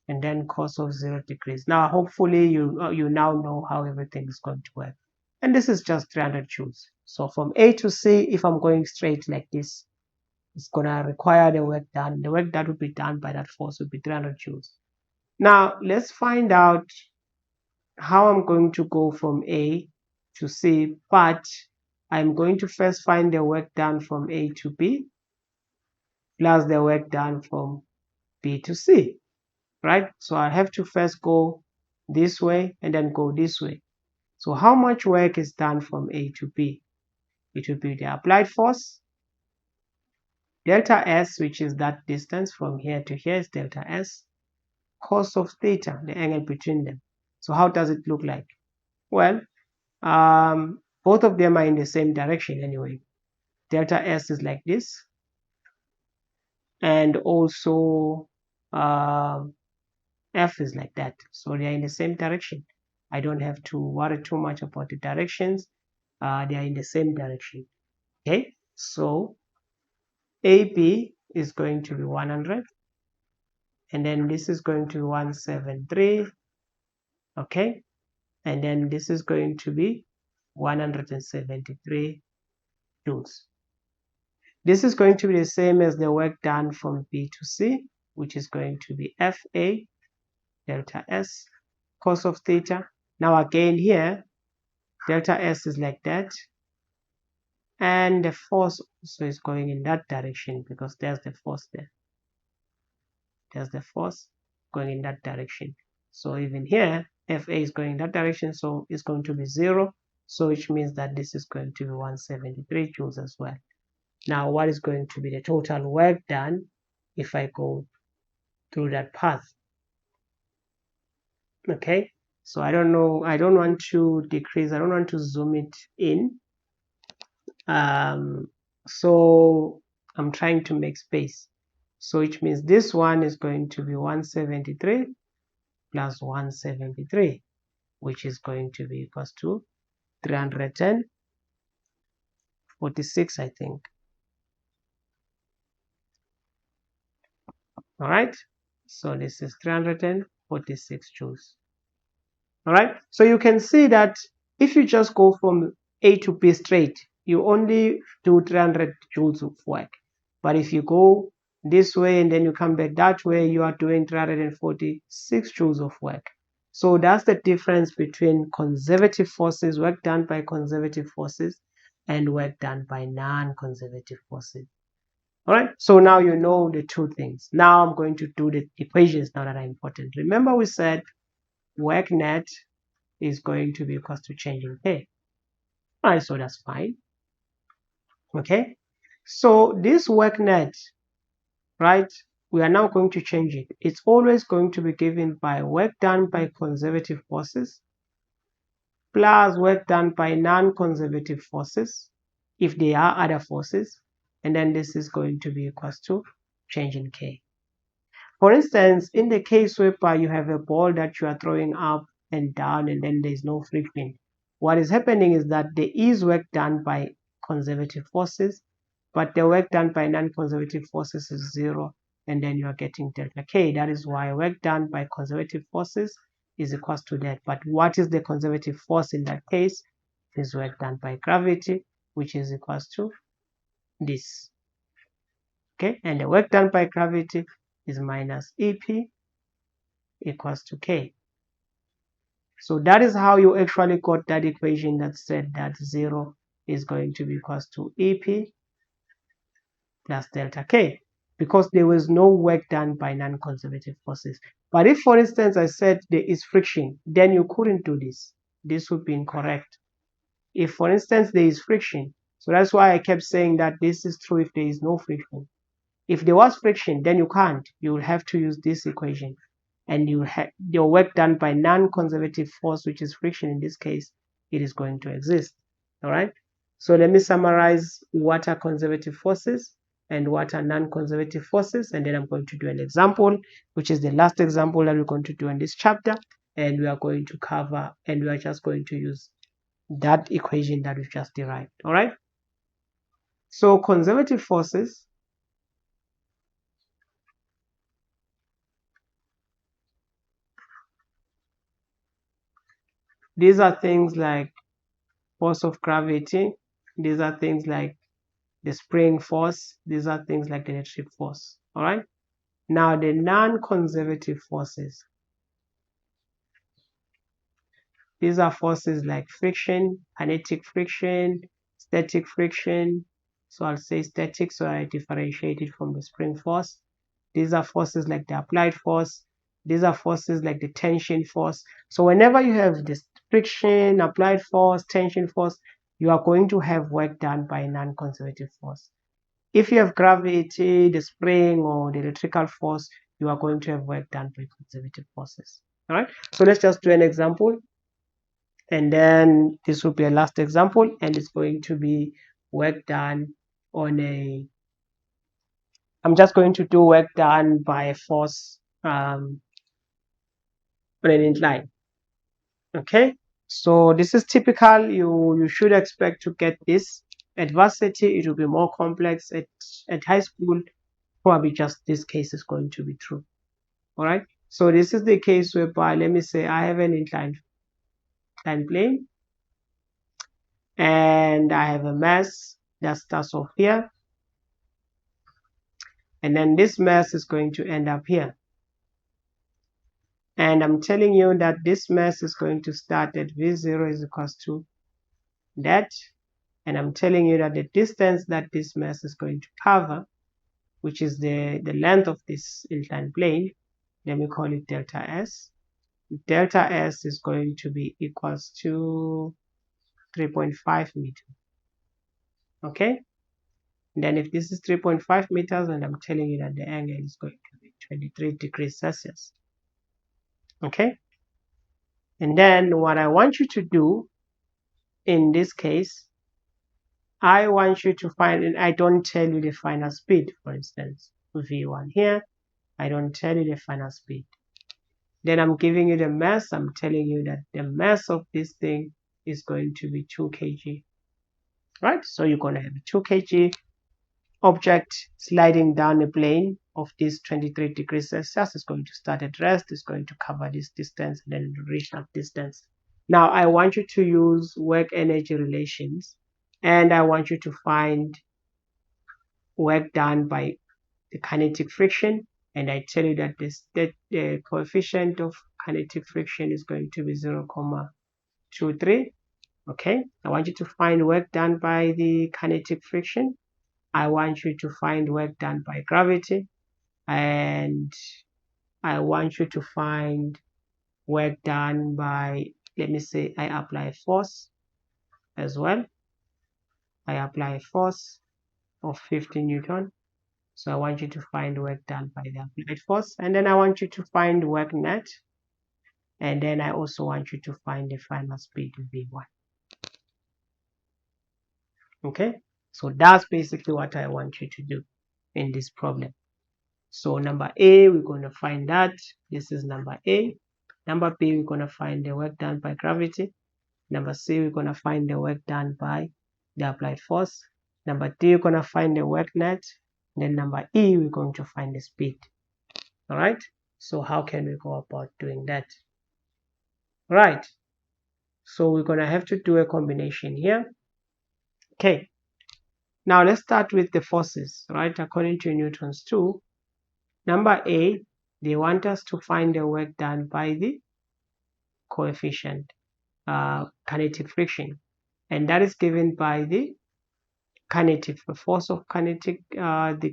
and then cos of 0 degrees. Now hopefully you now know how everything is going to work. And this is just 300 joules. So from A to C, if I'm going straight like this, it's gonna require the work done. The work that will be done by that force will be 300 joules. Now let's find out how I'm going to go from A to C, but I'm going to first find the work done from A to B plus the work done from B to C. right? So I have to first go this way and then go this way. So how much work is done from A to B? It will be the applied force, delta S, which is that distance from here to here is delta S, cos of theta, the angle between them. So how does it look like? Well, both of them are in the same direction anyway. Delta S is like this, and also F is like that. So they are in the same direction. I don't have to worry too much about the directions. They are in the same direction. Okay, so AB is going to be 100, and then this is going to be 173. Okay, and then this is going to be 173 joules. This is going to be the same as the work done from B to C, which is going to be FA delta S cos of theta. Now again here, delta S is like that, and the force also is going in that direction because there's the force there. There's the force going in that direction. So even here, FA is going in that direction, so it's going to be 0. So which means that this is going to be 173 joules as well. Now, what is going to be the total work done if I go through that path? Okay, so I don't know, I don't want to decrease, I don't want to zoom it in. So I'm trying to make space. So which means this one is going to be 173 plus 173, which is going to be equals to 346, I think. All right, so this is 346 joules. All right, so you can see that if you just go from A to B straight, you only do 300 joules of work. But if you go this way and then you come back that way, you are doing 346 joules of work. So that's the difference between conservative forces, work done by conservative forces, and work done by non-conservative forces. All right, so now you know the two things. Now I'm going to do the equations now that are important. Remember we said work net is going to be equal to change in K. All right, so that's fine. Okay, so this work net, right, we are now going to change it. It's always going to be given by work done by conservative forces plus work done by non-conservative forces, if there are other forces, and then this is going to be equal to change in K. For instance, in the case whereby you have a ball that you are throwing up and down and then there is no friction, what is happening is that there is work done by conservative forces, but the work done by non-conservative forces is 0, and then you are getting delta K. That is why work done by conservative forces is equal to that. But what is the conservative force in that case? It is work done by gravity, which is equal to this. Okay, and the work done by gravity is minus EP equals to K. So that is how you actually got that equation that said that 0 is going to be equals to EP plus delta K, because there was no work done by non-conservative forces. But if, for instance, I said there is friction, then you couldn't do this. This would be incorrect. If, for instance, there is friction, so that's why I kept saying that this is true if there is no friction. If there was friction, then you can't. You will have to use this equation. And you have your work done by non-conservative force, which is friction in this case, it is going to exist. All right. So let me summarize what are conservative forces and what are non-conservative forces. And then I'm going to do an example, which is the last example that we're going to do in this chapter. And we are going to cover, and we are just going to use that equation that we've just derived. All right. So conservative forces, these are things like force of gravity. These are things like the spring force. These are things like the electric force. All right. Now the non-conservative forces. These are forces like friction, kinetic friction, static friction. So I'll say static, so I differentiate it from the spring force. These are forces like the applied force. These are forces like the tension force. So whenever you have this friction, applied force, tension force, you are going to have work done by a non-conservative force. If you have gravity, the spring, or the electrical force, you are going to have work done by conservative forces. All right. So let's just do an example. And then this will be a last example, and it's going to be work done on a, I'm just going to do work done by a force on an incline. Okay, so this is typical. You should expect to get this. At varsity, it will be more complex. At high school, probably just this case is going to be true. All right, so this is the case whereby, let me say I have an inclined plane, and I have a mass that starts off here, and then this mass is going to end up here. And I'm telling you that this mass is going to start at V0 is equals to that. And I'm telling you that the distance that this mass is going to cover, which is the length of this inclined plane, let me call it delta S. Delta S is going to be equals to 3.5 meters. Okay? And then if this is 3.5 meters, and I'm telling you that the angle is going to be 23 degrees Celsius. Okay? And then what I want you to do in this case, I want you to find, and I don't tell you the final speed, for instance, V1 here, I don't tell you the final speed. Then I'm giving you the mass. I'm telling you that the mass of this thing is going to be 2 kg, right? So you're going to have a 2 kg object sliding down a plane of this 23 degrees Celsius. Is going to start at rest, is going to cover this distance, and then reach that distance. Now I want you to use work energy relations, and I want you to find work done by the kinetic friction, and I tell you that the coefficient of kinetic friction is going to be 0.23. Okay, I want you to find work done by the kinetic friction. I want you to find work done by gravity, and I want you to find work done by, let me say I apply force as well. I apply a force of 50 Newton. So I want you to find work done by the applied force, and then I want you to find work net, and then I also want you to find the final speed V1. Okay, so that's basically what I want you to do in this problem. So number A, we're going to find that. This is number A. Number B, we're going to find the work done by gravity. Number C, we're going to find the work done by the applied force. Number D, we're going to find the work net. Then number E, we're going to find the speed. All right, so how can we go about doing that? Right, so we're going to have to do a combination here. Okay, now let's start with the forces, right? According to Newton's 2, number A, they want us to find the work done by the coefficient kinetic friction, and that is given by the kinetic, the force of kinetic, the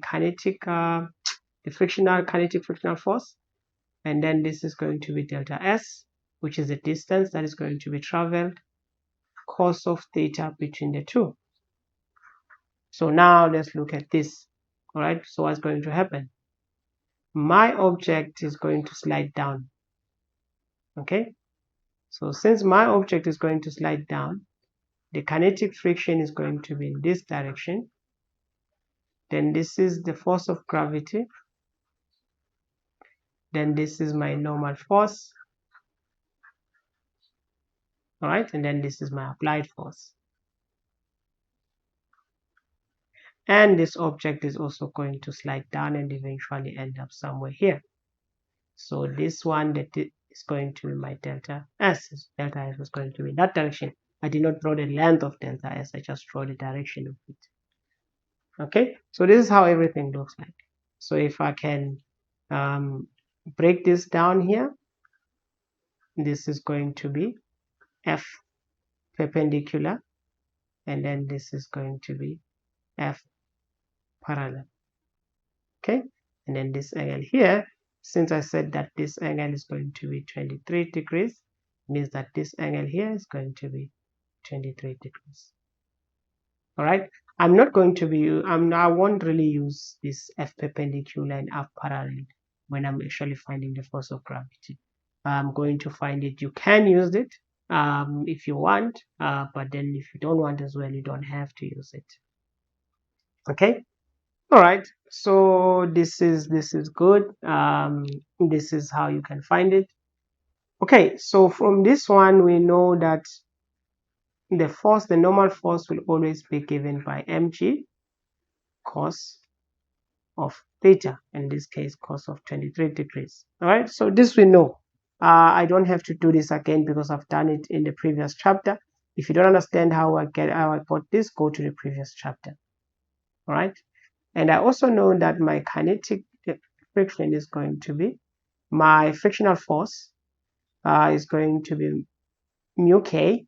frictional kinetic frictional force, and then this is going to be delta S, which is the distance that is going to be traveled, cos of theta between the two. So now let's look at this. All right, so what's going to happen? My object is going to slide down. Okay, so since my object is going to slide down, the kinetic friction is going to be in this direction. Then this is the force of gravity. Then this is my normal force. All right, and then this is my applied force. And this object is also going to slide down and eventually end up somewhere here. So this one that is going to be my delta S. Delta S is going to be in that direction. I did not draw the length of delta S, I just draw the direction of it. Okay, so this is how everything looks like. So if I can break this down here, this is going to be F perpendicular, and then this is going to be F parallel. Okay, and then this angle here since I said that this angle is going to be 23 degrees, means that this angle here is going to be 23 degrees. All right, I'm not going to be, I won't really use this F perpendicular and F parallel when I'm actually finding the force of gravity. I'm going to find it. You can use it if you want, but then if you don't want as well, you don't have to use it. Okay. All right. So this is good. This is how you can find it. Okay. So from this one, we know that the force, the normal force, will always be given by mg cos of theta, in this case cos of 23 degrees. All right, so this we know. I don't have to do this again because I've done it in the previous chapter. If you don't understand how I got this, go to the previous chapter. All right, and I also know that my kinetic friction is going to be, my frictional force is going to be mu k,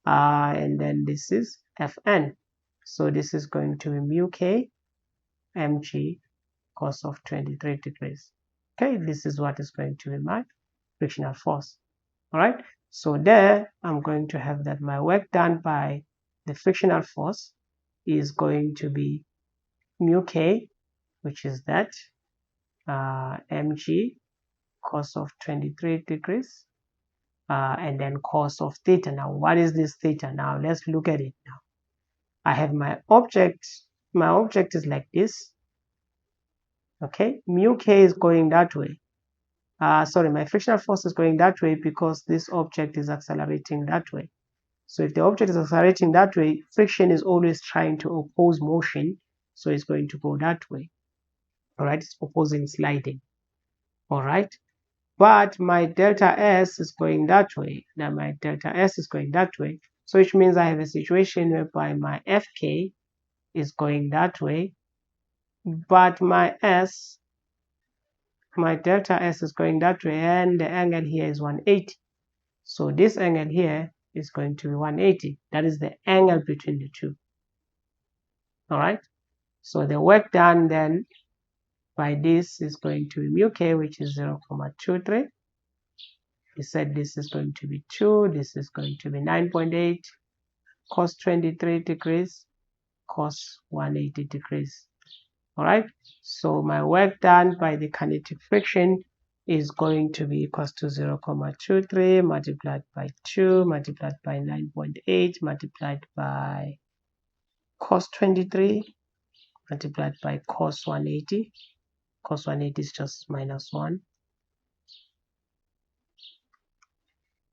and then this is Fn. So this is going to be mu k mg cos of 23 degrees. Okay, this is what is going to be my frictional force. All right, so there I'm going to have that my work done by the frictional force is going to be mu k, which is that mg cos of 23 degrees, and then cos of theta. Now what is this theta? Now let's look at it. Now I have my object is like this. Okay, mu k is going that way. Sorry, my frictional force is going that way because this object is accelerating that way. So if the object is accelerating that way, friction is always trying to oppose motion, so it's going to go that way. All right, it's opposing sliding. All right, but my delta S is going that way. Now my delta S is going that way, so which means I have a situation whereby my Fk is going that way, but my delta S is going that way, and the angle here is 180. So this angle here is going to be 180. That is the angle between the two. All right. So the work done then by this is going to be mu k, which is 0.23. We said this is going to be 2. This is going to be 9.8 cos 23 degrees cos 180 degrees. All right. So my work done by the kinetic friction is going to be equals to 0.23 multiplied by 2 multiplied by 9.8 multiplied by cos 23 multiplied by cos 180. Cos 180 is just minus 1.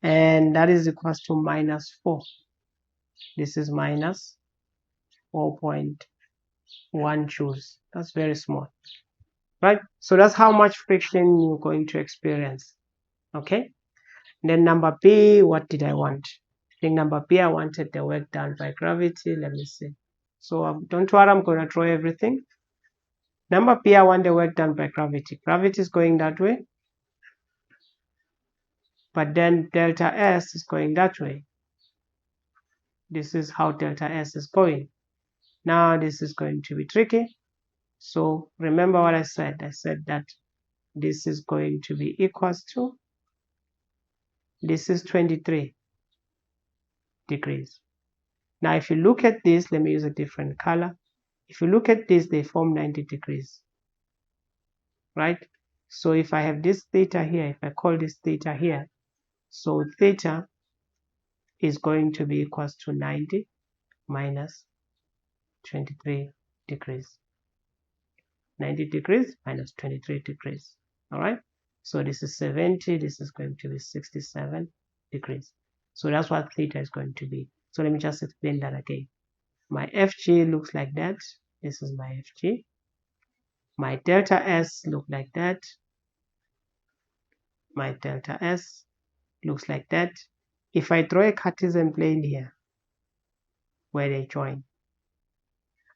And that is equals to minus 4. This is minus 4.1 joules. That's very small. Right? So that's how much friction you're going to experience. Okay? Then number B, what did I want? I think number B, I wanted the work done by gravity. Let me see. So don't worry, I'm going to draw everything. Number B, I want the work done by gravity. Gravity is going that way. But then delta S is going that way. This is how delta S is going. Now this is going to be tricky. So remember what I said. I said that this is going to be equals to, this is 23 degrees. Now if you look at this, let me use a different color. If you look at this, they form 90 degrees. Right? So if I have this theta here, if I call this theta here, so theta is going to be equals to 90 minus 23 degrees. 90 degrees minus 23 degrees. All right. So this is 70. This is going to be 67 degrees. So that's what theta is going to be. So let me just explain that again. My FG looks like that. This is my FG. My delta S looks like that. My delta S looks like that. If I draw a Cartesian plane here, where they join,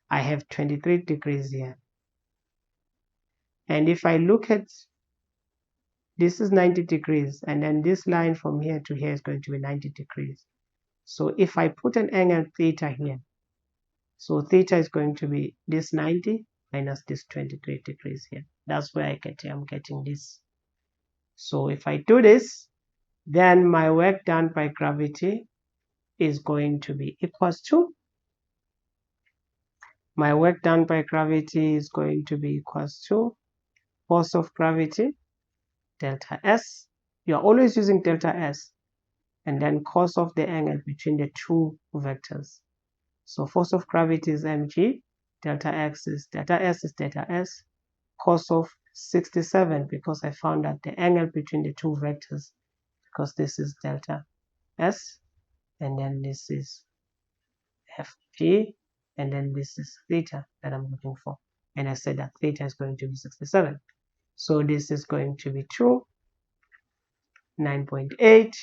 I have 23 degrees here. And if I look at, this is 90 degrees, and then this line from here to here is going to be 90 degrees. So if I put an angle theta here, so theta is going to be this 90 minus this 23 degrees here. That's where I'm getting this. So if I do this, then my work done by gravity is going to be equals to, my work done by gravity is going to be equals to force of gravity, delta S. You are always using delta S, and then cos of the angle between the two vectors. So force of gravity is mg, delta S is delta S, cos of 67, because I found that the angle between the two vectors, because this is delta S, and then this is fg, and then this is theta that I'm looking for. And I said that theta is going to be 67. So this is going to be 9.8.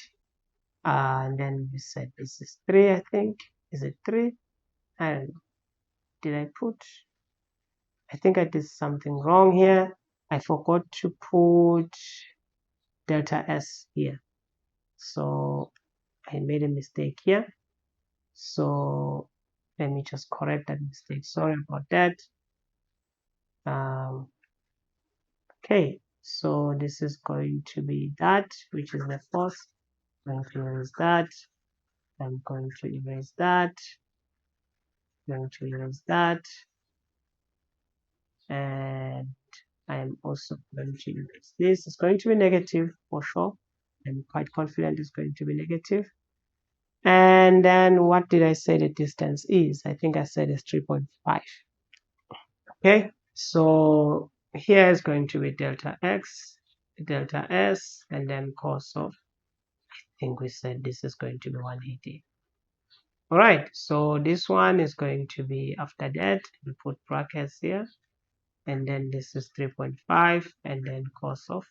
And then we said this is 3, I think. Is it 3? I don't know. Did I put? I think I did something wrong here. I forgot to put delta S here. So I made a mistake here. So let me just correct that mistake. Sorry about that. Okay, so this is going to be that, which is the force. I'm going to erase that. I'm going to erase that. I'm going to erase that. And I'm also going to erase this. It's going to be negative for sure. I'm quite confident it's going to be negative. And then what did I say the distance is? I think I said it's 3.5. Okay, so here is going to be delta x, delta s, and then cos of, I think we said this is going to be 180. All right, so this one is going to be, after that we put brackets here, and then this is 3.5, and then cos of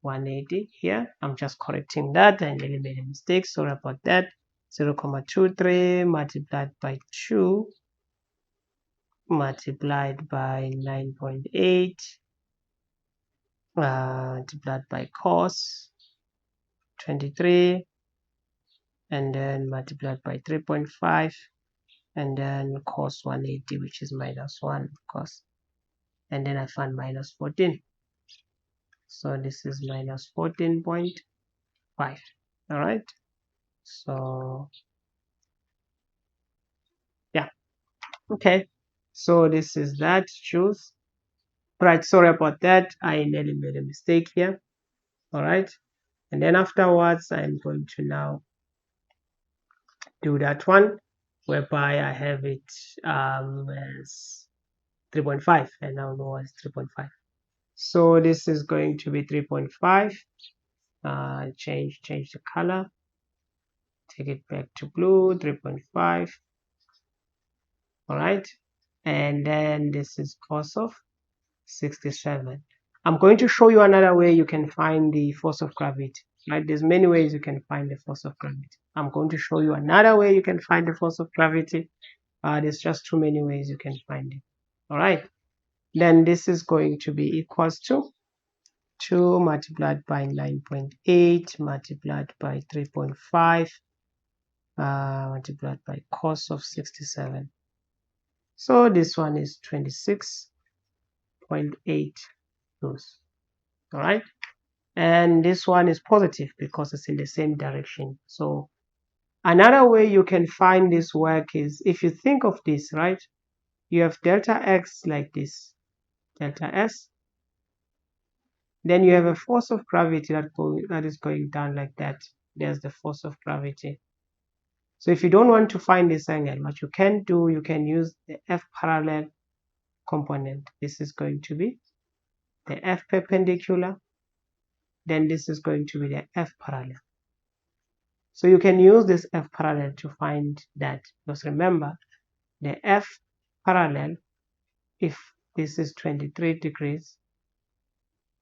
180 here. I'm just correcting that. I nearly made a mistake, sorry about that. 0.23 multiplied by 2 multiplied by 9.8 multiplied by cos 23, and then multiplied by 3.5, and then cos 180, which is minus 1 cos, and then I found minus 14. So this is minus 14.5. All right, so yeah, okay, so this is that choose. Right, sorry about that, I nearly made a mistake here. All right, and then afterwards I'm going to now do that one whereby I have it as 3.5, and now know it's 3.5. So this is going to be 3.5. Change the color, take it back to blue. 3.5. all right, and then this is cos of 67. I'm going to show you another way you can find the force of gravity. Right, there's many ways you can find the force of gravity. I'm going to show you another way you can find the force of gravity. There's just too many ways you can find it. All right, then this is going to be equals to 2 multiplied by 9.8 multiplied by 3.5 multiplied by cos of 67. So this one is 26.8 joules. All right, and this one is positive because it's in the same direction. So another way you can find this work is, if you think of this, right, you have delta x like this, delta s, then you have a force of gravity that is going down like that. There's the force of gravity. So if you don't want to find this angle, what you can do, you can use the F parallel component. This is going to be the F perpendicular, then this is going to be the F parallel. So you can use this F parallel to find that, because remember, the F parallel, if this is 23 degrees,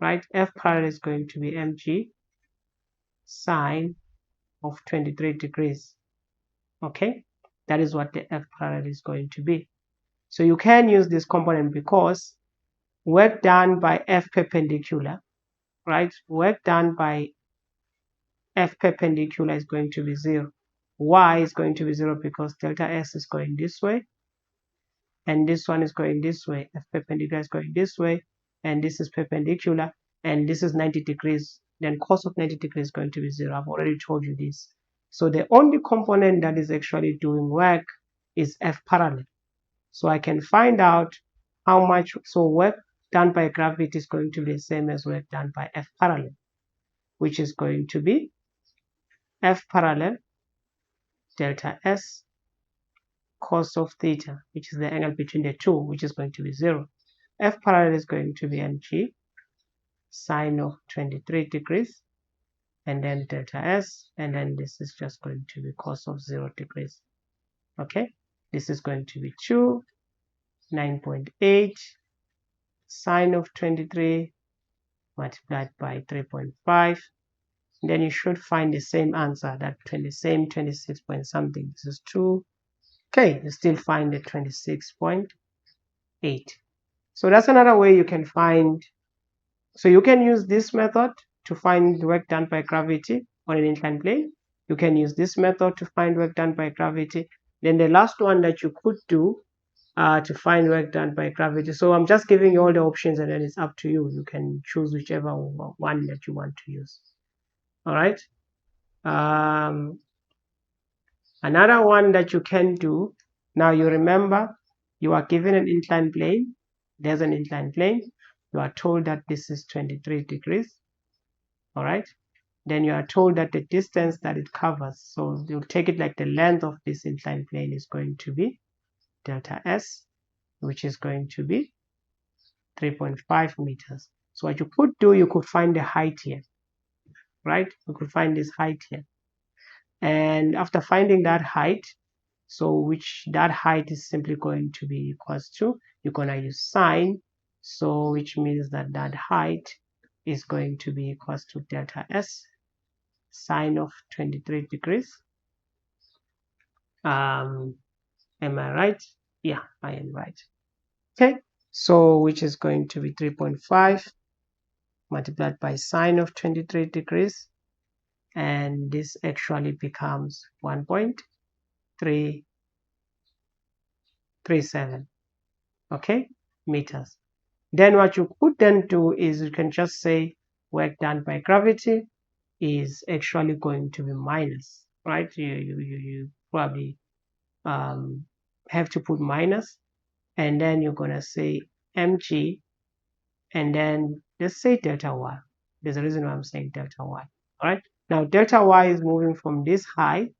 right, F parallel is going to be mg sine of 23 degrees. Okay, that is what the F parallel is going to be. So you can use this component because work done by F perpendicular, right? Work done by F perpendicular is going to be 0. Why is going to be 0? Because delta S is going this way, and this one is going this way. F perpendicular is going this way, and this is perpendicular, and this is 90 degrees then cos of 90 degrees is going to be 0. I've already told you this. So the only component that is actually doing work is F parallel. So I can find out how much, so work done by gravity is going to be the same as work done by F parallel, which is going to be F parallel delta S cos of theta, which is the angle between the two, which is going to be 0. F parallel is going to be mg sine of 23 degrees, and then delta S, and then this is just going to be cos of 0 degrees. Okay, this is going to be 2, 9.8 sine of 23 multiplied by 3.5. Then you should find the same answer, that same 26 point something. This is 2. Okay, you still find the 26.8. So that's another way you can find. So you can use this method to find work done by gravity on an inclined plane. You can use this method to find work done by gravity. Then the last one that you could do to find work done by gravity. So I'm just giving you all the options, and then it's up to you. You can choose whichever one that you want to use. All right. Another one that you can do. Now you remember you are given an inclined plane. There's an inclined plane. You are told that this is 23 degrees. All right. Then you are told that the distance that it covers, so you'll take it like the length of this inclined plane is going to be delta S, which is going to be 3.5 meters. So what you could do, you could find the height here, right? You could find this height here. And after finding that height, so that height is simply going to be equals to, you're going to use sine, so which means that that height is going to be equals to delta S sine of 23 degrees. Am I right? Yeah, I am right. Okay, so which is going to be 3.5 multiplied by sine of 23 degrees, and this actually becomes 1.337, okay, meters. Then what you could then do is you can just say work done by gravity is actually going to be minus, right? You probably have to put minus, and then you're gonna say mg, and then let's say delta y. There's a reason why I'm saying delta y. All right, now delta y is moving from this high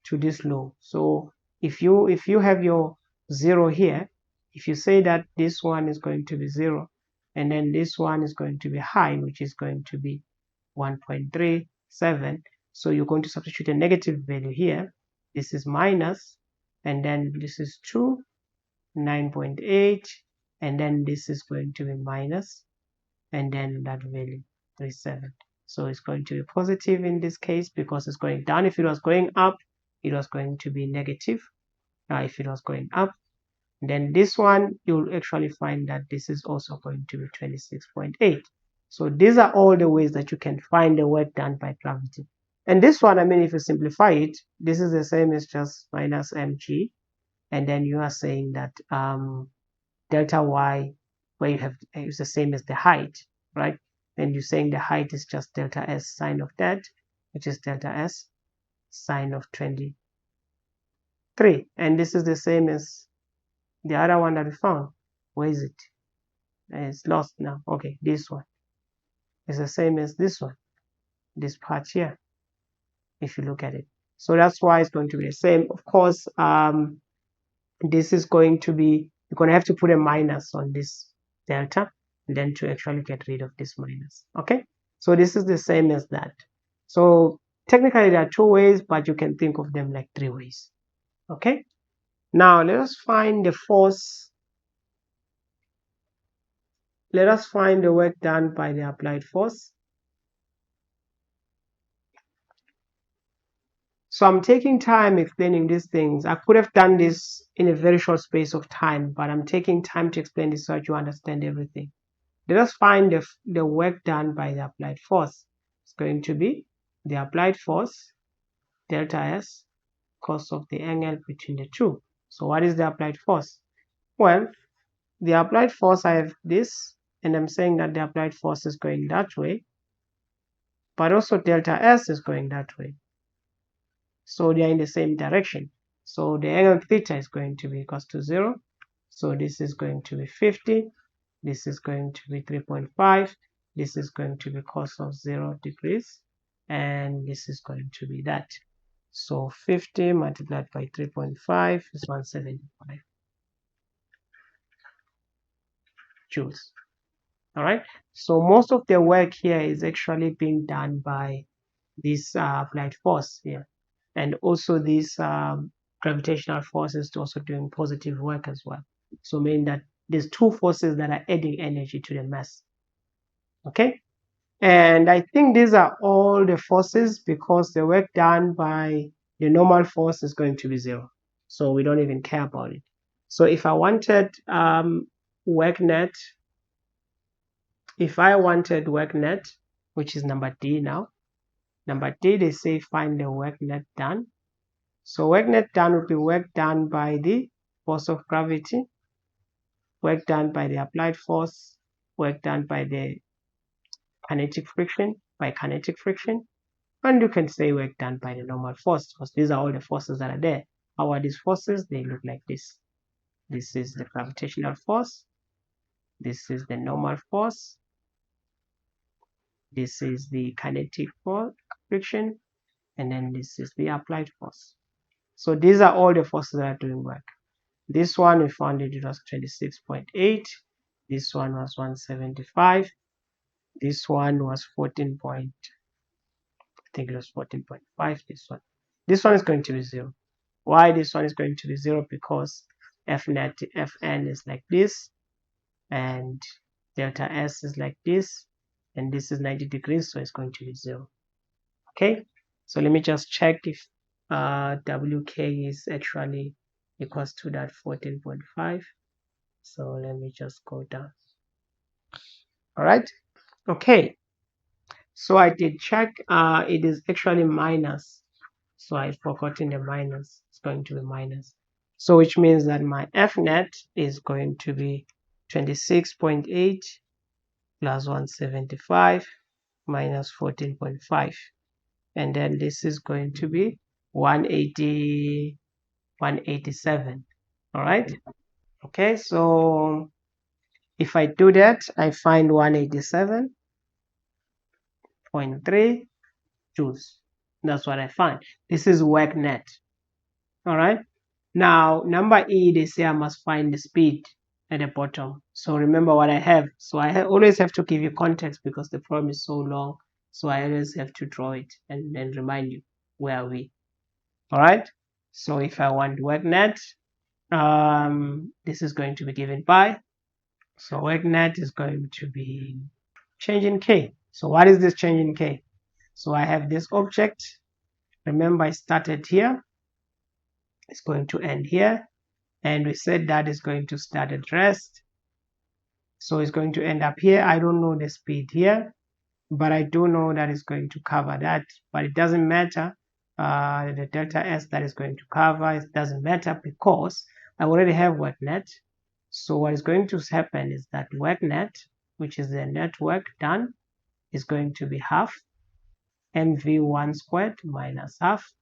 to this low. So if you have your 0 here, if you say that this one is going to be 0, and then this one is going to be high, which is going to be 1.37, so you're going to substitute a negative value here. This is minus, and then this is 2, 9.8, and then this is going to be minus, and then that value 37. So it's going to be positive in this case because it's going down. If it was going up, it was going to be negative. If it was going up, then this one, you'll actually find that this is also going to be 26.8. So these are all the ways that you can find the work done by gravity. And this one, I mean, if you simplify it, this is the same as just minus mg, and then you are saying that delta y, where you have, is the same as the height, right? Then you're saying the height is just delta S sine of that, which is delta S sine of 23. And this is the same as the other one that we found. Where is it? It's lost now. Okay, this one is the same as this one, this part here, if you look at it. So that's why it's going to be the same. Of course, this is going to be, you're going to have to put a minus on this delta, and then to actually get rid of this minus. Okay, so this is the same as that. So technically there are 2 ways, but you can think of them like 3 ways. Okay, now let us find the force. Let us find the work done by the applied force. So I'm taking time explaining these things. I could have done this in a very short space of time, but I'm taking time to explain this so that you understand everything. Let us find the work done by the applied force. It's going to be the applied force, delta S, cos of the angle between the two. So what is the applied force? Well, the applied force, I have this, and I'm saying that the applied force is going that way. but also delta S is going that way. So they are in the same direction. So the angle theta is going to be equals to 0. So this is going to be 50. This is going to be 3.5. This is going to be cos of 0 degrees. And this is going to be that. So 50 multiplied by 3.5 is 175 joules. All right. So most of the work here is actually being done by this applied force here. And also this gravitational force is also doing positive work as well. So meaning that there's two forces that are adding energy to the mass. Okay. And I think these are all the forces because the work done by the normal force is going to be 0. So we don't even care about it. So if I wanted work net, which is number D now, number D, they say find the work net done. So work net done would be work done by the force of gravity, work done by the applied force, work done by the kinetic friction, and you can say work done by the normal force because these are all the forces that are there. How are these forces? They look like this. This is the gravitational force. This is the normal force. This is the kinetic force, friction, and then this is the applied force. So these are all the forces that are doing work. This one we found it was 26.8. This one was 175. This one was 14 point, I think it was 14.5. This one is going to be 0. Why this one is going to be 0? Because Fn is like this, and delta S is like this, and this is 90 degrees, so it's going to be 0. Okay, so let me just check if Wk is actually equals to that 14.5. So let me just go down. All right. Okay. So I did check. It is actually minus. So I've forgotten the minus. It's going to be minus. So which means that my F net is going to be 26.8 plus 175 minus 14.5. And then this is going to be 187. All right. Okay. So if I do that, I find 187.3 joules. That's what I find. This is work net. All right. Now, number E, they say I must find the speed at the bottom. So remember what I have. So I always have to give you context because the problem is so long. So I always have to draw it and then remind you where are we. All right. So if I want work net, this is going to be given by. So work net is going to be change in K. So what is this change in K? So I have this object. Remember I started here. It's going to end here. And we said that is going to start at rest. So it's going to end up here. I don't know the speed here, but I do know that it's going to cover that. But it doesn't matter. The delta S that is going to cover, it doesn't matter because I already have work net. So what is going to happen is that work net, which is the net work done, is going to be half mv1 squared minus half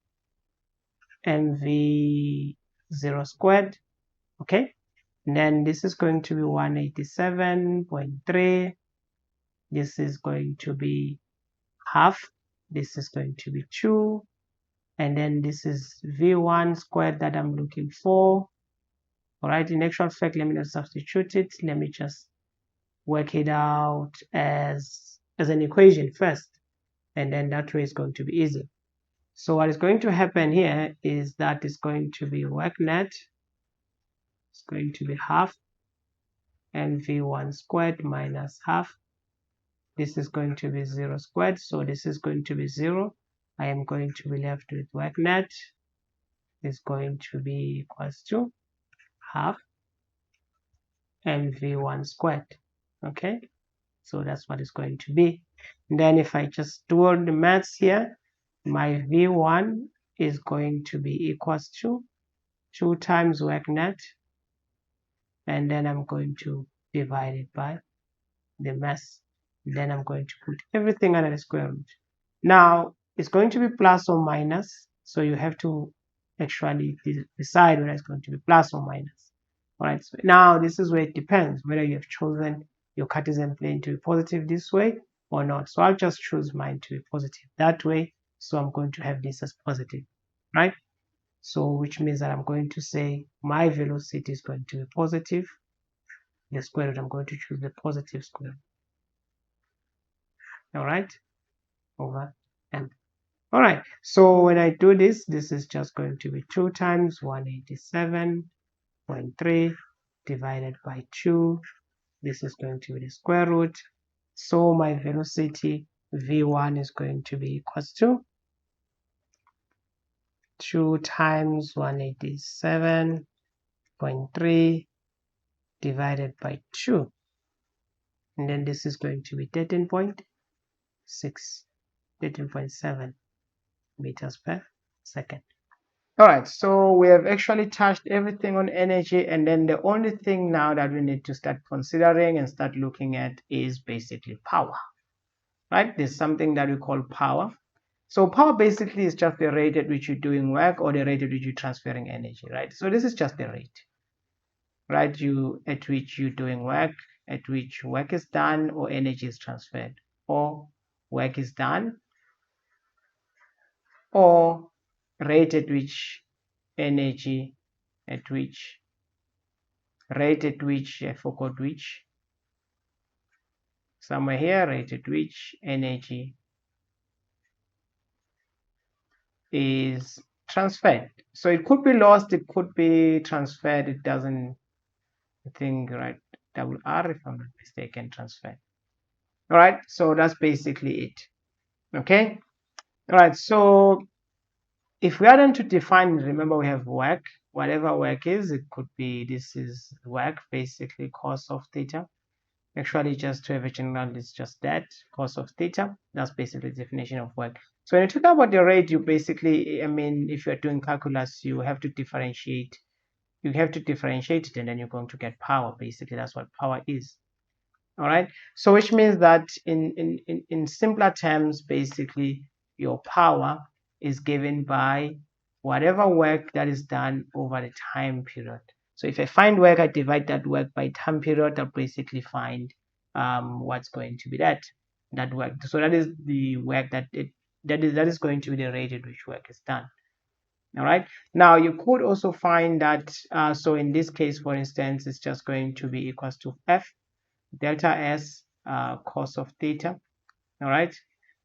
mv0 squared. Okay, and then this is going to be 187.3. This is going to be half. This is going to be 2. And then this is v1 squared that I'm looking for. All right, in actual fact, let me not substitute it. Let me just work it out as an equation first. And then that way is going to be easy. So what is going to happen here is that it's going to be work net. It's going to be half mv1 squared minus half. This is going to be 0 squared. So this is going to be 0. I am going to be left with work net is going to be equals to half mv1 squared. Okay, so that's what it's going to be. And then if I just do all the maths here, my v1 is going to be equals to 2 times work net, and then I'm going to divide it by the mass. Then I'm going to put everything under the square root. Now it's going to be plus or minus, so you have to actually decide whether it's going to be plus or minus. All right, so now this is where it depends whether you have chosen your Cartesian plane to be positive this way or not. So I'll just choose mine to be positive that way. So I'm going to have this as positive, right? So which means that I'm going to say my velocity is going to be positive. The square root, I'm going to choose the positive square root. All right, over m. All right, so when I do this, this is just going to be 2 times 187.3 divided by 2. This is going to be the square root. So my velocity v1 is going to be equals to 2 times 187.3 divided by 2. And then this is going to be 13.6, 13.7 meters per second. All right, so we have actually touched everything on energy, and then the only thing now that we need to start considering and start looking at is basically power, right? There's something that we call power. So power basically is just the rate at which you're doing work or the rate at which you're transferring energy, right? So this is just the rate, right? At which you're doing work, at which work is done or energy is transferred, or work is done, or rate at which energy, at which rate at which, I forgot which, somewhere here, rate at which energy is transferred. So it could be lost, it could be transferred, it doesn't, I think, right, double R if I'm not mistaken, transferred. All right, so that's basically it. Okay, all right, so if we are going to define, remember we have work, whatever work is, it could be, this is work, basically cos of theta. Actually, just to have a general, it's just that cos of theta. That's basically the definition of work. So when you talk about the rate, you basically, I mean, if you're doing calculus, you have to differentiate. You have to differentiate it, and then you're going to get power. Basically, that's what power is. All right. So which means that in simpler terms, basically, your power is given by whatever work that is done over the time period. So if I find work, I divide that work by time period. I basically find what's going to be that work. So that is the work that is going to be the rate at which work is done. All right. Now you could also find that. So in this case, for instance, it's just going to be equals to F delta S cos of theta. All right,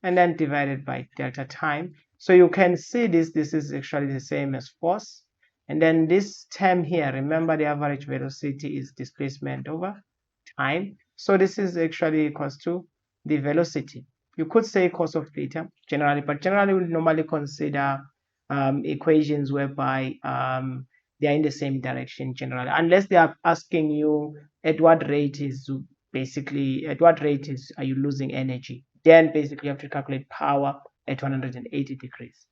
and then divided by delta time. So you can see this is actually the same as force. And then this term here, remember the average velocity is displacement over time. So this is actually equals to the velocity. You could say cos of theta generally, but generally we normally consider equations whereby they are in the same direction generally, unless they are asking you at what rate is basically at what rate is are you losing energy. Then basically you have to calculate power at 180 degrees.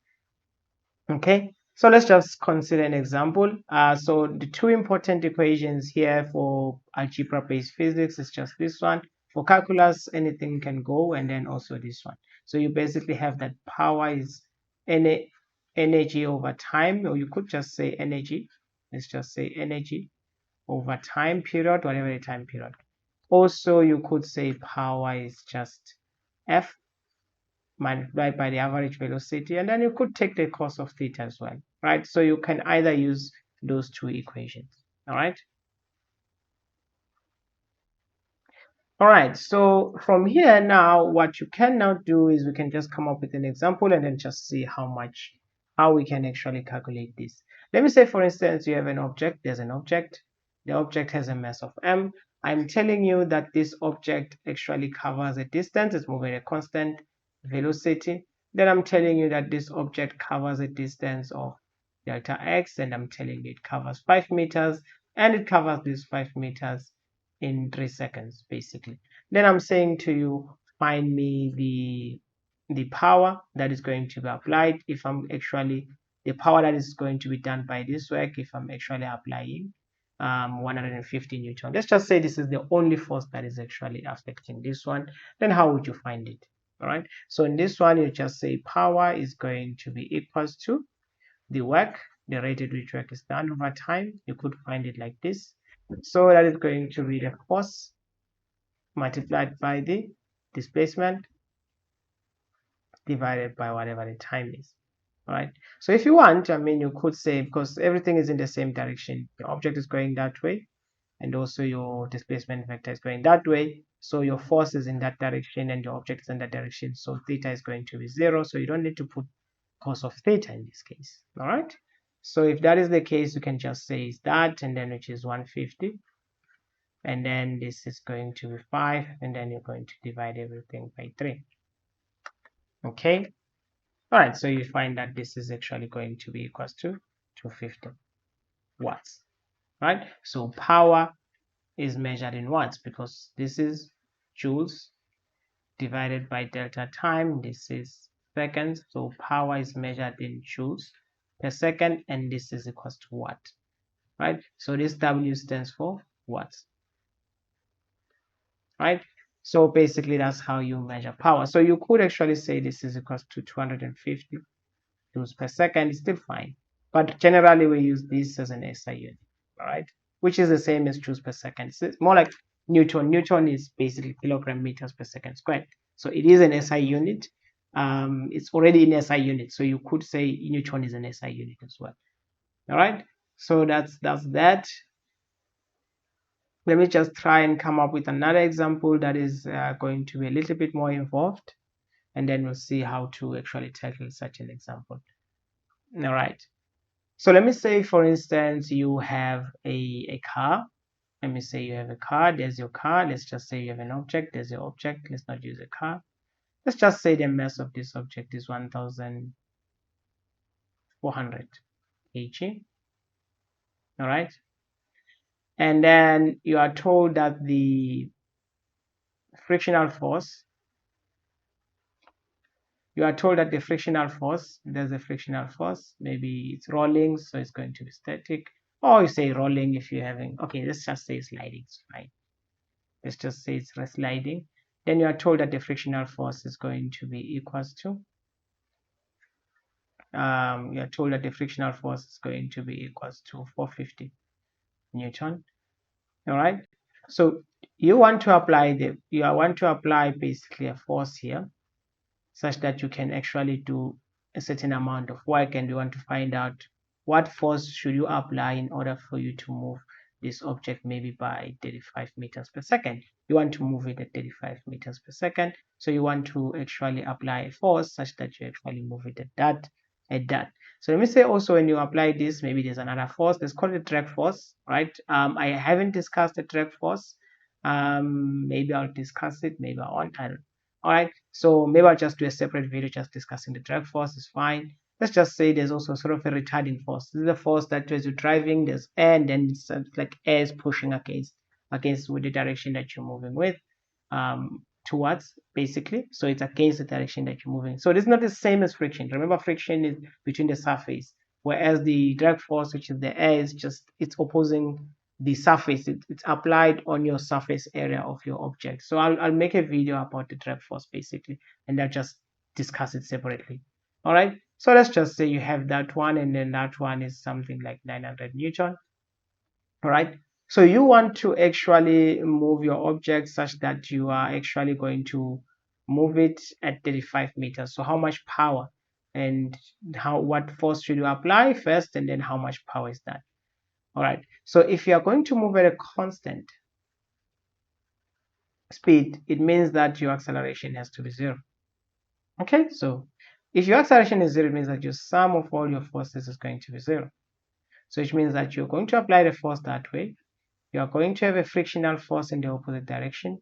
Okay, so let's just consider an example. So the two important equations here for algebra-based physics is just this one. For calculus, anything can go, and then also this one. So you basically have that power is energy over time, or you could just say energy. Let's just say energy over time period, whatever the time period. Also, you could say power is just F multiplied by the average velocity, and then you could take the cos of theta as well, right? So you can either use those two equations. All right. All right, so from here now, what you can now do is we can just come up with an example and then just see how we can actually calculate this. Let me say, for instance, you have an object, there's an object, the object has a mass of m. I'm telling you that this object actually covers a distance, it's moving at a constant velocity. Then I'm telling you that this object covers a distance of delta x, and I'm telling you it covers 5 meters, and it covers these 5 meters in 3 seconds basically. Then I'm saying to you, find me the power that is going to be applied if I'm actually the power that is going to be done by this work if I'm actually applying 150 Newton. Let's just say this is the only force that is actually affecting this one. Then how would you find it? All right, so in this one you just say power is going to be equals to the work, the rate at which work is done over time. You could find it like this. So that is going to be the force multiplied by the displacement divided by whatever the time is. All right, so if you want, I mean, you could say, because everything is in the same direction, the object is going that way and also your displacement vector is going that way, so your force is in that direction and your object is in that direction, so theta is going to be 0, so you don't need to put cos of theta in this case. All right, so if that is the case, you can just say is that, and then which is 150, and then this is going to be 5, and then you're going to divide everything by 3. Okay, all right, so you find that this is actually going to be equals to 250 watts. Right, so power is measured in watts because this is joules divided by delta time. This is seconds, so power is measured in joules per second, and this is equals to watt. Right, so this W stands for watts. Right, so basically that's how you measure power. So you could actually say this is equals to 250 joules per second. It's still fine, but generally we use this as an SI unit. All right, which is the same as joules per second. It's more like Newton. Newton is basically kilogram meters per second squared. So it is an SI unit. It's already in SI unit. So you could say Newton is an SI unit as well. All right. So that's that. Let me just try and come up with another example that is going to be a little bit more involved, and then we'll see how to actually tackle such an example. All right. So let me say, for instance, you have a car. Let me say you have a car. There's your car. Let's just say you have an object. There's your object. Let's not use a car. Let's just say the mass of this object is 1,400 kg. All right. And then you are told that the frictional force, there's a frictional force, maybe it's rolling, so it's going to be static. Or you say rolling if you're having, okay, let's just say sliding, it's fine. Let's just say it's sliding. Then you are told that the frictional force is going to be equals to, you are told that the frictional force is going to be equals to 450 Newton. All right. So you want to apply basically a force here, such that you can actually do a certain amount of work, and you want to find out what force should you apply in order for you to move this object maybe by 35 meters per second. You want to move it at 35 meters per second, so you want to actually apply a force such that you actually move it at that. So let me say also, when you apply this, maybe there's another force. Let's call it drag force, right? I haven't discussed the drag force. Maybe I'll discuss it, maybe I won't, I don't know. All right, so maybe I'll just do a separate video just discussing the drag force. Is fine. Let's just say there's also sort of a retarding force. This is the force that as you're driving, there's air, and then it's like air is pushing against with the direction that you're moving with, towards, basically. So it's against the direction that you're moving. So it's not the same as friction. Remember, friction is between the surface, whereas the drag force, which is the air, is just, it's opposing the surface. It's applied on your surface area of your object. So I'll make a video about the drag force basically, and I'll just discuss it separately. All right, so let's just say you have that one, and then that one is something like 900 Newton. All right, so you want to actually move your object such that you are actually going to move it at 35 meters. So how much power and what force should you apply first, and then how much power is that? All right, so if you are going to move at a constant speed, it means that your acceleration has to be 0. Okay, so if your acceleration is 0, it means that your sum of all your forces is going to be 0. So which means that you're going to apply the force that way. You are going to have a frictional force in the opposite direction.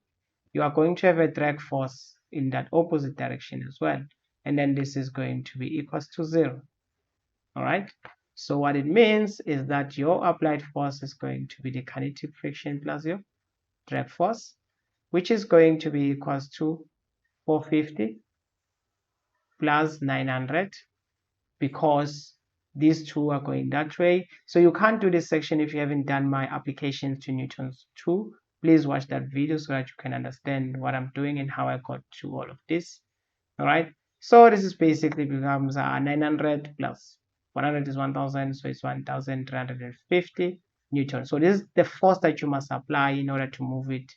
You are going to have a drag force in that opposite direction as well. And then this is going to be equals to 0. All right, so what it means is that your applied force is going to be the kinetic friction plus your drag force, which is going to be equals to 450 plus 900, because these two are going that way. So you can't do this section if you haven't done my applications to Newton's 2. Please watch that video so that you can understand what I'm doing and how I got to all of this. All right, so this is basically becomes 900 plus 100 is 1000, so it's 1350 newton. So this is the force that you must apply in order to move it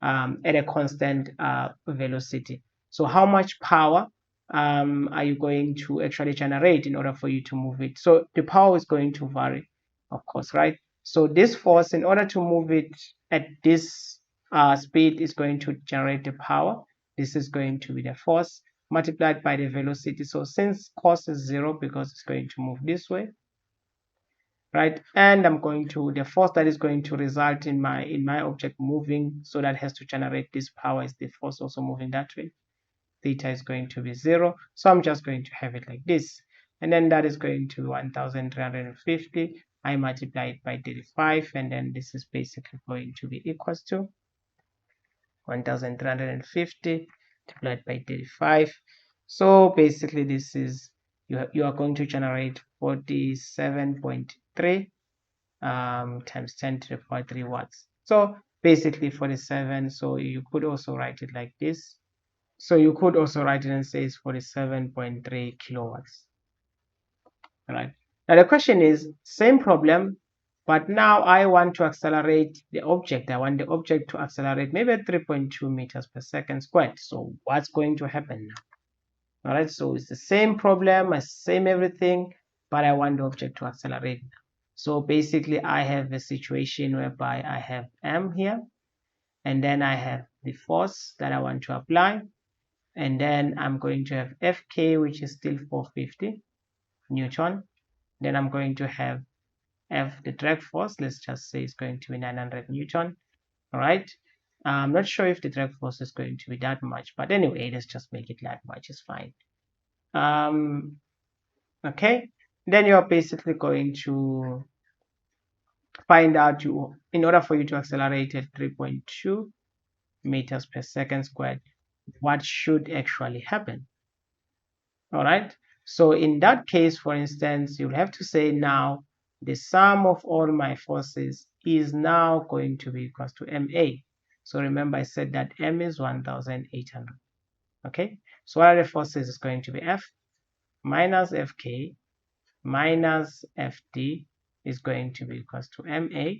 at a constant velocity. So how much power are you going to actually generate in order for you to move it? So the power is going to vary, of course, right? So this force, in order to move it at this speed, is going to generate the power. This is going to be the force multiplied by the velocity. So since cos is 0 because it's going to move this way, right? And I'm going to, the force that is going to result in my object moving, so that has to generate this power, is the force also moving that way. Theta is going to be 0, so I'm just going to have it like this, and then that is going to 1350. I multiply it by 35, and then this is basically going to be equals to 1350 multiplied by 35. So basically this is, you are going to generate 47.3 times 10 to the power 3 watts. So basically 47. So you could also write it like this. So you could also write it and say it's 47.3 kilowatts. All right. Now the question is, same problem, but now I want to accelerate the object. I want the object to accelerate maybe at 3.2 meters per second squared. So what's going to happen now? All right. So it's the same problem, same everything, but I want the object to accelerate. So basically I have a situation whereby I have M here, and then I have the force that I want to apply, and then I'm going to have Fk, which is still 450 Newton. Then I'm going to have F, the drag force, let's just say it's going to be 900 Newton. All right. I'm not sure if the drag force is going to be that much, but anyway, let's just make it that much, it's fine. Okay, then you're basically going to find out, in order for you to accelerate at 3.2 meters per second squared, what should actually happen. All right, so in that case, for instance, you'll have to say now the sum of all my forces is now going to be equals to ma. So remember I said that m is 1800. Okay, so what are the forces? Is going to be F minus Fk minus Fd is going to be equals to ma.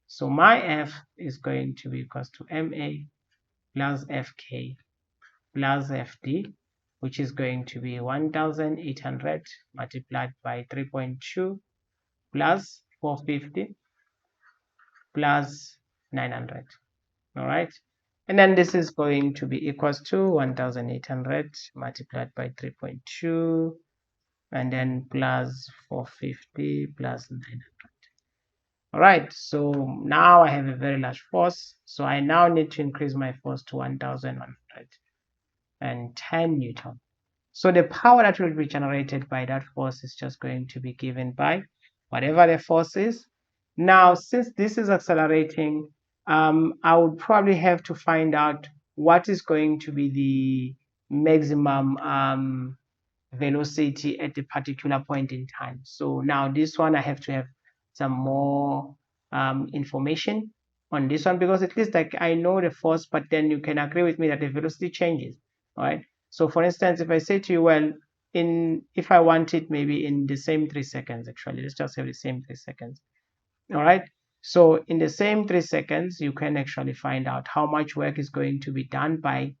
So my F is going to be equals to ma plus Fk plus Fd, which is going to be 1800 multiplied by 3.2 plus 450 plus 900. All right, and then this is going to be equals to 1800 multiplied by 3.2 and then plus 450 plus 900. All right, so now I have a very large force, so I now need to increase my force to 1110 Newton. So the power that will be generated by that force is just going to be given by whatever the force is. Now, since this is accelerating, I would probably have to find out what is going to be the maximum velocity at a particular point in time. So now this one, I have to have some more information on this one, because at least like I know the force, but then you can agree with me that the velocity changes. All right. So for instance, if I say to you, well, if I want it maybe in the same 3 seconds, actually, let's just have the same 3 seconds. All right. So in the same 3 seconds, you can actually find out how much work is going to be done by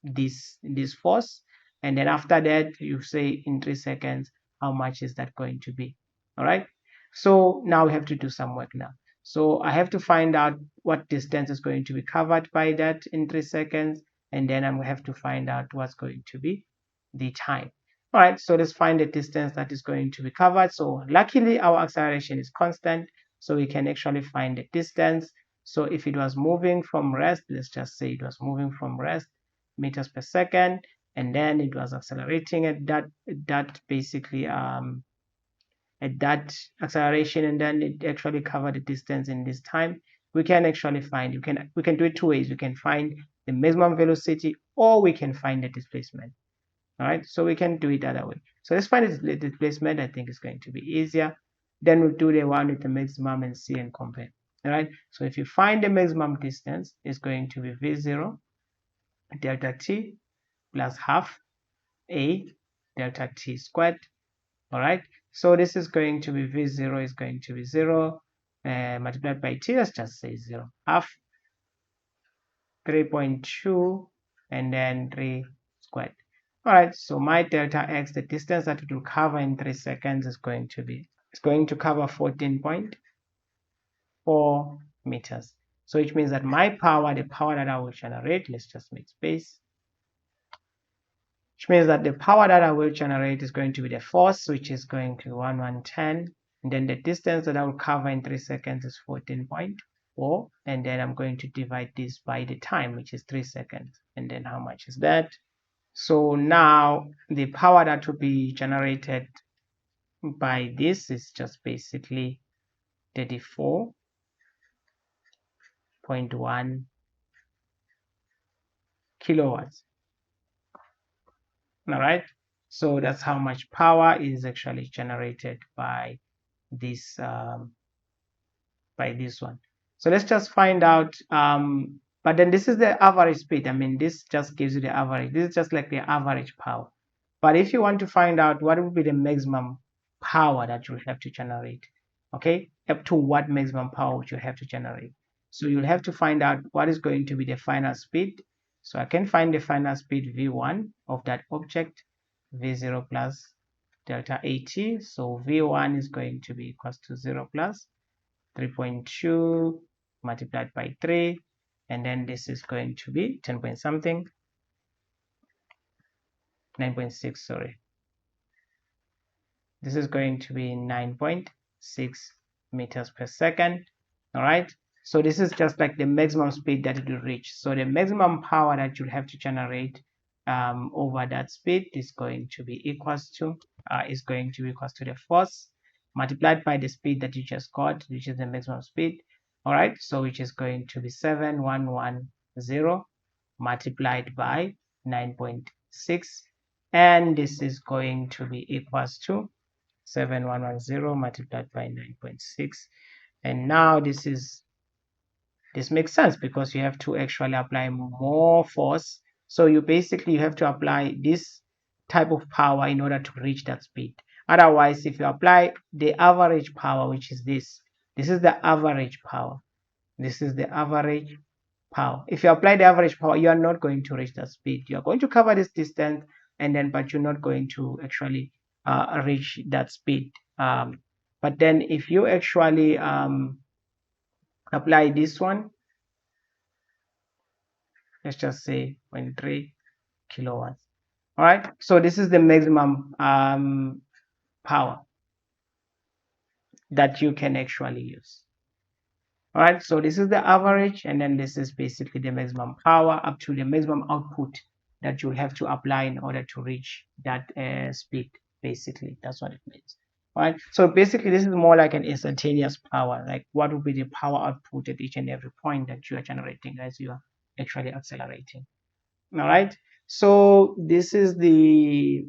this force, and then after that you say in 3 seconds how much is that going to be. All right, so now we have to do some work now. So I have to find out what distance is going to be covered by that in 3 seconds, and then I'm going to have to find out what's going to be the time. All right, so let's find the distance that is going to be covered. So luckily our acceleration is constant, so we can actually find the distance. So if it was moving from rest, let's just say it was moving from rest meters per second, and then it was accelerating at that basically at that acceleration, and then it actually covered the distance in this time. We can actually find, we can do it two ways. We can find the maximum velocity, or we can find the displacement. All right, so we can do it either way. So let's find the displacement. I think it's going to be easier. Then we'll do the one with the maximum and see and compare. All right, so if you find the maximum distance, it's going to be v0 delta t plus half A delta T squared. All right, so this is going to be V0 is going to be 0 multiplied by T. Let's just say 0 half 3.2 and then 3 squared. All right, so my delta X, the distance that it will cover in 3 seconds is going to be, it's going to cover 14.4 meters. So which means that my power, the power that I will generate, let's just make space, which means that the power that I will generate is going to be the force, which is going to be 1110, and then the distance that I will cover in 3 seconds is 14.4, and then I'm going to divide this by the time, which is 3 seconds, and then how much is that? So now the power that will be generated by this is just basically 34.1 kilowatts. All right, so that's how much power is actually generated by this one. So let's just find out, but then this is the average speed. I mean, this just gives you the average. This is just like the average power. But if you want to find out what would be the maximum power that you have to generate, okay, up to what maximum power would you have to generate? So you'll have to find out what is going to be the final speed. So I can find the final speed V1 of that object, V0 plus delta AT. So V1 is going to be equals to 0 plus 3.2 multiplied by 3, and then this is going to be 10 point something, 9.6, sorry. This is going to be 9.6 meters per second. All right, so this is just like the maximum speed that it will reach. So the maximum power that you'll have to generate over that speed is going to be equals to the force multiplied by the speed that you just got, which is the maximum speed. All right, so which is going to be 7110 multiplied by 9.6, and this is going to be equals to 7110 multiplied by 9.6. And now this makes sense because you have to actually apply more force. So you have to apply this type of power in order to reach that speed. Otherwise, if you apply the average power, which is this is the average power. This is the average power. If you apply the average power, you are not going to reach that speed. You are going to cover this distance, and then but you're not going to actually reach that speed. But then if you actually apply this one, let's just say 0.3 kilowatts. All right, so this is the maximum power that you can actually use. All right, so this is the average, and then this is basically the maximum power up to the maximum output that you have to apply in order to reach that speed. Basically, that's what it means. All right, so basically this is more like an instantaneous power, like what will be the power output at each and every point that you are generating as you are actually accelerating. All right, so this is the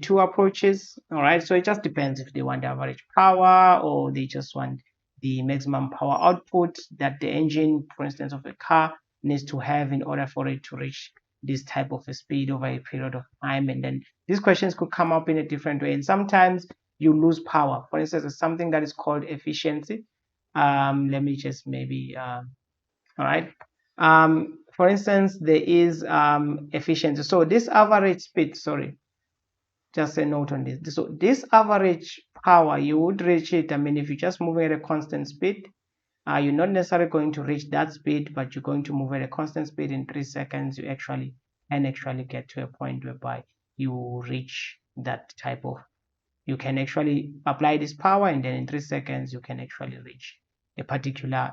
two approaches. All right, so it just depends if they want the average power or they just want the maximum power output that the engine, for instance, of a car needs to have in order for it to reach this type of a speed over a period of time. And then these questions could come up in a different way, and sometimes you lose power. For instance, there's something that is called efficiency. Let me just maybe all right, for instance, there is efficiency. So this average speed, sorry, just a note on this. So this average power, you would reach it. I mean, if you're just moving at a constant speed, you're not necessarily going to reach that speed, but you're going to move at a constant speed in 3 seconds. You actually get to a point whereby you reach that type of, you can actually apply this power, and then in 3 seconds you can actually reach a particular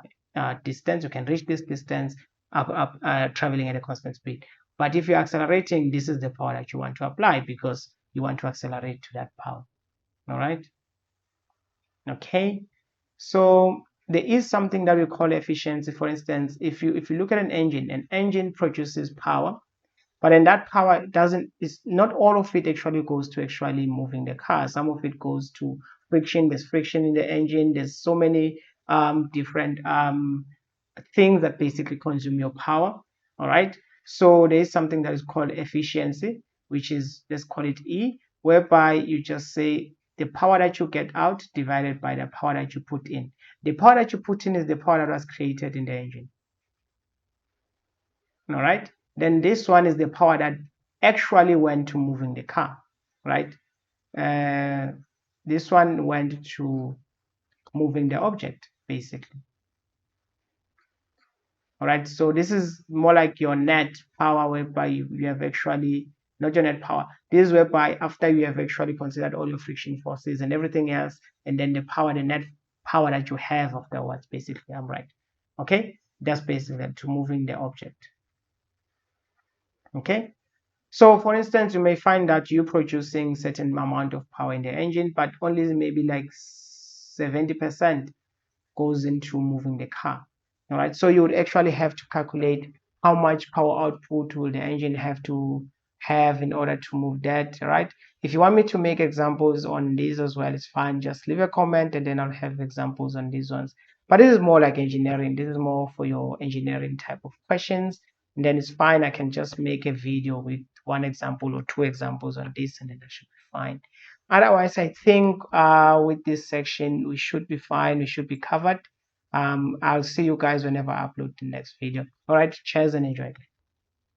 distance. You can reach this distance traveling at a constant speed. But if you're accelerating, this is the power that you want to apply because you want to accelerate to that power. All right, okay, so there is something that we call efficiency. For instance, if you look at an engine produces power, but then that power is not all of it actually goes to actually moving the car. Some of it goes to friction. There's friction in the engine. There's so many different things that basically consume your power. All right, so there is something that is called efficiency. which is, let's call it E, whereby you just say the power that you get out divided by the power that you put in. The power that you put in is the power that was created in the engine. All right. Then this one is the power that actually went to moving the car, right? This one went to moving the object, basically. All right, so this is more like your net power, whereby you have actually, not your net power, this is whereby after you have actually considered all your friction forces and everything else, and then the power, the net power that you have afterwards, basically. I'm right. Okay, that's basically to moving the object. Okay, so for instance, you may find that you're producing certain amount of power in the engine, but only maybe like 70% goes into moving the car. All right, so you would actually have to calculate how much power output will the engine have to have in order to move that. All right, if you want me to make examples on these as well, it's fine, just leave a comment and then I'll have examples on these ones. But this is more like engineering, this is more for your engineering type of questions, and then it's fine, I can just make a video with one example or two examples on this, and then that should be fine. Otherwise, I think with this section we should be fine, we should be covered. I'll see you guys whenever I upload the next video. All right, cheers and enjoy.